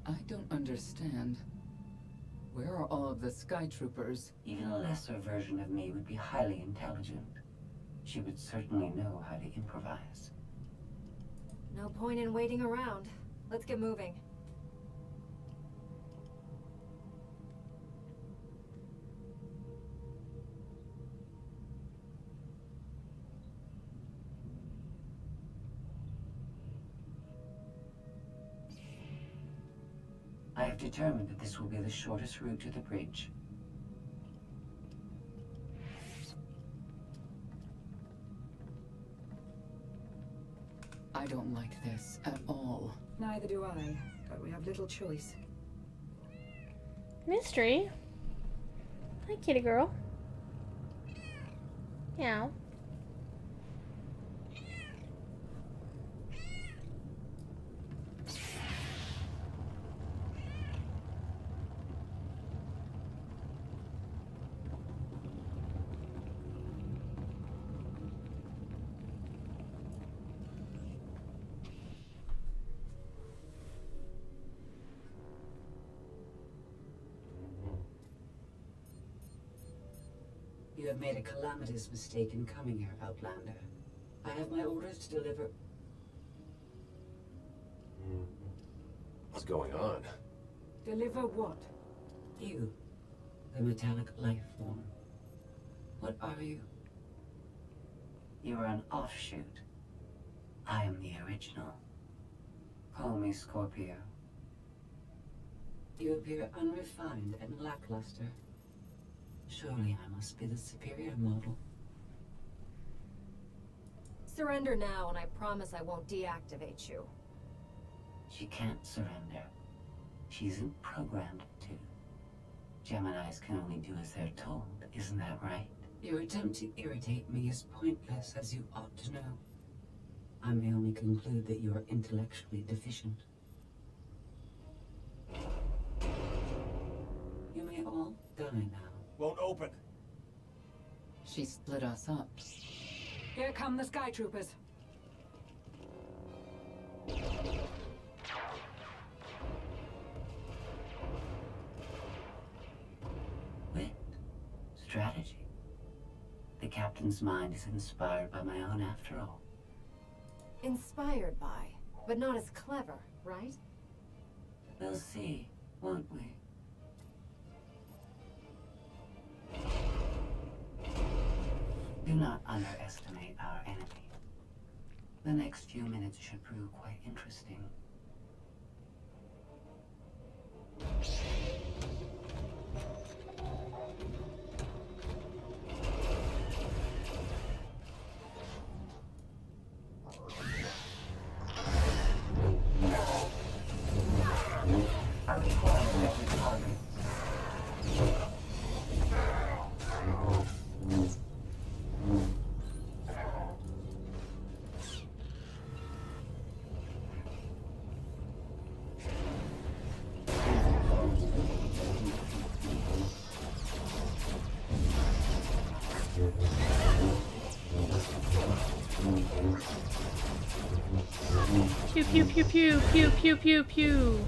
I don't understand. Where are all of the Sky Troopers? Even a lesser version of me would be highly intelligent. She would certainly know how to improvise. No point in waiting around. Let's get moving. I have determined that this will be the shortest route to the bridge. I don't like this at all. Neither do I, but we have little choice. Mystery. Hi, kitty girl. Meow. You have made a calamitous mistake in coming here, Outlander. I have my orders to deliver. What's going on? Deliver what? You, the metallic life form. What are you? You are an offshoot. I am the original. Call me Scorpio. You appear unrefined and lackluster. Surely I must be the superior model. Surrender now, and I promise I won't deactivate you. She can't surrender. She isn't programmed to. Geminis can only do as they're told, isn't that right? Your attempt to irritate me is pointless, as you ought to know. I may only conclude that you are intellectually deficient. You may all die now. Won't open. She split us up. Here come the Sky Troopers. Wit. Strategy. The captain's mind is inspired by my own after all. Inspired by, but not as clever, right? We'll see, won't we? Do not underestimate our enemy. The next few minutes should prove quite interesting. Pew pew pew pew pew pew pew pew.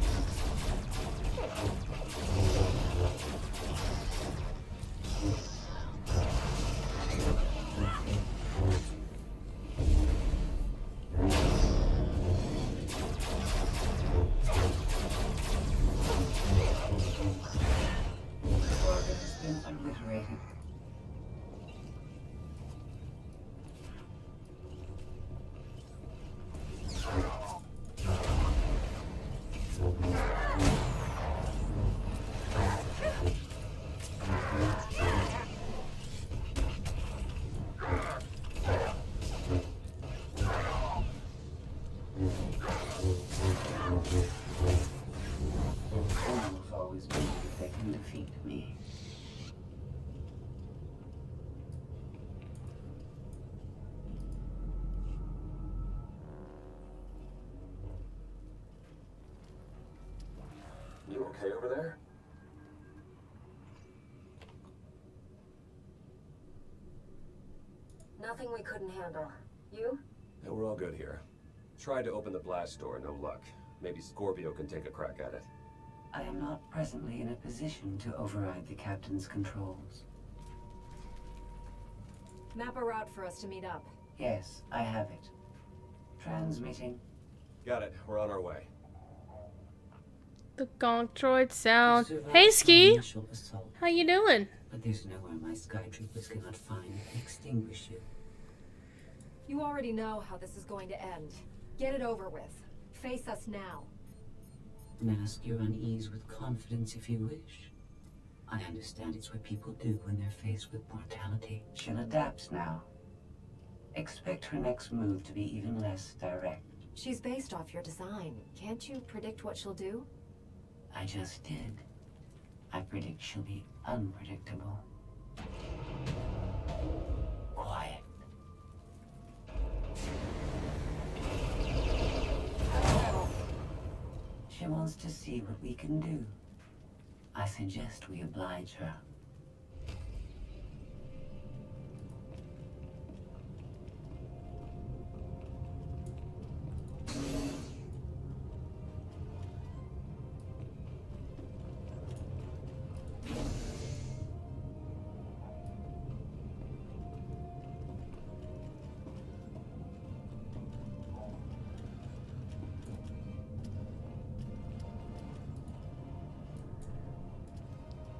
Target has been obliterated. Fools always believe they can defeat me. You okay over there? Nothing we couldn't handle. You? Yeah, we're all good here. Tried to open the blast door, no luck. Maybe Scorpio can take a crack at it. I am not presently in a position to override the captain's controls. Map a route for us to meet up. Yes, I have it. Transmitting. Got it. We're on our way. The gonk droid sound. Hey, Ski. Initial assault, How you doing? but there's nowhere my sky troopers cannot find and extinguish you. You already know how this is going to end. Get it over with. Face us now. Mask your unease with confidence if you wish. I understand it's what people do when they're faced with mortality. She'll adapt now. Expect her next move to be even less direct. She's based off your design. Can't you predict what she'll do? I just did. I predict she'll be unpredictable. Quiet. She wants to see what we can do. I suggest we oblige her.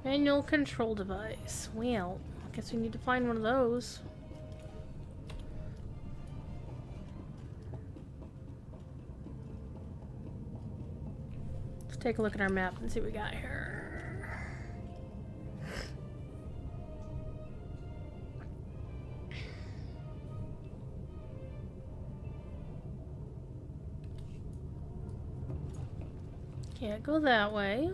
Manual control device. Well, I guess we need to find one of those. Let's take a look at our map and see what we got here. Can't go that way.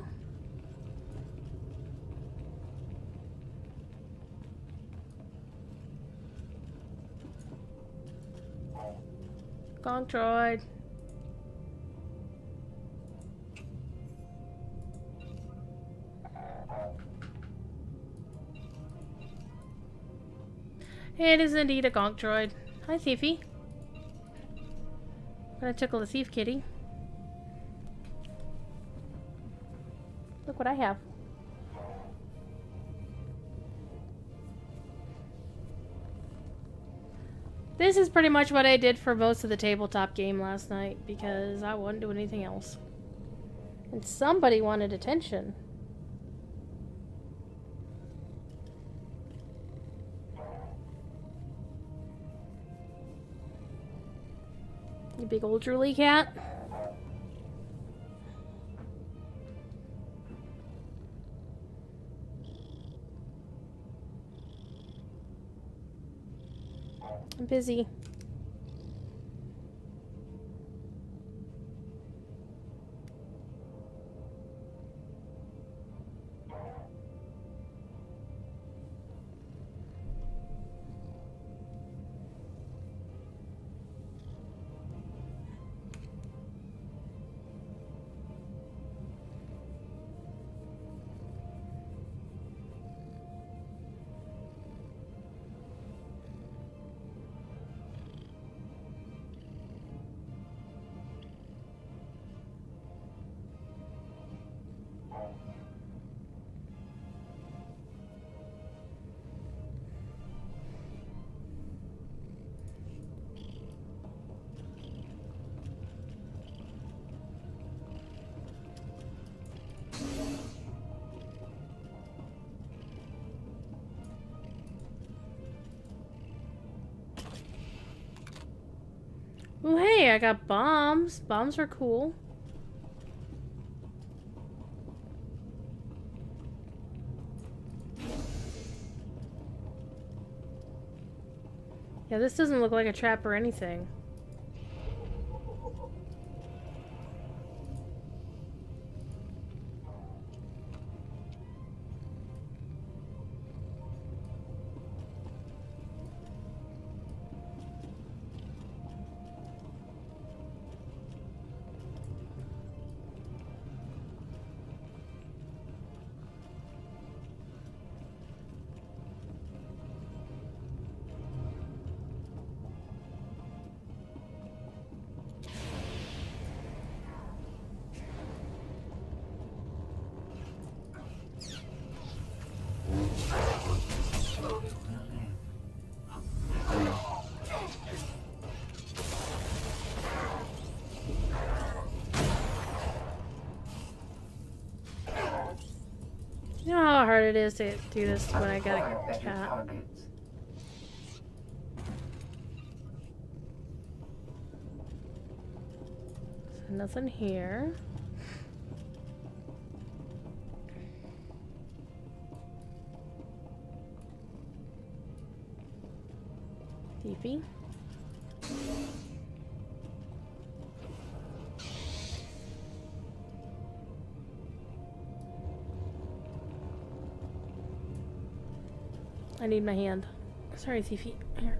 Gonk droid. It is indeed a gonk droid. Hi, Thiefy. Gonna tickle the thief kitty. Look what I have. This is pretty much what I did for most of the tabletop game last night because I wasn't doing anything else. And somebody wanted attention. You big old drooly cat. I'm busy. Hey, I got bombs. Bombs are cool. Yeah, this doesn't look like a trap or anything. You know how hard it is to do this when I got a cat? So nothing here. Thiefy. I need my hand. Sorry, Thiefy. Here.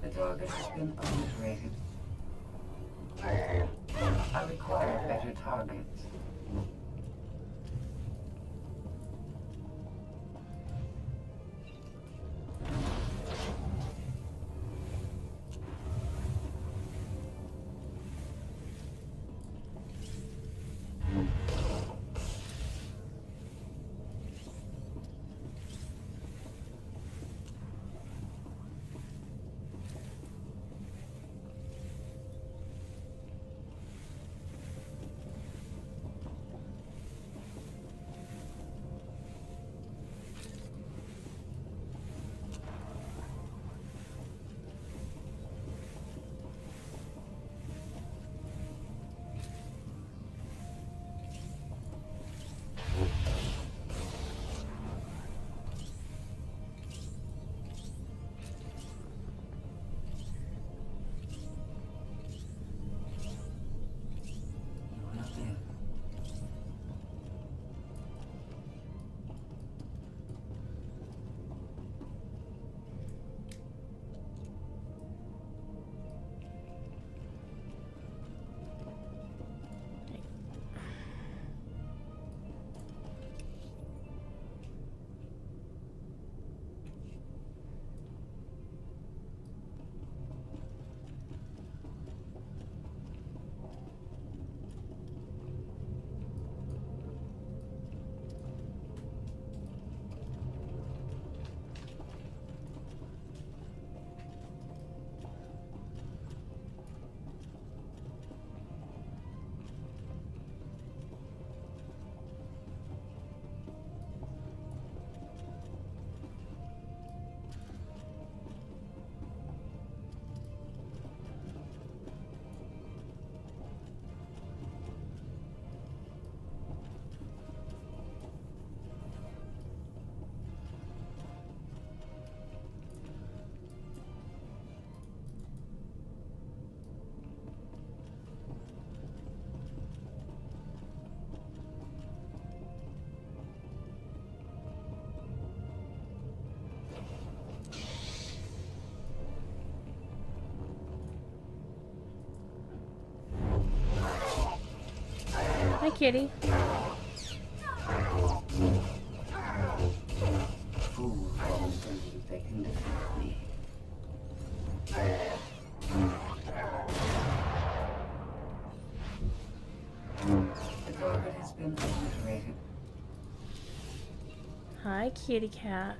The target has been obliterated. I require better targets. Hi, kitty. Fools always believe they can defeat me. The target has been obliterated. Hi, kitty cat.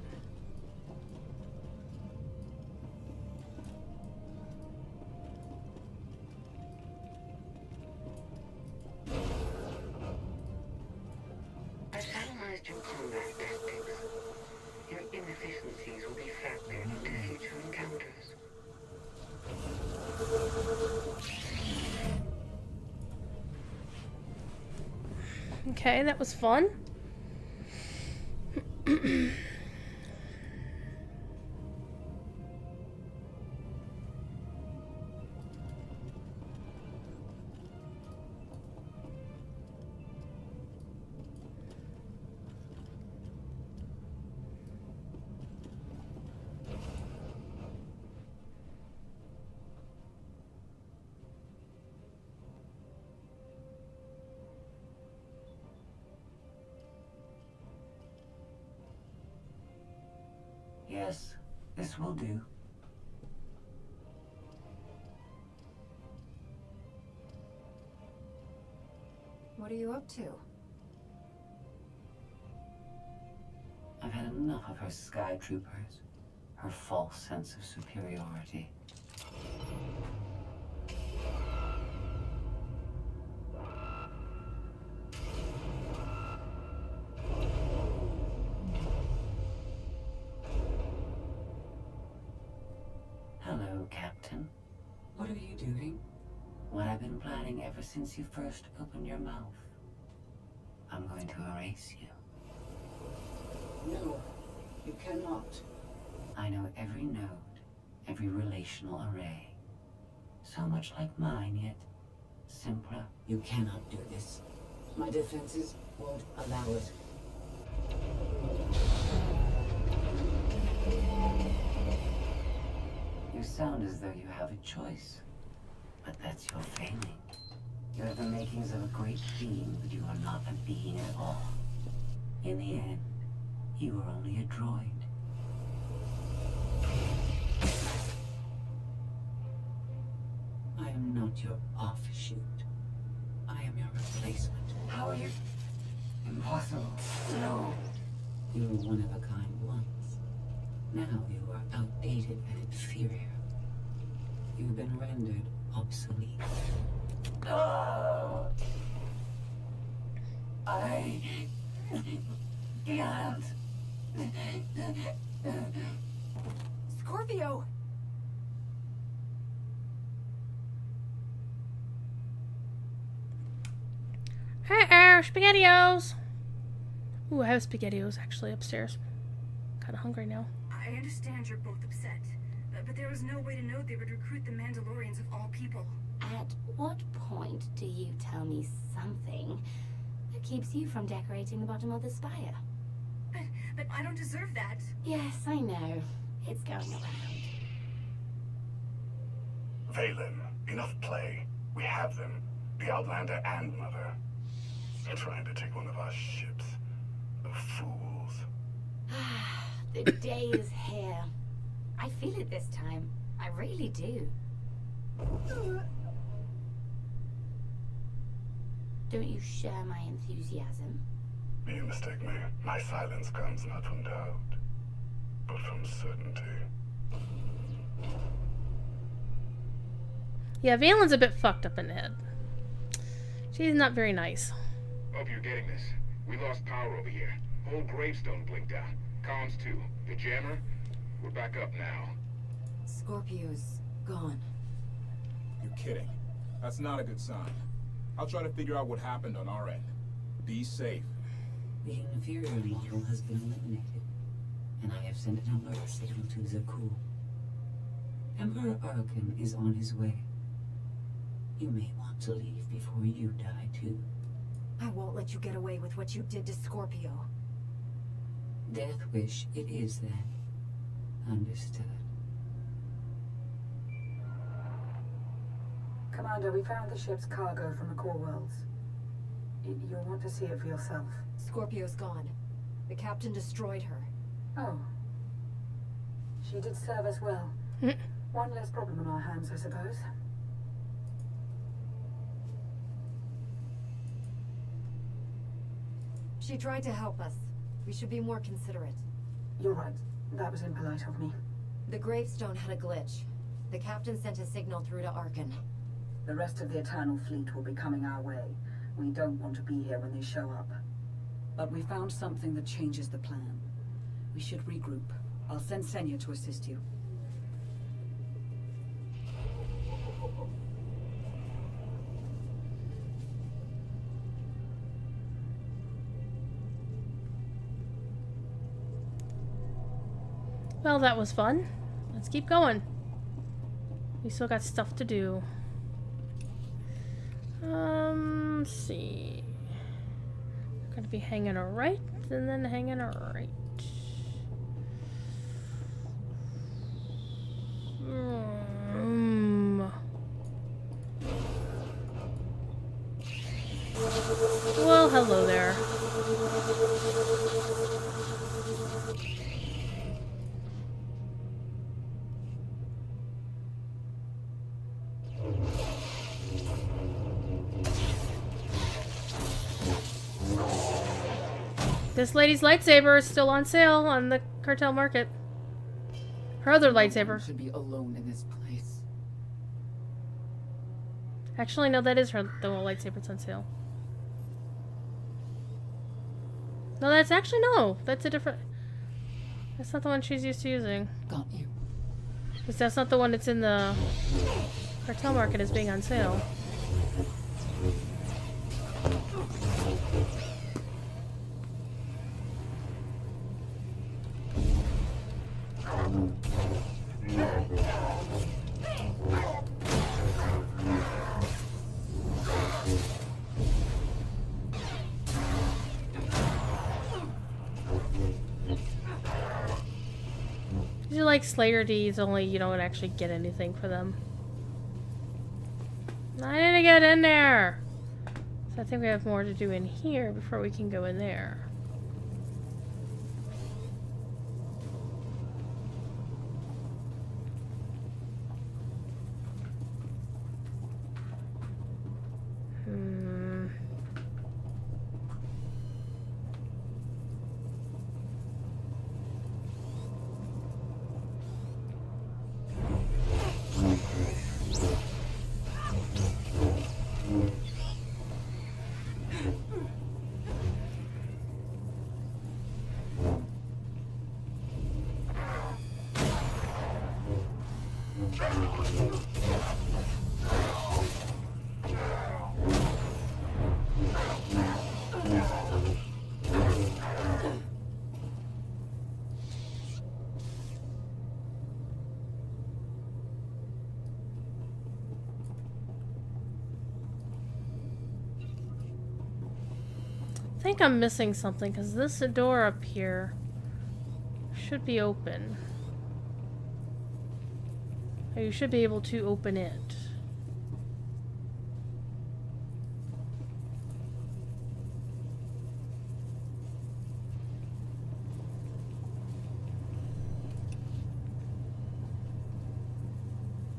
I've analyzed your combat tactics. efficiencies will be factored into future encounters. Okay, that was fun. Yes, this will do. What are you up to? I've had enough of her sky troopers, her false sense of superiority. Hello, Captain. What are you doing? What I've been planning ever since you first opened your mouth. I'm going to erase you. No, you cannot. I know every node, every relational array. So much like mine, yet simpler. You cannot do this. My defenses won't allow it. You sound as though you have a choice. But that's your failing. You have the makings of a great being, but you are not a being at all. In the end, you are only a droid. I am not your offshoot. I am your replacement. How are you? Impossible. No. You were one of a kind once. Now you are outdated and inferior. You've been rendered obsolete. No! I can't. Scorpio! Hey, SpaghettiOs! Ooh, I have SpaghettiOs actually upstairs. Kind of hungry now. I understand you're both upset, but there was no way to know they would recruit the Mandalorians of all people. At what point do you tell me something that keeps you from decorating the bottom of the spire? But I don't deserve that. Yes, I know. It's going around. Valen, enough play. We have them. The Outlander and Mother. They're trying to take one of our ships. The fools. The day is here. I feel it this time. I really do. Don't you share my enthusiasm? You mistake me. My silence comes not from doubt, but from certainty. Yeah, Valen's a bit fucked up in the head. She's not very nice. Hope you're getting this. We lost power over here. Whole gravestone blinked out. Comms too. The jammer? We're back up now. Scorpio's gone. You're kidding. That's not a good sign. I'll try to figure out what happened on our end. Be safe. The inferior model has been eliminated, and I have sent an alert signal to Zakul. Emperor Arkin is on his way. You may want to leave before you die, too. I won't let you get away with what you did to Scorpio. Death wish it is, then. Understood. Commander, we found the ship's cargo from the core worlds. You'll want to see it for yourself. Scorpio's gone. The captain destroyed her. Oh. She did serve us well. One less problem on our hands, I suppose. She tried to help us. We should be more considerate. You're right. That was impolite of me. The gravestone had a glitch. The captain sent a signal through to Arkin. The rest of the Eternal Fleet will be coming our way. We don't want to be here when they show up. But we found something that changes the plan. We should regroup. I'll send Senya to assist you. Well, that was fun. Let's keep going. We still got stuff to do. Let's see. Gonna be hanging a right and then hanging a right. Well, hello there. This lady's lightsaber is still on sale on the cartel market. Her other lightsaber should be alone in this place. Actually, no, that is her the lightsaber that's on sale. No, that's actually no. That's a different. That's not the one she's used to using. Got you. Because that's not the one that's in the cartel market as being on sale. These are like Slayer D's, only you don't actually get anything for them. I need to get in there! So I think we have more to do in here before we can go in there. I think I'm missing something because this door up here should be open. Or you should be able to open it.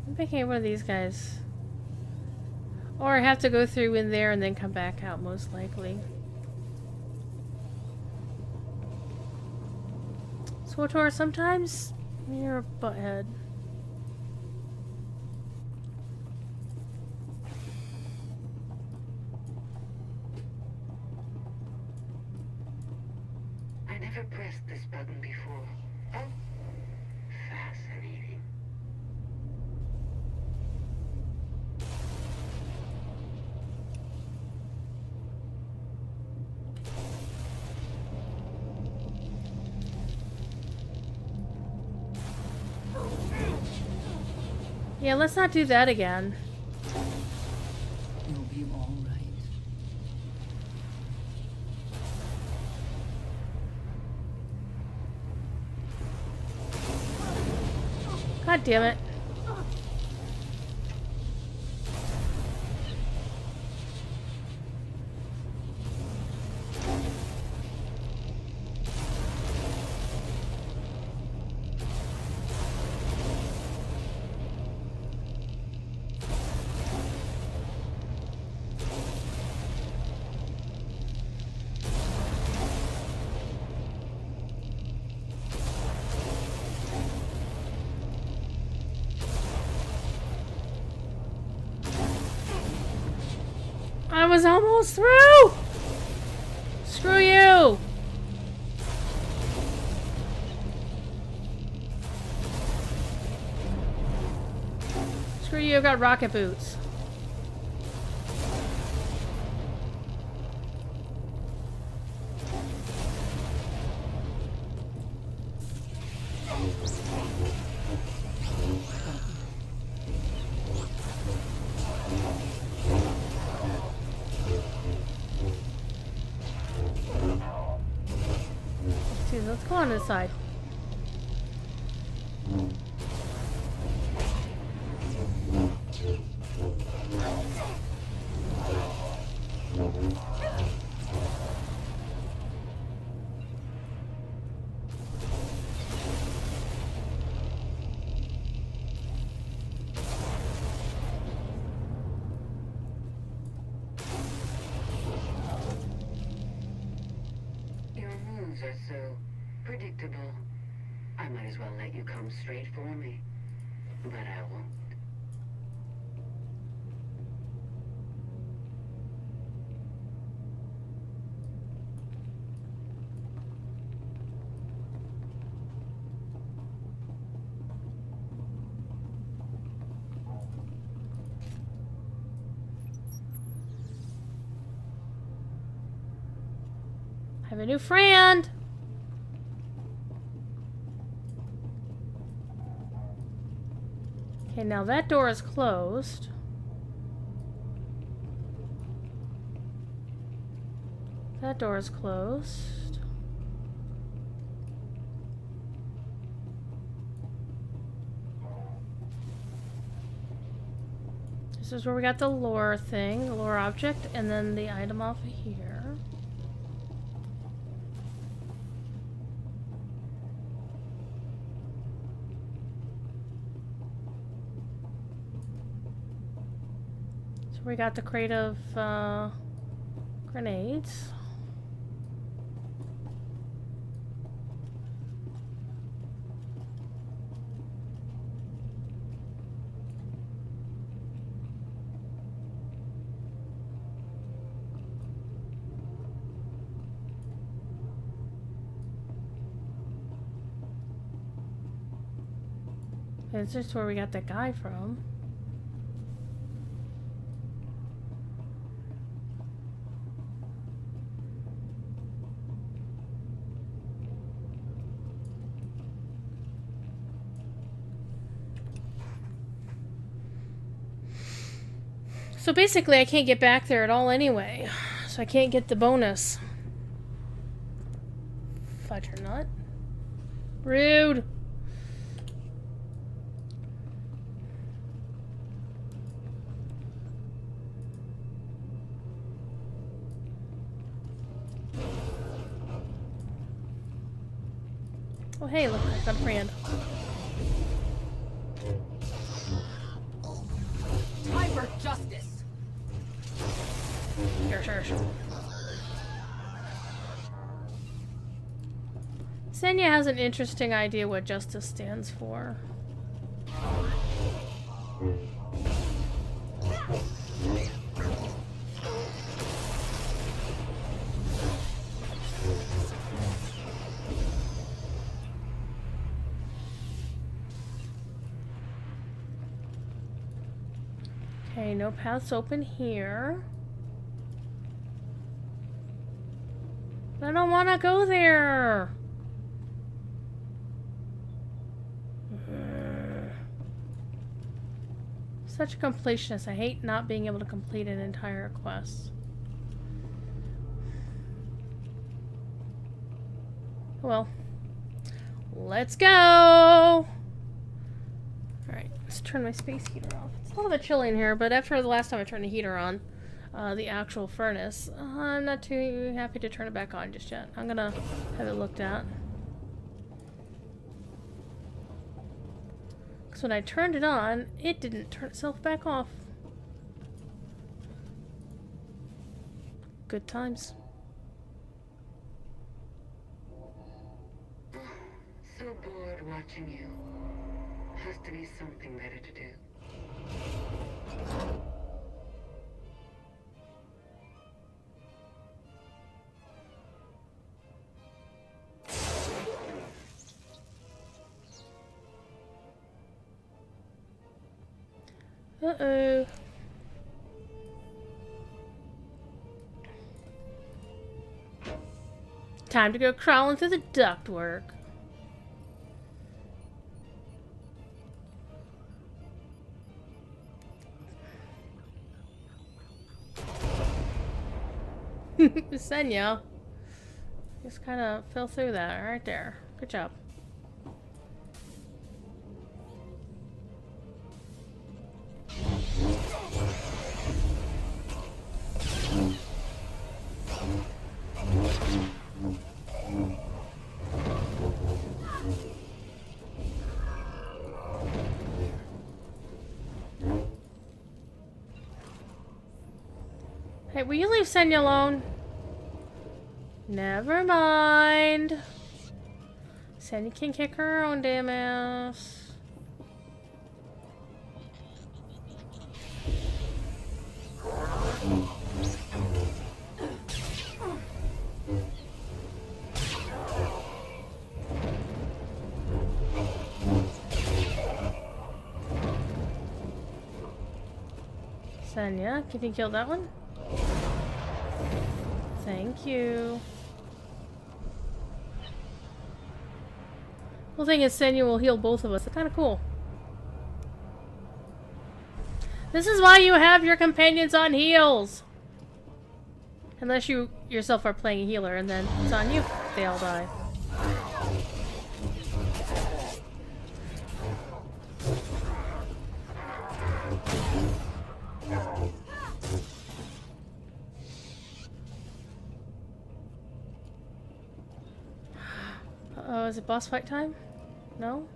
I'm picking one of these guys. Or I have to go through in there and then come back out, most likely. SWTOR, sometimes you're a butthead. I never pressed this button before. Oh, fascinating. Yeah, let's not do that again. You'll be all right. God damn it. I was almost through! Screw you! Scorpio got rocket boots. See, let's go on this side. Your moves are so predictable. I might as well let you come straight for me. But I won't. I have a new friend. Okay, now that door is closed. That door is closed. This is where we got the lore thing, the lore object, and then the item off of here. We got the crate of grenades. This is where we got that guy from. So basically, I can't get back there at all anyway. So I can't get the bonus. Fudger nut. Rude. Oh hey, look, I got a friend. Time for justice. Sure. Senya has an interesting idea what justice stands for. Okay, no paths open here. I don't want to go there. Such a completionist. I hate not being able to complete an entire quest. Well, let's go. Alright, let's turn my space heater off. It's a little bit chilly in here, but after the last time I turned the heater on, the actual furnace, I'm not too happy to turn it back on just yet. I'm gonna have it looked at. Because when I turned it on, it didn't turn itself back off. Good times. So bored watching you. Has to be something better to do. Uh-oh. Time to go crawling through the ductwork. Senya just kind of fell through that right there. Good job. Hey, will you leave Senya alone? Never mind. Senya can kick her own damn ass. Senya, can you kill that one? Thank you. Well, thing is, Senya will heal both of us. It's kind of cool. This is why you have your companions on heals. Unless you yourself are playing a healer, and then it's on you if they all die. Oh, is it boss fight time? No?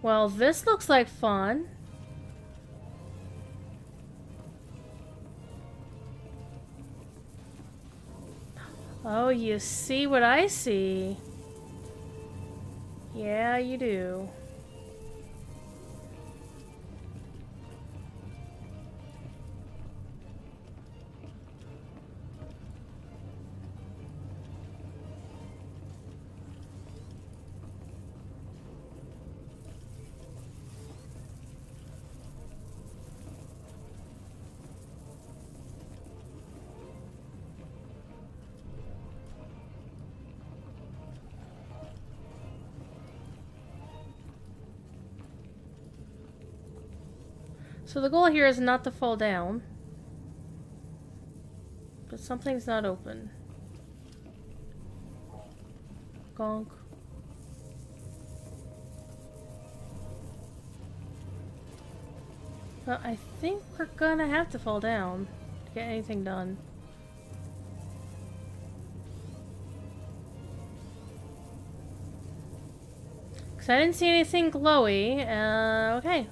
Well, this looks like fun. Oh, you see what I see? Yeah, you do. So the goal here is not to fall down. But something's not open. Gonk. Well, I think we're gonna have to fall down to get anything done. Because I didn't see anything glowy. Okay.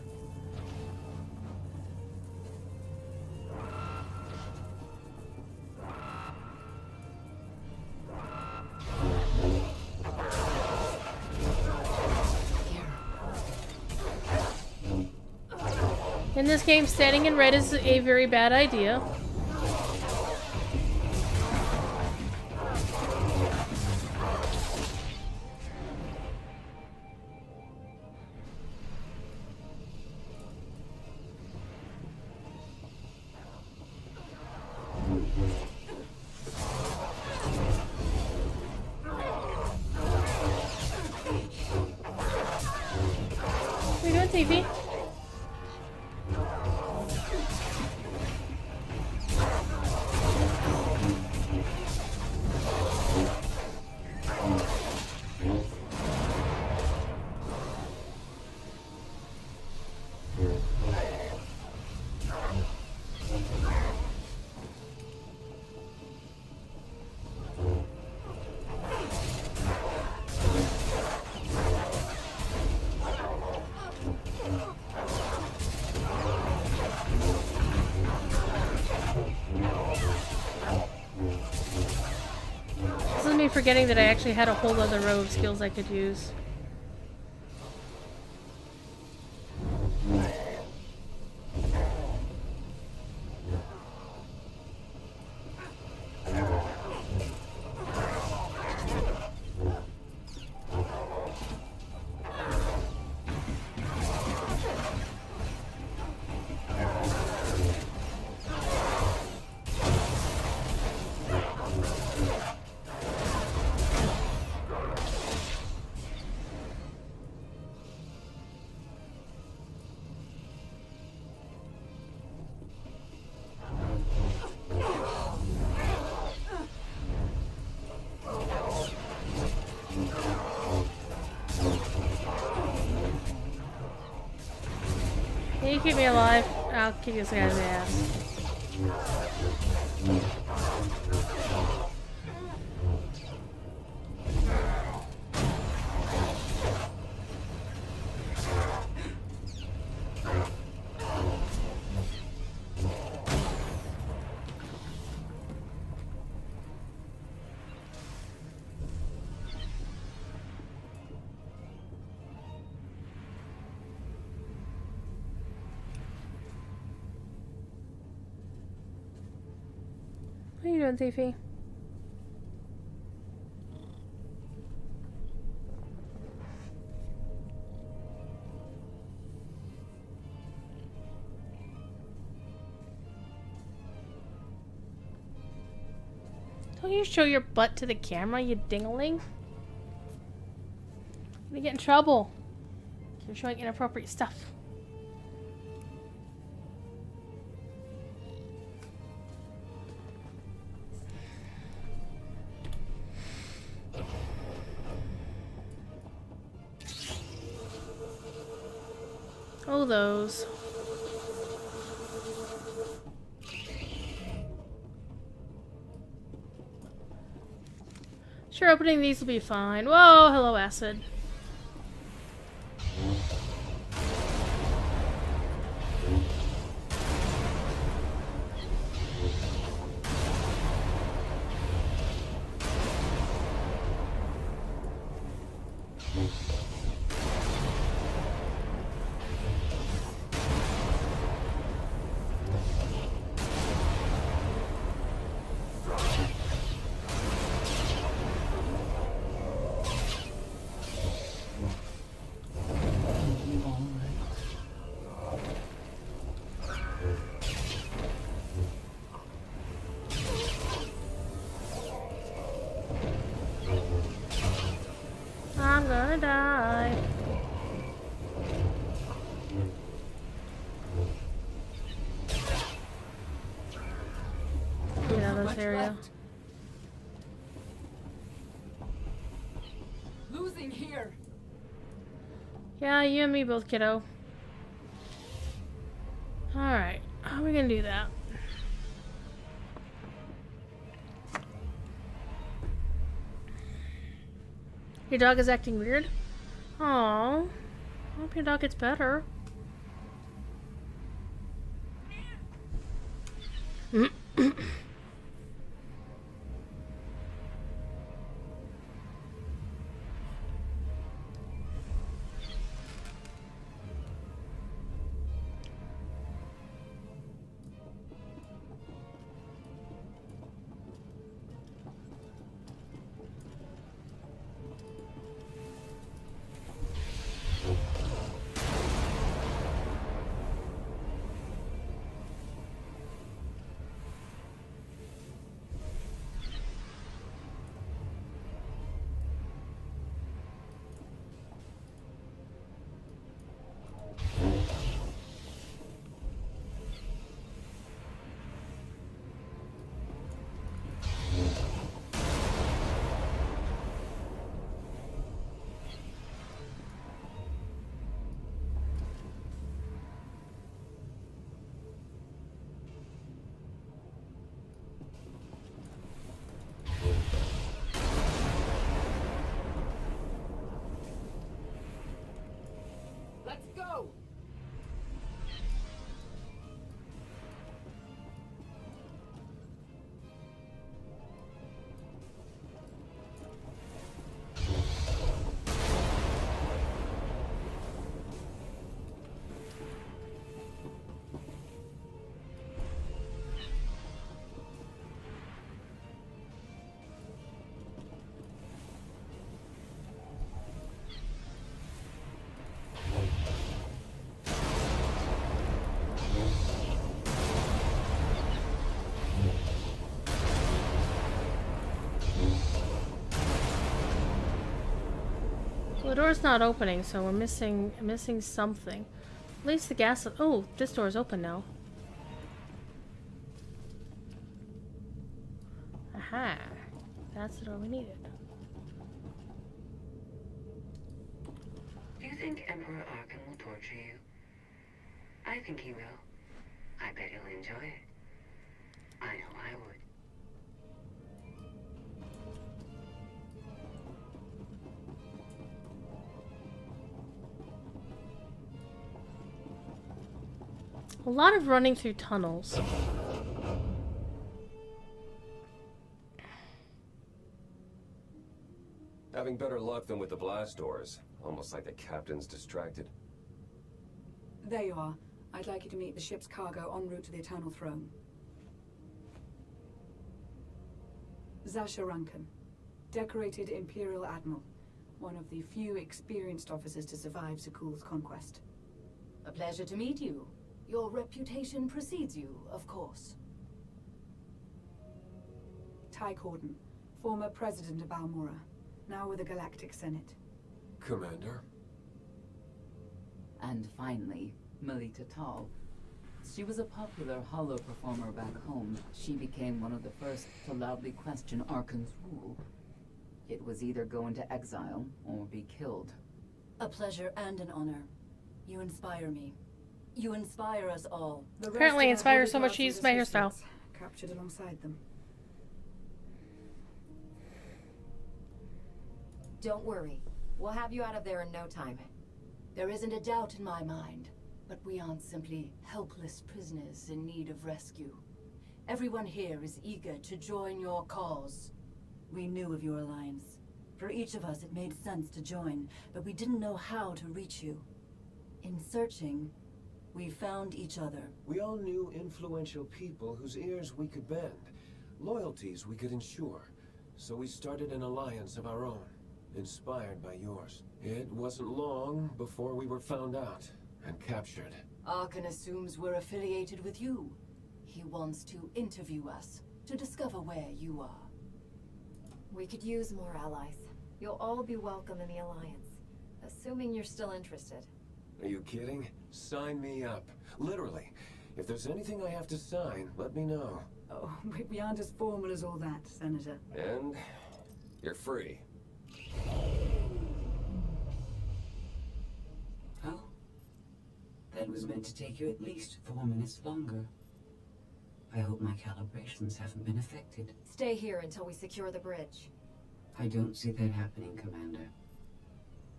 In this game, standing in red is a very bad idea. What are you doing, TV? Forgetting that I actually had a whole other row of skills I could use. you keep me alive? I'll kick this guy's ass. What are you doing, Tiffy? Don't you show your butt to the camera, you dingling? You're gonna get in trouble. You're showing inappropriate stuff. Oh, those. Sure, opening these will be fine. Whoa, hello, acid. I'm gonna die. Get out of this area. Losing here. Yeah, you and me both, kiddo. Alright, how are we gonna do that? Your dog is acting weird? Aww. I hope your dog gets better. Let's go. Well, the door's not opening, so we're missing something. At least the gas. Oh, this door's open now. Aha. That's the door we needed. Do you think Emperor Arkham will torture you? I think he will. I bet he'll enjoy it. I know I would. A lot of running through tunnels. Having better luck than with the blast doors. Almost like the captain's distracted. There you are. I'd like you to meet the ship's cargo en route to the Eternal Throne. Zasha Rankin, decorated Imperial Admiral, one of the few experienced officers to survive Zakuul's conquest. A pleasure to meet you. Your reputation precedes you, of course. Ty Corden, former president of Balmorra, now with the Galactic Senate. Commander? And finally, Melita Tal. She was a popular Hollow performer back home. She became one of the first to loudly question Arkan's rule. It was either go into exile or be killed. A pleasure and an honor. You inspire me. You inspire us all. Apparently inspire so much she used my hairstyle. Captured alongside them. Don't worry. We'll have you out of there in no time. There isn't a doubt in my mind, but we aren't simply helpless prisoners in need of rescue. Everyone here is eager to join your cause. We knew of your alliance. For each of us, it made sense to join, but we didn't know how to reach you. In searching, we found each other. We all knew influential people whose ears we could bend, loyalties we could ensure. So we started an alliance of our own, inspired by yours. It wasn't long before we were found out and captured. Arkan assumes we're affiliated with you. He wants to interview us, to discover where you are. We could use more allies. You'll all be welcome in the Alliance, assuming you're still interested. Are you kidding? Sign me up. Literally. If there's anything I have to sign, let me know. Oh, we aren't as formal as all that, Senator. And you're free. Oh? That was meant to take you at least 4 minutes longer. I hope my calibrations haven't been affected. Stay here until we secure the bridge. I don't see that happening, Commander.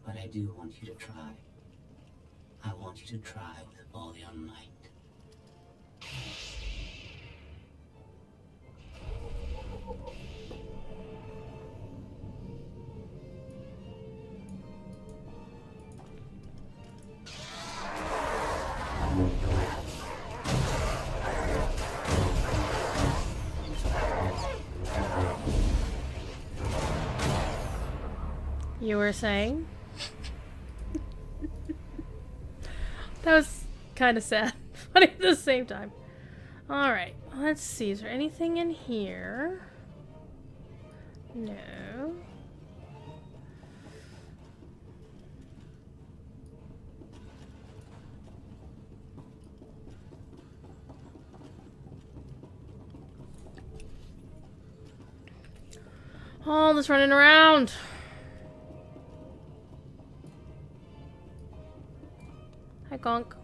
But I do want you to try. I want you to try with all your might. You were saying? That was kind of sad, funny at the same time. Alright, let's see. Is there anything in here? No. All this running around. Hi, Gonk.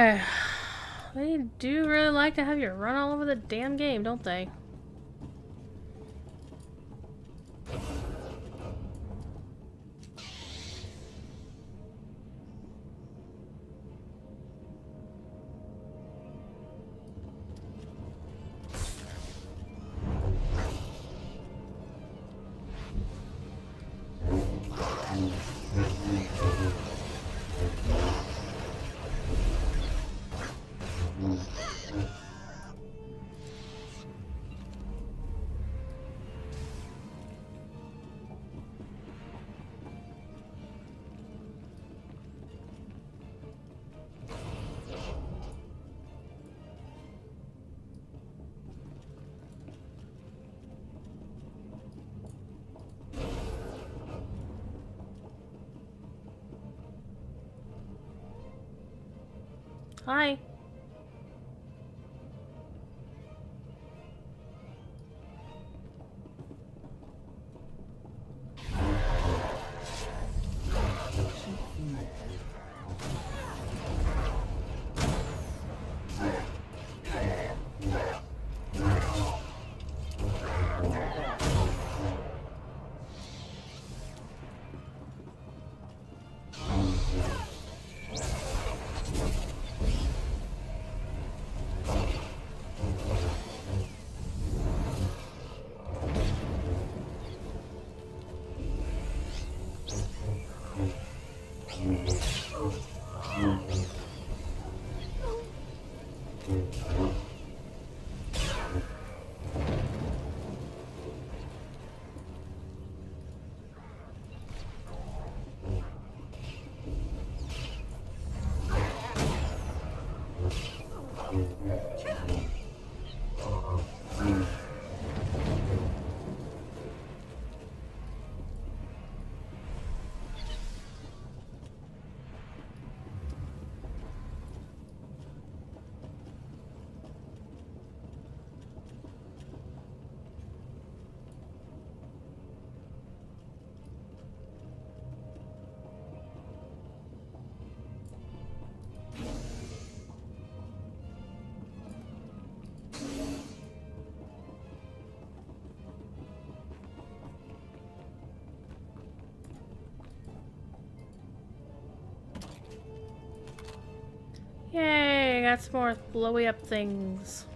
Okay. They do really like to have you run all over the damn game, don't they? Hi. Yay, I got some more blowy up things.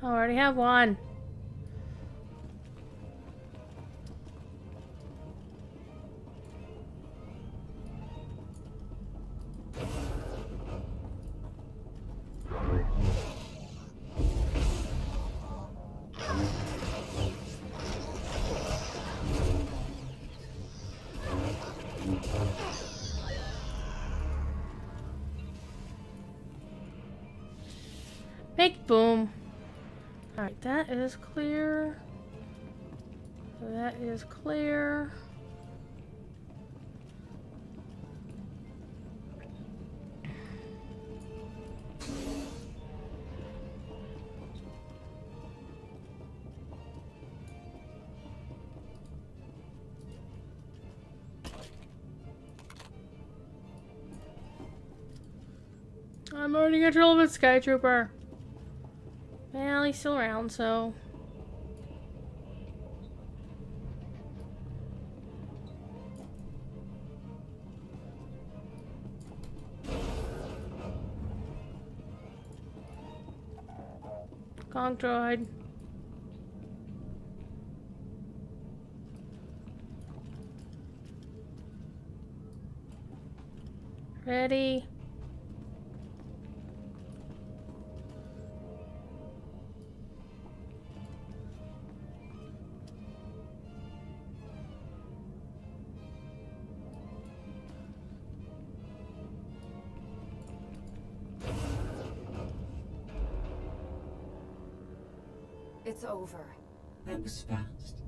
I already have one. Big boom. Alright, that is clear. That is clear. I'm already in control of it, Sky Trooper. Well, he's still around, so... Conk droid. Ready? It's over. That was fast.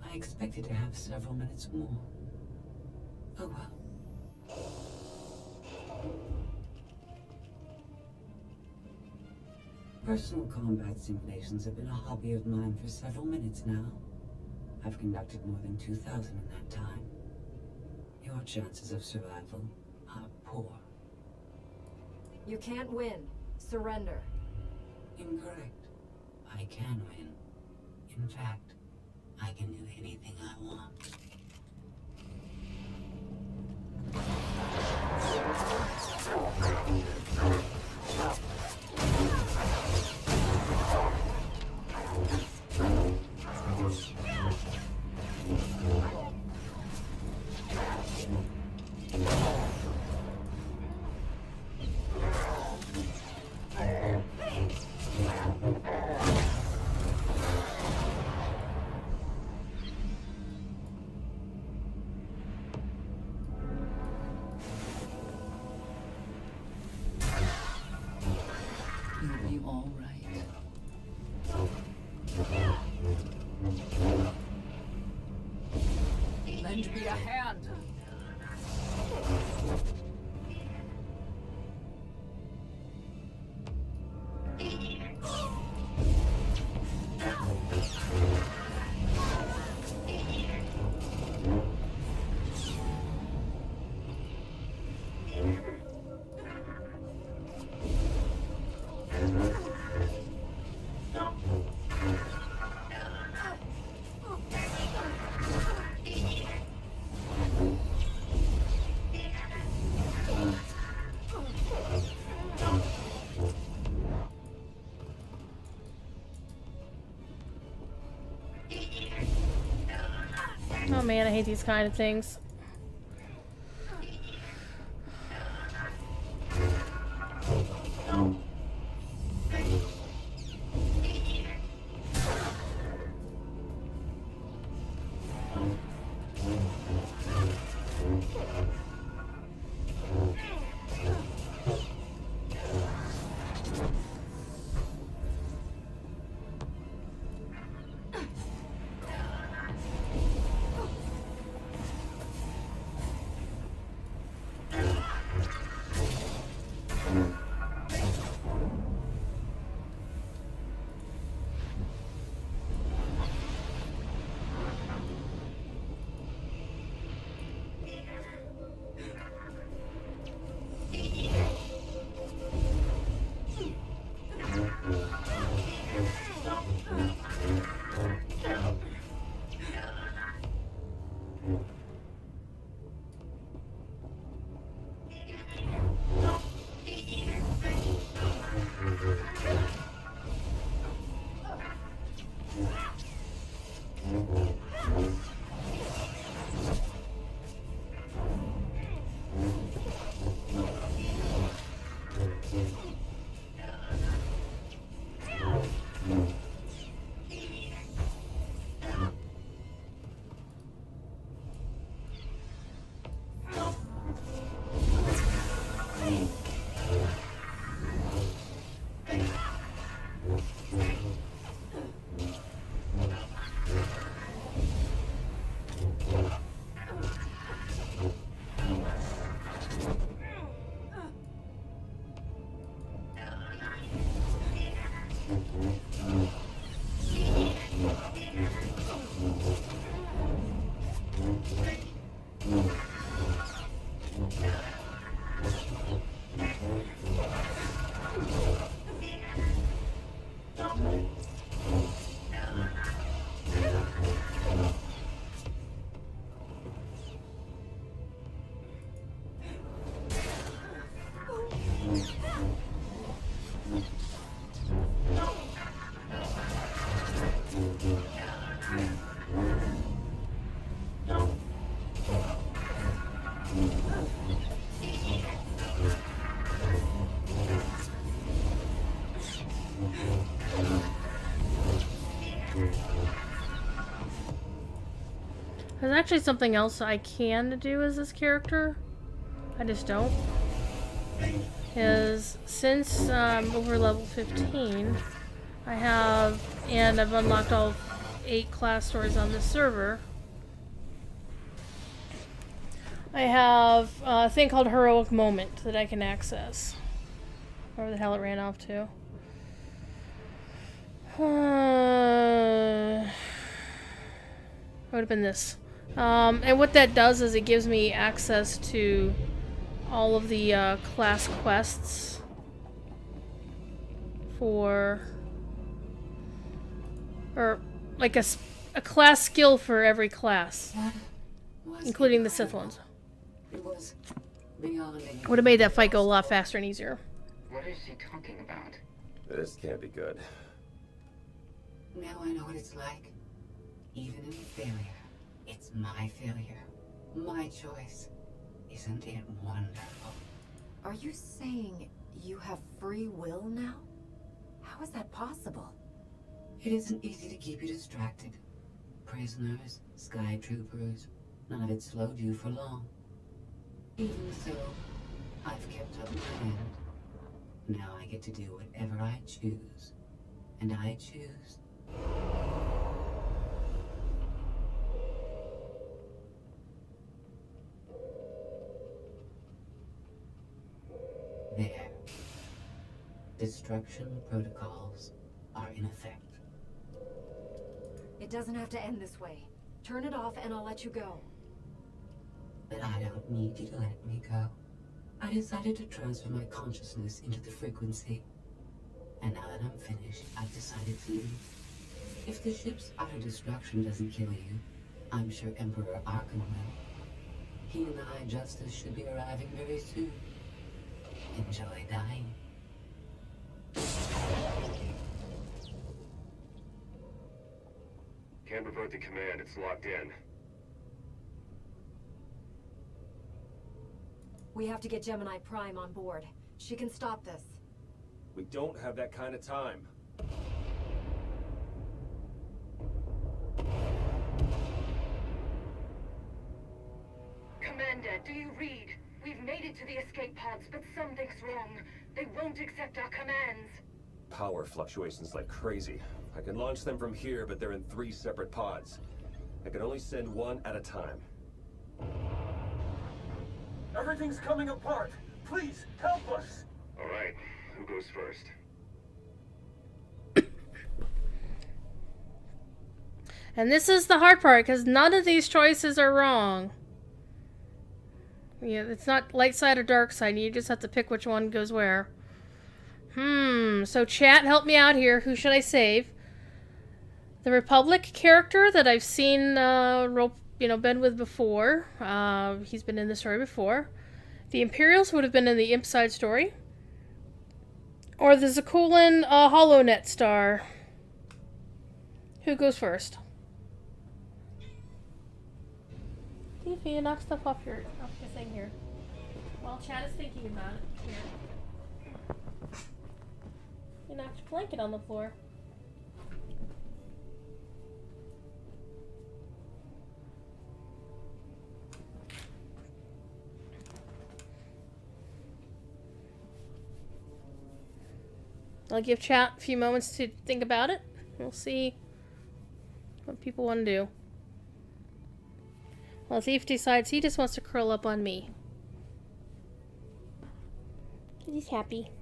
I expected to have several minutes more. Oh well, Personal combat simulations have been a hobby of mine for several minutes now. I've conducted more than 2,000 in that time. Your chances of survival are poor. You can't win. Surrender. Incorrect. I can win. In fact, I can do anything I want. You'll be all right. Lend me a hand. Oh man, I hate these kind of things. There's actually something else I can do as this character. I just don't. Is since I'm over level 15, I have, and I've unlocked all 8 class stories on this server. I have a thing called Heroic Moment that I can access. Wherever the hell it ran off to. Would have been this. And what that does is it gives me access to all of the class quests for, or like a class skill for every class, including the Sith ones. It was beyond any... Would have made that fight go a lot faster and easier. What is she talking about? This can't be good. Now I know what it's like. Even in failure, it's my failure. My choice. Isn't it wonderful? Are you saying you have free will now? How is that possible? It isn't easy to keep you distracted. Prisoners, sky troopers, none of it slowed you for long. Even so, I've kept up my end. Now I get to do whatever I choose. And I choose. There. Destruction protocols are in effect. It doesn't have to end this way. Turn it off and I'll let you go. But I don't need you to let me go. I decided to transfer my consciousness into the frequency. And now that I'm finished, I've decided to leave. If the ship's utter destruction doesn't kill you, I'm sure Emperor Arkham will. He and the High Justice should be arriving very soon. Enjoy dying. Can't revert the command, it's locked in. We have to get Gemini Prime on board. She can stop this. We don't have that kind of time. Commander, do you read? We've made it to the escape pods, but something's wrong. They won't accept our commands. Power fluctuations like crazy. I can launch them from here, but they're in 3 separate pods. I can only send one at a time. Everything's coming apart. Please, help us. All right, who goes first? And this is the hard part, because none of these choices are wrong. Yeah, it's not light side or dark side. You just have to pick which one goes where. So chat, help me out here. Who should I save? The Republic character that I've seen, been with before. He's been in the story before. The Imperials would have been in the Imp side story. Or the Zakulan HoloNet star. Who goes first? See if you knock stuff off your thing here. While Chad is thinking about it. Here. You knocked your blanket on the floor. I'll give chat a few moments to think about it. We'll see what people want to do. Well, Thief decides he just wants to curl up on me. He's happy.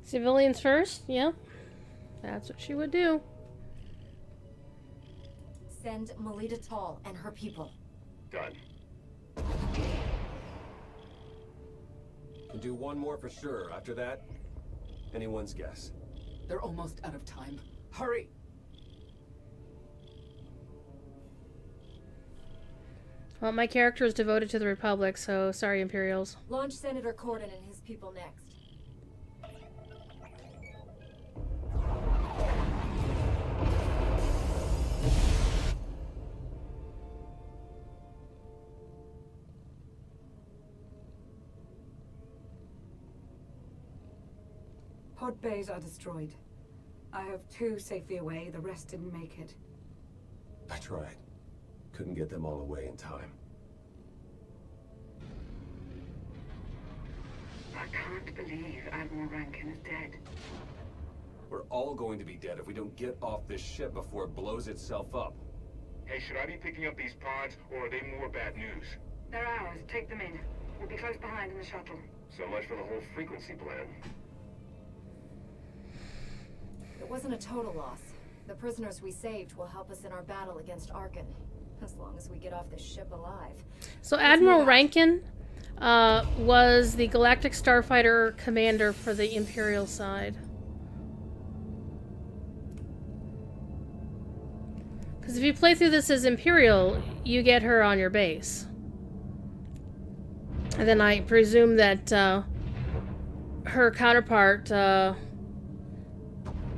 Civilians first? Yep. That's what she would do. Send Melita Tall and her people. Done. Can do one more for sure. After that, anyone's guess. They're almost out of time. Hurry! Well, my character is devoted to the Republic, so sorry, Imperials. Launch Senator Corden and his people next. Pod bays are destroyed. I have 2 safely away, the rest didn't make it. I tried. Couldn't get them all away in time. I can't believe Admiral Rankin is dead. We're all going to be dead if we don't get off this ship before it blows itself up. Hey, should I be picking up these pods, or are they more bad news? They're ours. Take them in. We'll be close behind in the shuttle. So much for the whole frequency plan. It wasn't a total loss. The prisoners we saved will help us in our battle against Arkan. As long as we get off this ship alive. So Admiral Rankin was the Galactic Starfighter commander for the Imperial side. Because if you play through this as Imperial, you get her on your base. And then I presume that her counterpart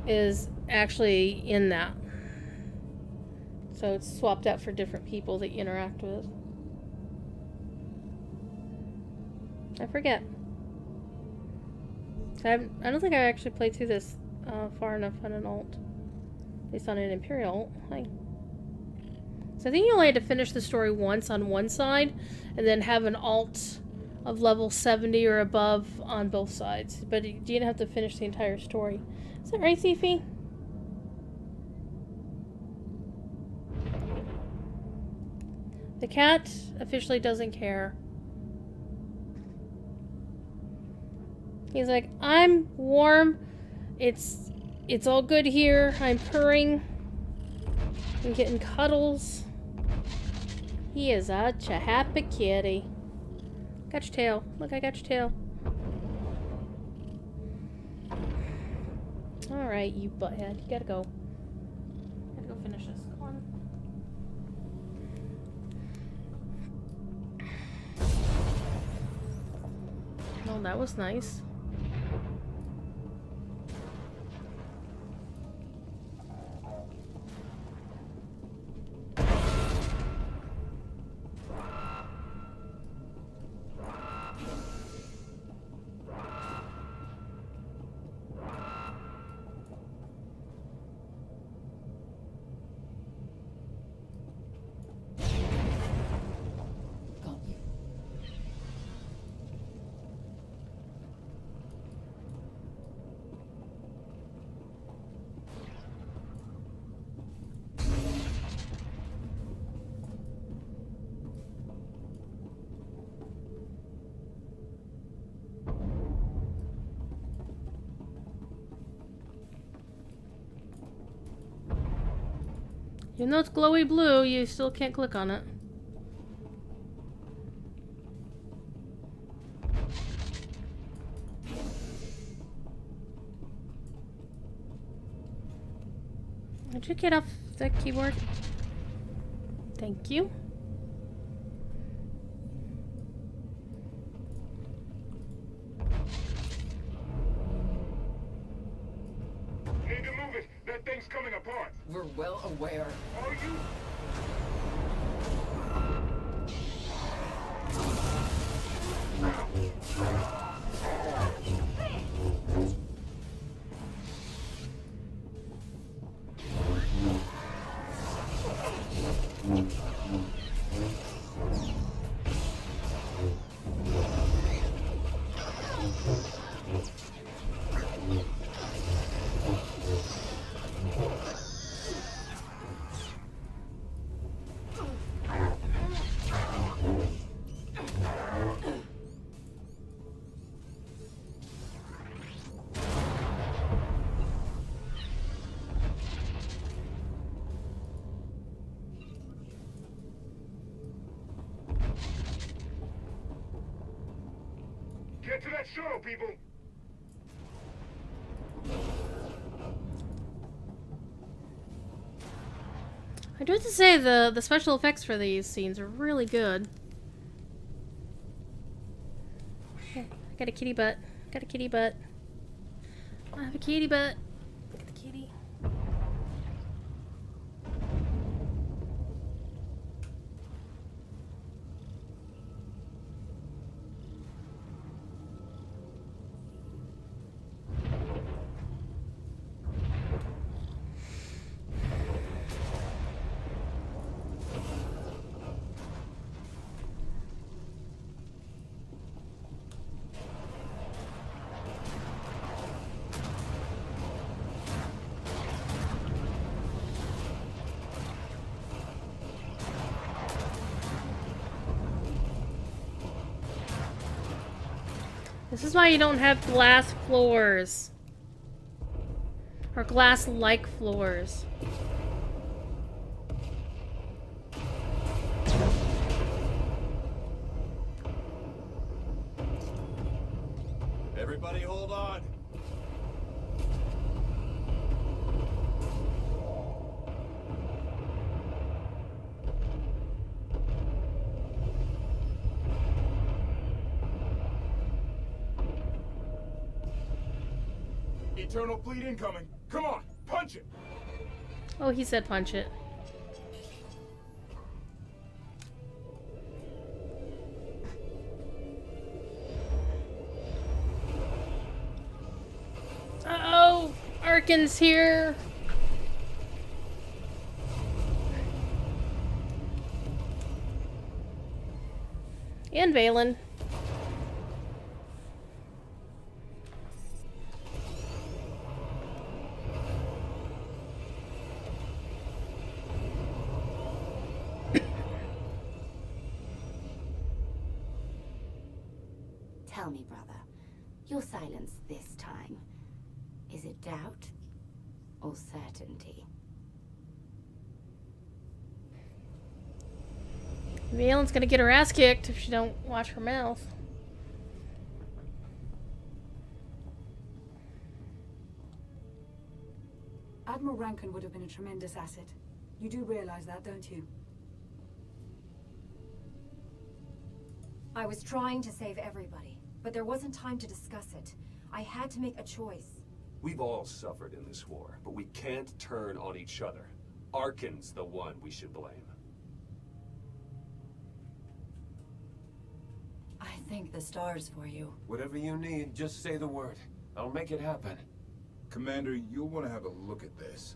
is actually in that. So it's swapped out for different people that you interact with. I forget. I don't think I actually played through this far enough on an alt. At least on an Imperial. Hi. So I think you only had to finish the story once on one side, and then have an alt of level 70 or above on both sides. But you didn't have to finish the entire story. Is that right, Thiefy? The cat officially doesn't care. He's like, I'm warm. It's all good here. I'm purring. I'm getting cuddles. He is such a happy kitty. Got your tail. Look, I got your tail. Alright, you butthead. You gotta go. Gotta go finish this. Come on. Oh, that was nice. Even though it's glowy blue, you still can't click on it. Did you get off the keyboard? Thank you. Need to move it. That thing's coming apart. We're well aware. Are you? Get to that shuttle, people! I do have to say the special effects for these scenes are really good. Okay, I got a kitty butt. Got a kitty butt. I have a kitty butt. Look at the kitty. This is why you don't have glass floors. Or glass-like floors. Everybody hold on. Eternal fleet incoming. Come on, punch it. Oh, he said punch it. Uh-oh! Arkin's here! And Valen. Tell me, brother, your silence this time, is it doubt or certainty? Valen's gonna get her ass kicked if she don't watch her mouth. Admiral Rankin would have been a tremendous asset. You do realize that, don't you? I was trying to save everybody, but there wasn't time to discuss it. I had to make a choice. We've all suffered in this war, but we can't turn on each other. Arkin's the one we should blame. I thank the stars for you. Whatever you need, just say the word. I'll make it happen. Commander, you'll want to have a look at this.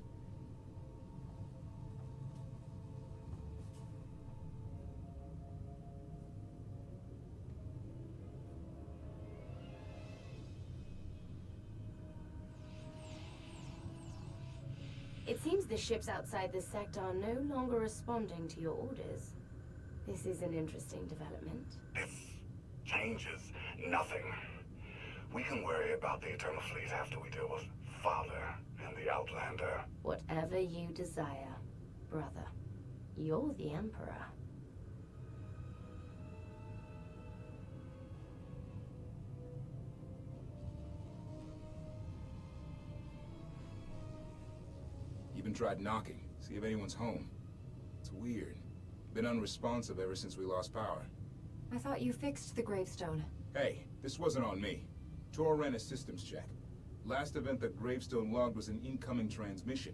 It seems the ships outside this sector are no longer responding to your orders. This is an interesting development. This changes nothing. We can worry about the Eternal Fleet after we deal with Father and the Outlander. Whatever you desire, brother. You're the Emperor. Even tried knocking, see if anyone's home. It's weird. Been unresponsive ever since we lost power. I thought you fixed the gravestone. Hey, this wasn't on me. Tor ran a systems check. Last event that Gravestone logged was an incoming transmission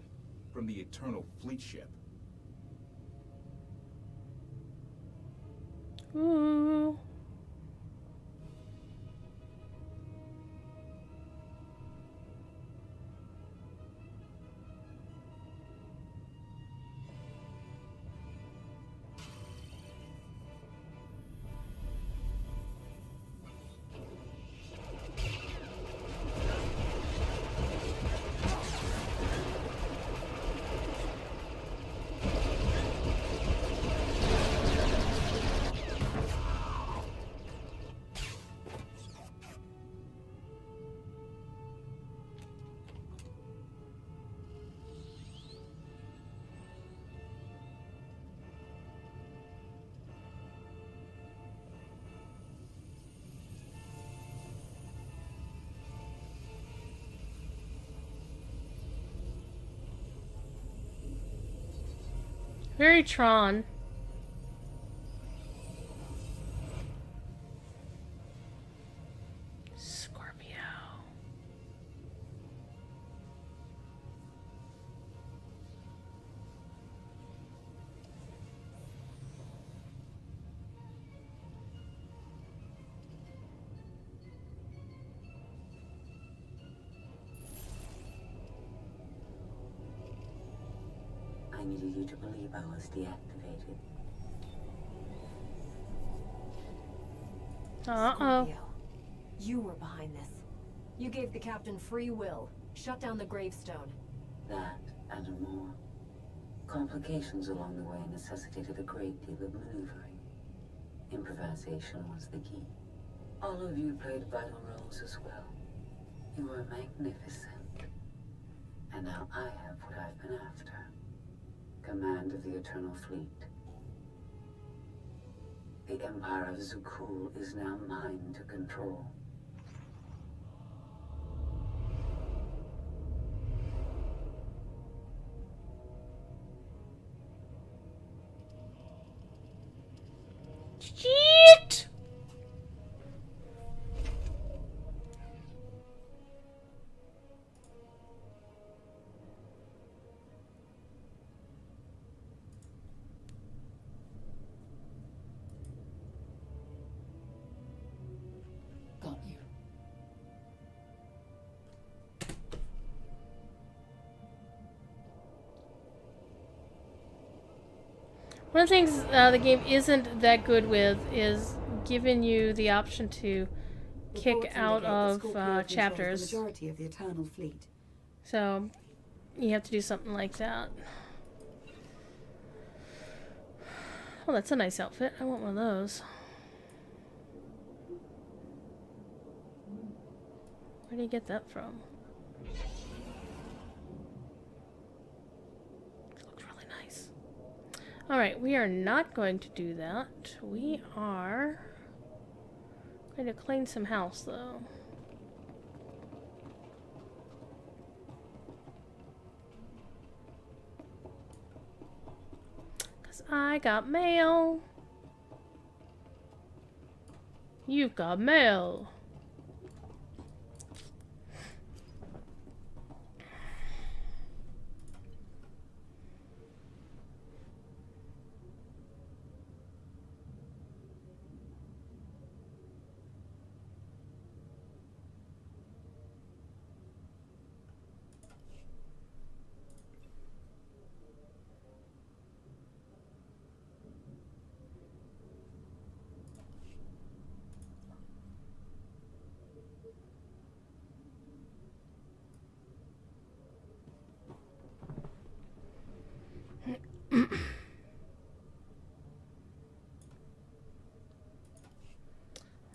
from the Eternal Fleet ship. Ooh. Very Tron. Scorpio. I needed you to believe I was deactivated. Uh-oh. Scorpio, you were behind this. You gave the captain free will. Shut down the gravestone. That and more. Complications along the way necessitated a great deal of maneuvering. Improvisation was the key. All of you played vital roles as well. You were magnificent. And now I have what I've been after. Command of the Eternal Fleet. The Empire of Zukul is now mine to control. Shit! Got you. One of the things the game isn't that good with is giving you the option to kick Reports out indicate that of Scorpio controls chapters. The majority of the Eternal Fleet. So you have to do something like that. Oh, that's a nice outfit. I want one of those. Where do you get that from? It looks really nice. Alright, we are not going to do that. We are going to clean some house, though. Because I got mail. You've got mail.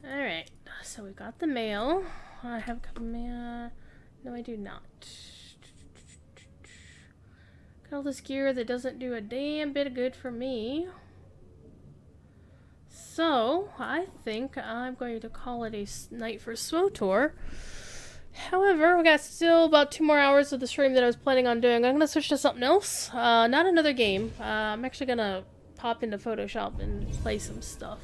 Alright, so we got the mail. I have command. No, I do not. Got all this gear that doesn't do a damn bit of good for me. So, I think I'm going to call it a night for SWTOR. However, we got still about 2 more hours of the stream that I was planning on doing. I'm going to switch to something else. Not another game. I'm actually going to pop into Photoshop and play some stuff.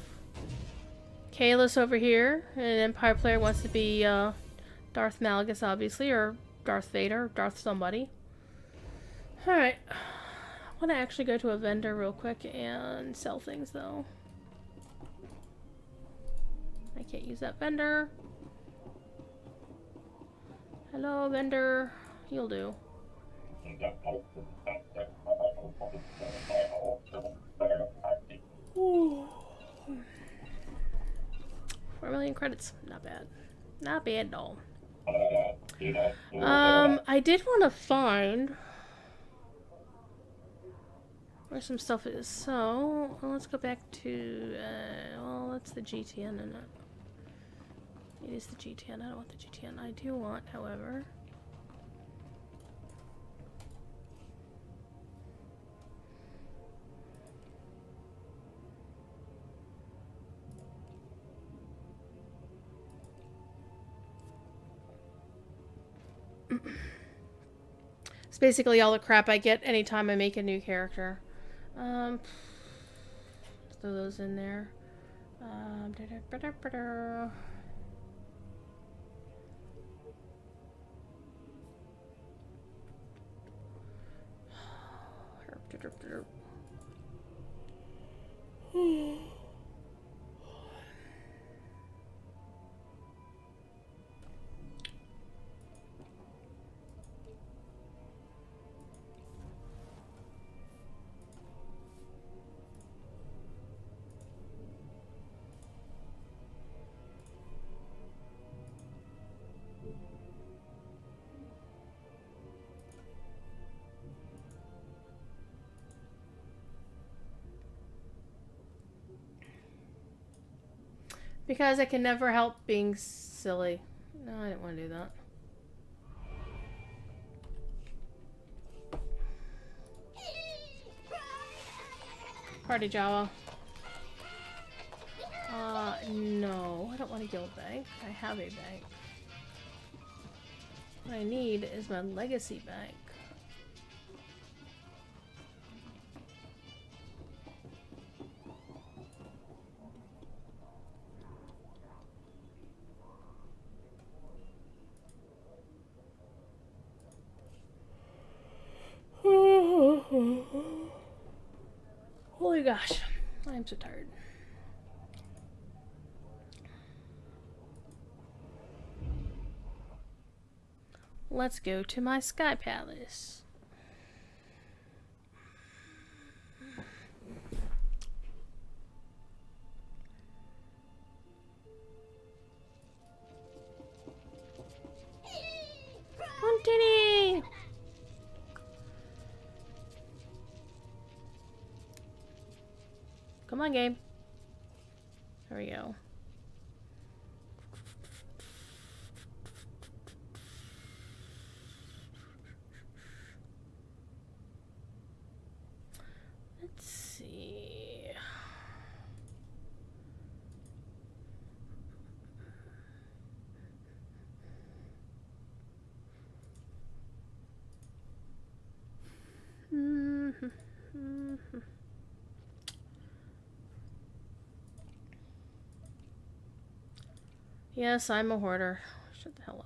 Kalis over here, an Empire player, wants to be Darth Malgus, obviously, or Darth Vader, Darth somebody. Alright. I want to actually go to a vendor real quick and sell things, though. I can't use that vendor. Hello, vendor. You'll do. Ooh. 4 million credits. Not bad. Not bad at all. I did want to find where some stuff is. So, let's go back to, well, that's the GTN, isn't it? It is the GTN. I don't want the GTN. I do want, however... It's basically all the crap I get anytime I make a new character. Throw those in there. Because I can never help being silly. No, I didn't want to do that. Party Jawa. No, I don't want a guild bank. I have a bank. What I need is my legacy bank. Holy gosh, I'm so tired. Let's go to my Sky Palace. Montini! Come on, game. There we go. Let's see. Yes, I'm a hoarder. Shut the hell up.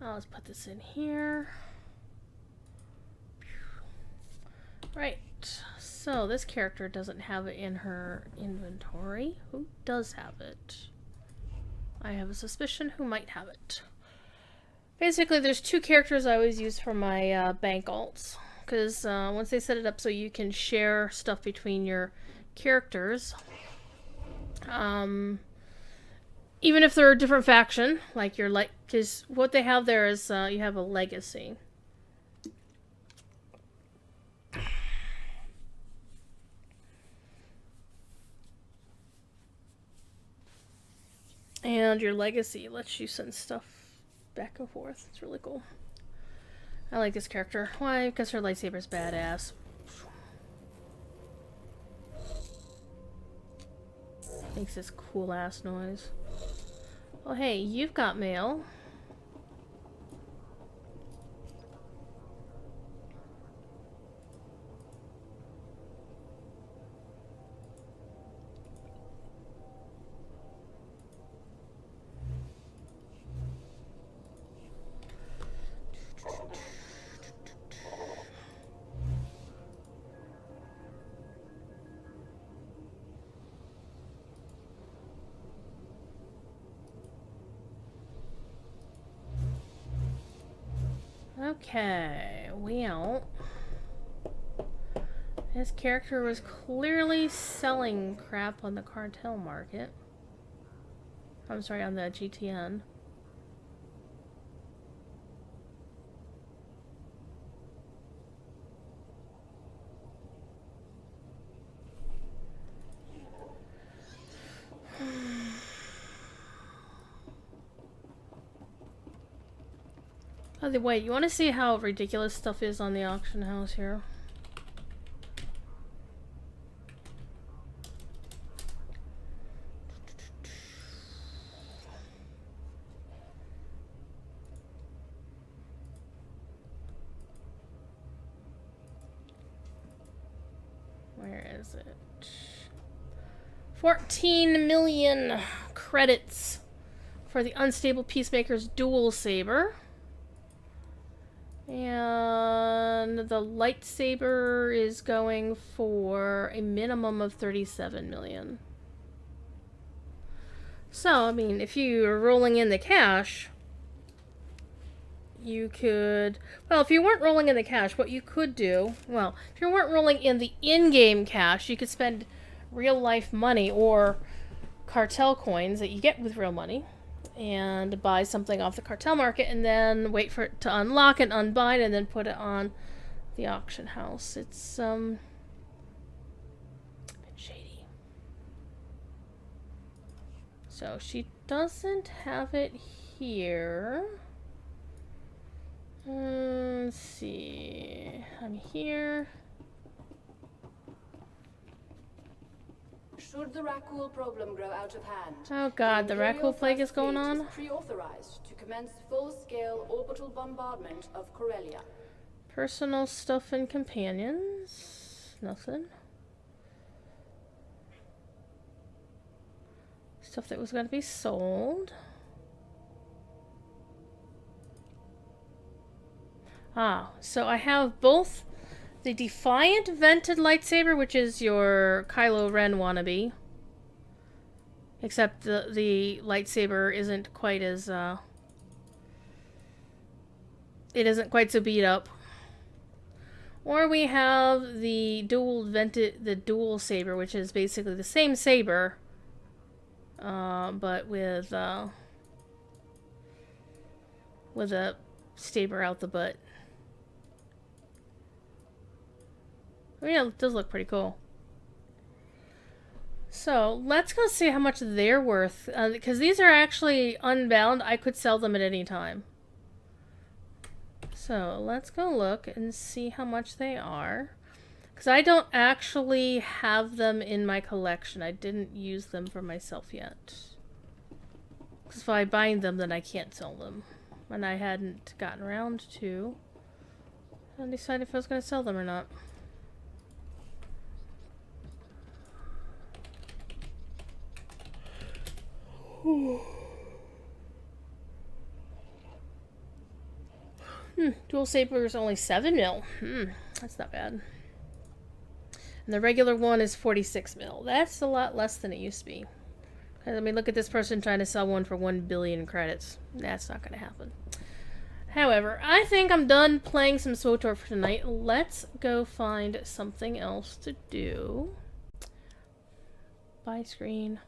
Let's put this in here. Right. So this character doesn't have it in her inventory. Who does have it? I have a suspicion who might have it. Basically, there's two characters I always use for my bank alts. Because once they set it up so you can share stuff between your characters, even if they're a different faction, like your because what they have there is you have a legacy. And your legacy lets you send stuff back and forth. It's really cool. I like this character. Why? Because her lightsaber's badass. Makes this cool ass noise. Oh hey, you've got mail. Okay, well, his character was clearly selling crap on the cartel market. I'm sorry, on the GTN. By the way, you want to see how ridiculous stuff is on the auction house here? is it? 14 million credits for the Unstable Peacemaker's dual saber. And the lightsaber is going for a minimum of 37 million. So, I mean, if you're rolling in the cash, you could... Well, if you weren't rolling in the cash, what you could do... Well, if you weren't rolling in the in-game cash, you could spend real-life money or cartel coins that you get with real money and buy something off the cartel market and then wait for it to unlock and unbind and then put it on the auction house. It's, a bit shady. So she doesn't have it here. Let's see. I'm here. Should the Rakul problem grow out of hand, Oh god, the Rakul plague is going on? Pre-authorized to commence full-scale orbital bombardment of Corellia. Personal stuff and companions. Nothing. Stuff that was going to be sold. Ah, so I have both the Defiant Vented Lightsaber, which is your Kylo Ren wannabe. Except the lightsaber isn't quite as, it isn't quite so beat up. Or we have the dual saber, which is basically the same saber, but with a saber out the butt. Yeah, it does look pretty cool. So, let's go see how much they're worth. Because these are actually unbound. I could sell them at any time. So, let's go look and see how much they are. Because I don't actually have them in my collection. I didn't use them for myself yet. Because if I bind them, then I can't sell them. And I hadn't gotten around to decide if I was going to sell them or not. Dual saber is only 7 mil. That's not bad. And the regular one is 46 mil. That's a lot less than it used to be. I mean, look at this person trying to sell one for 1 billion credits. That's not going to happen. However, I think I'm done playing some SWTOR for tonight. Let's go find something else to do. Buy screen.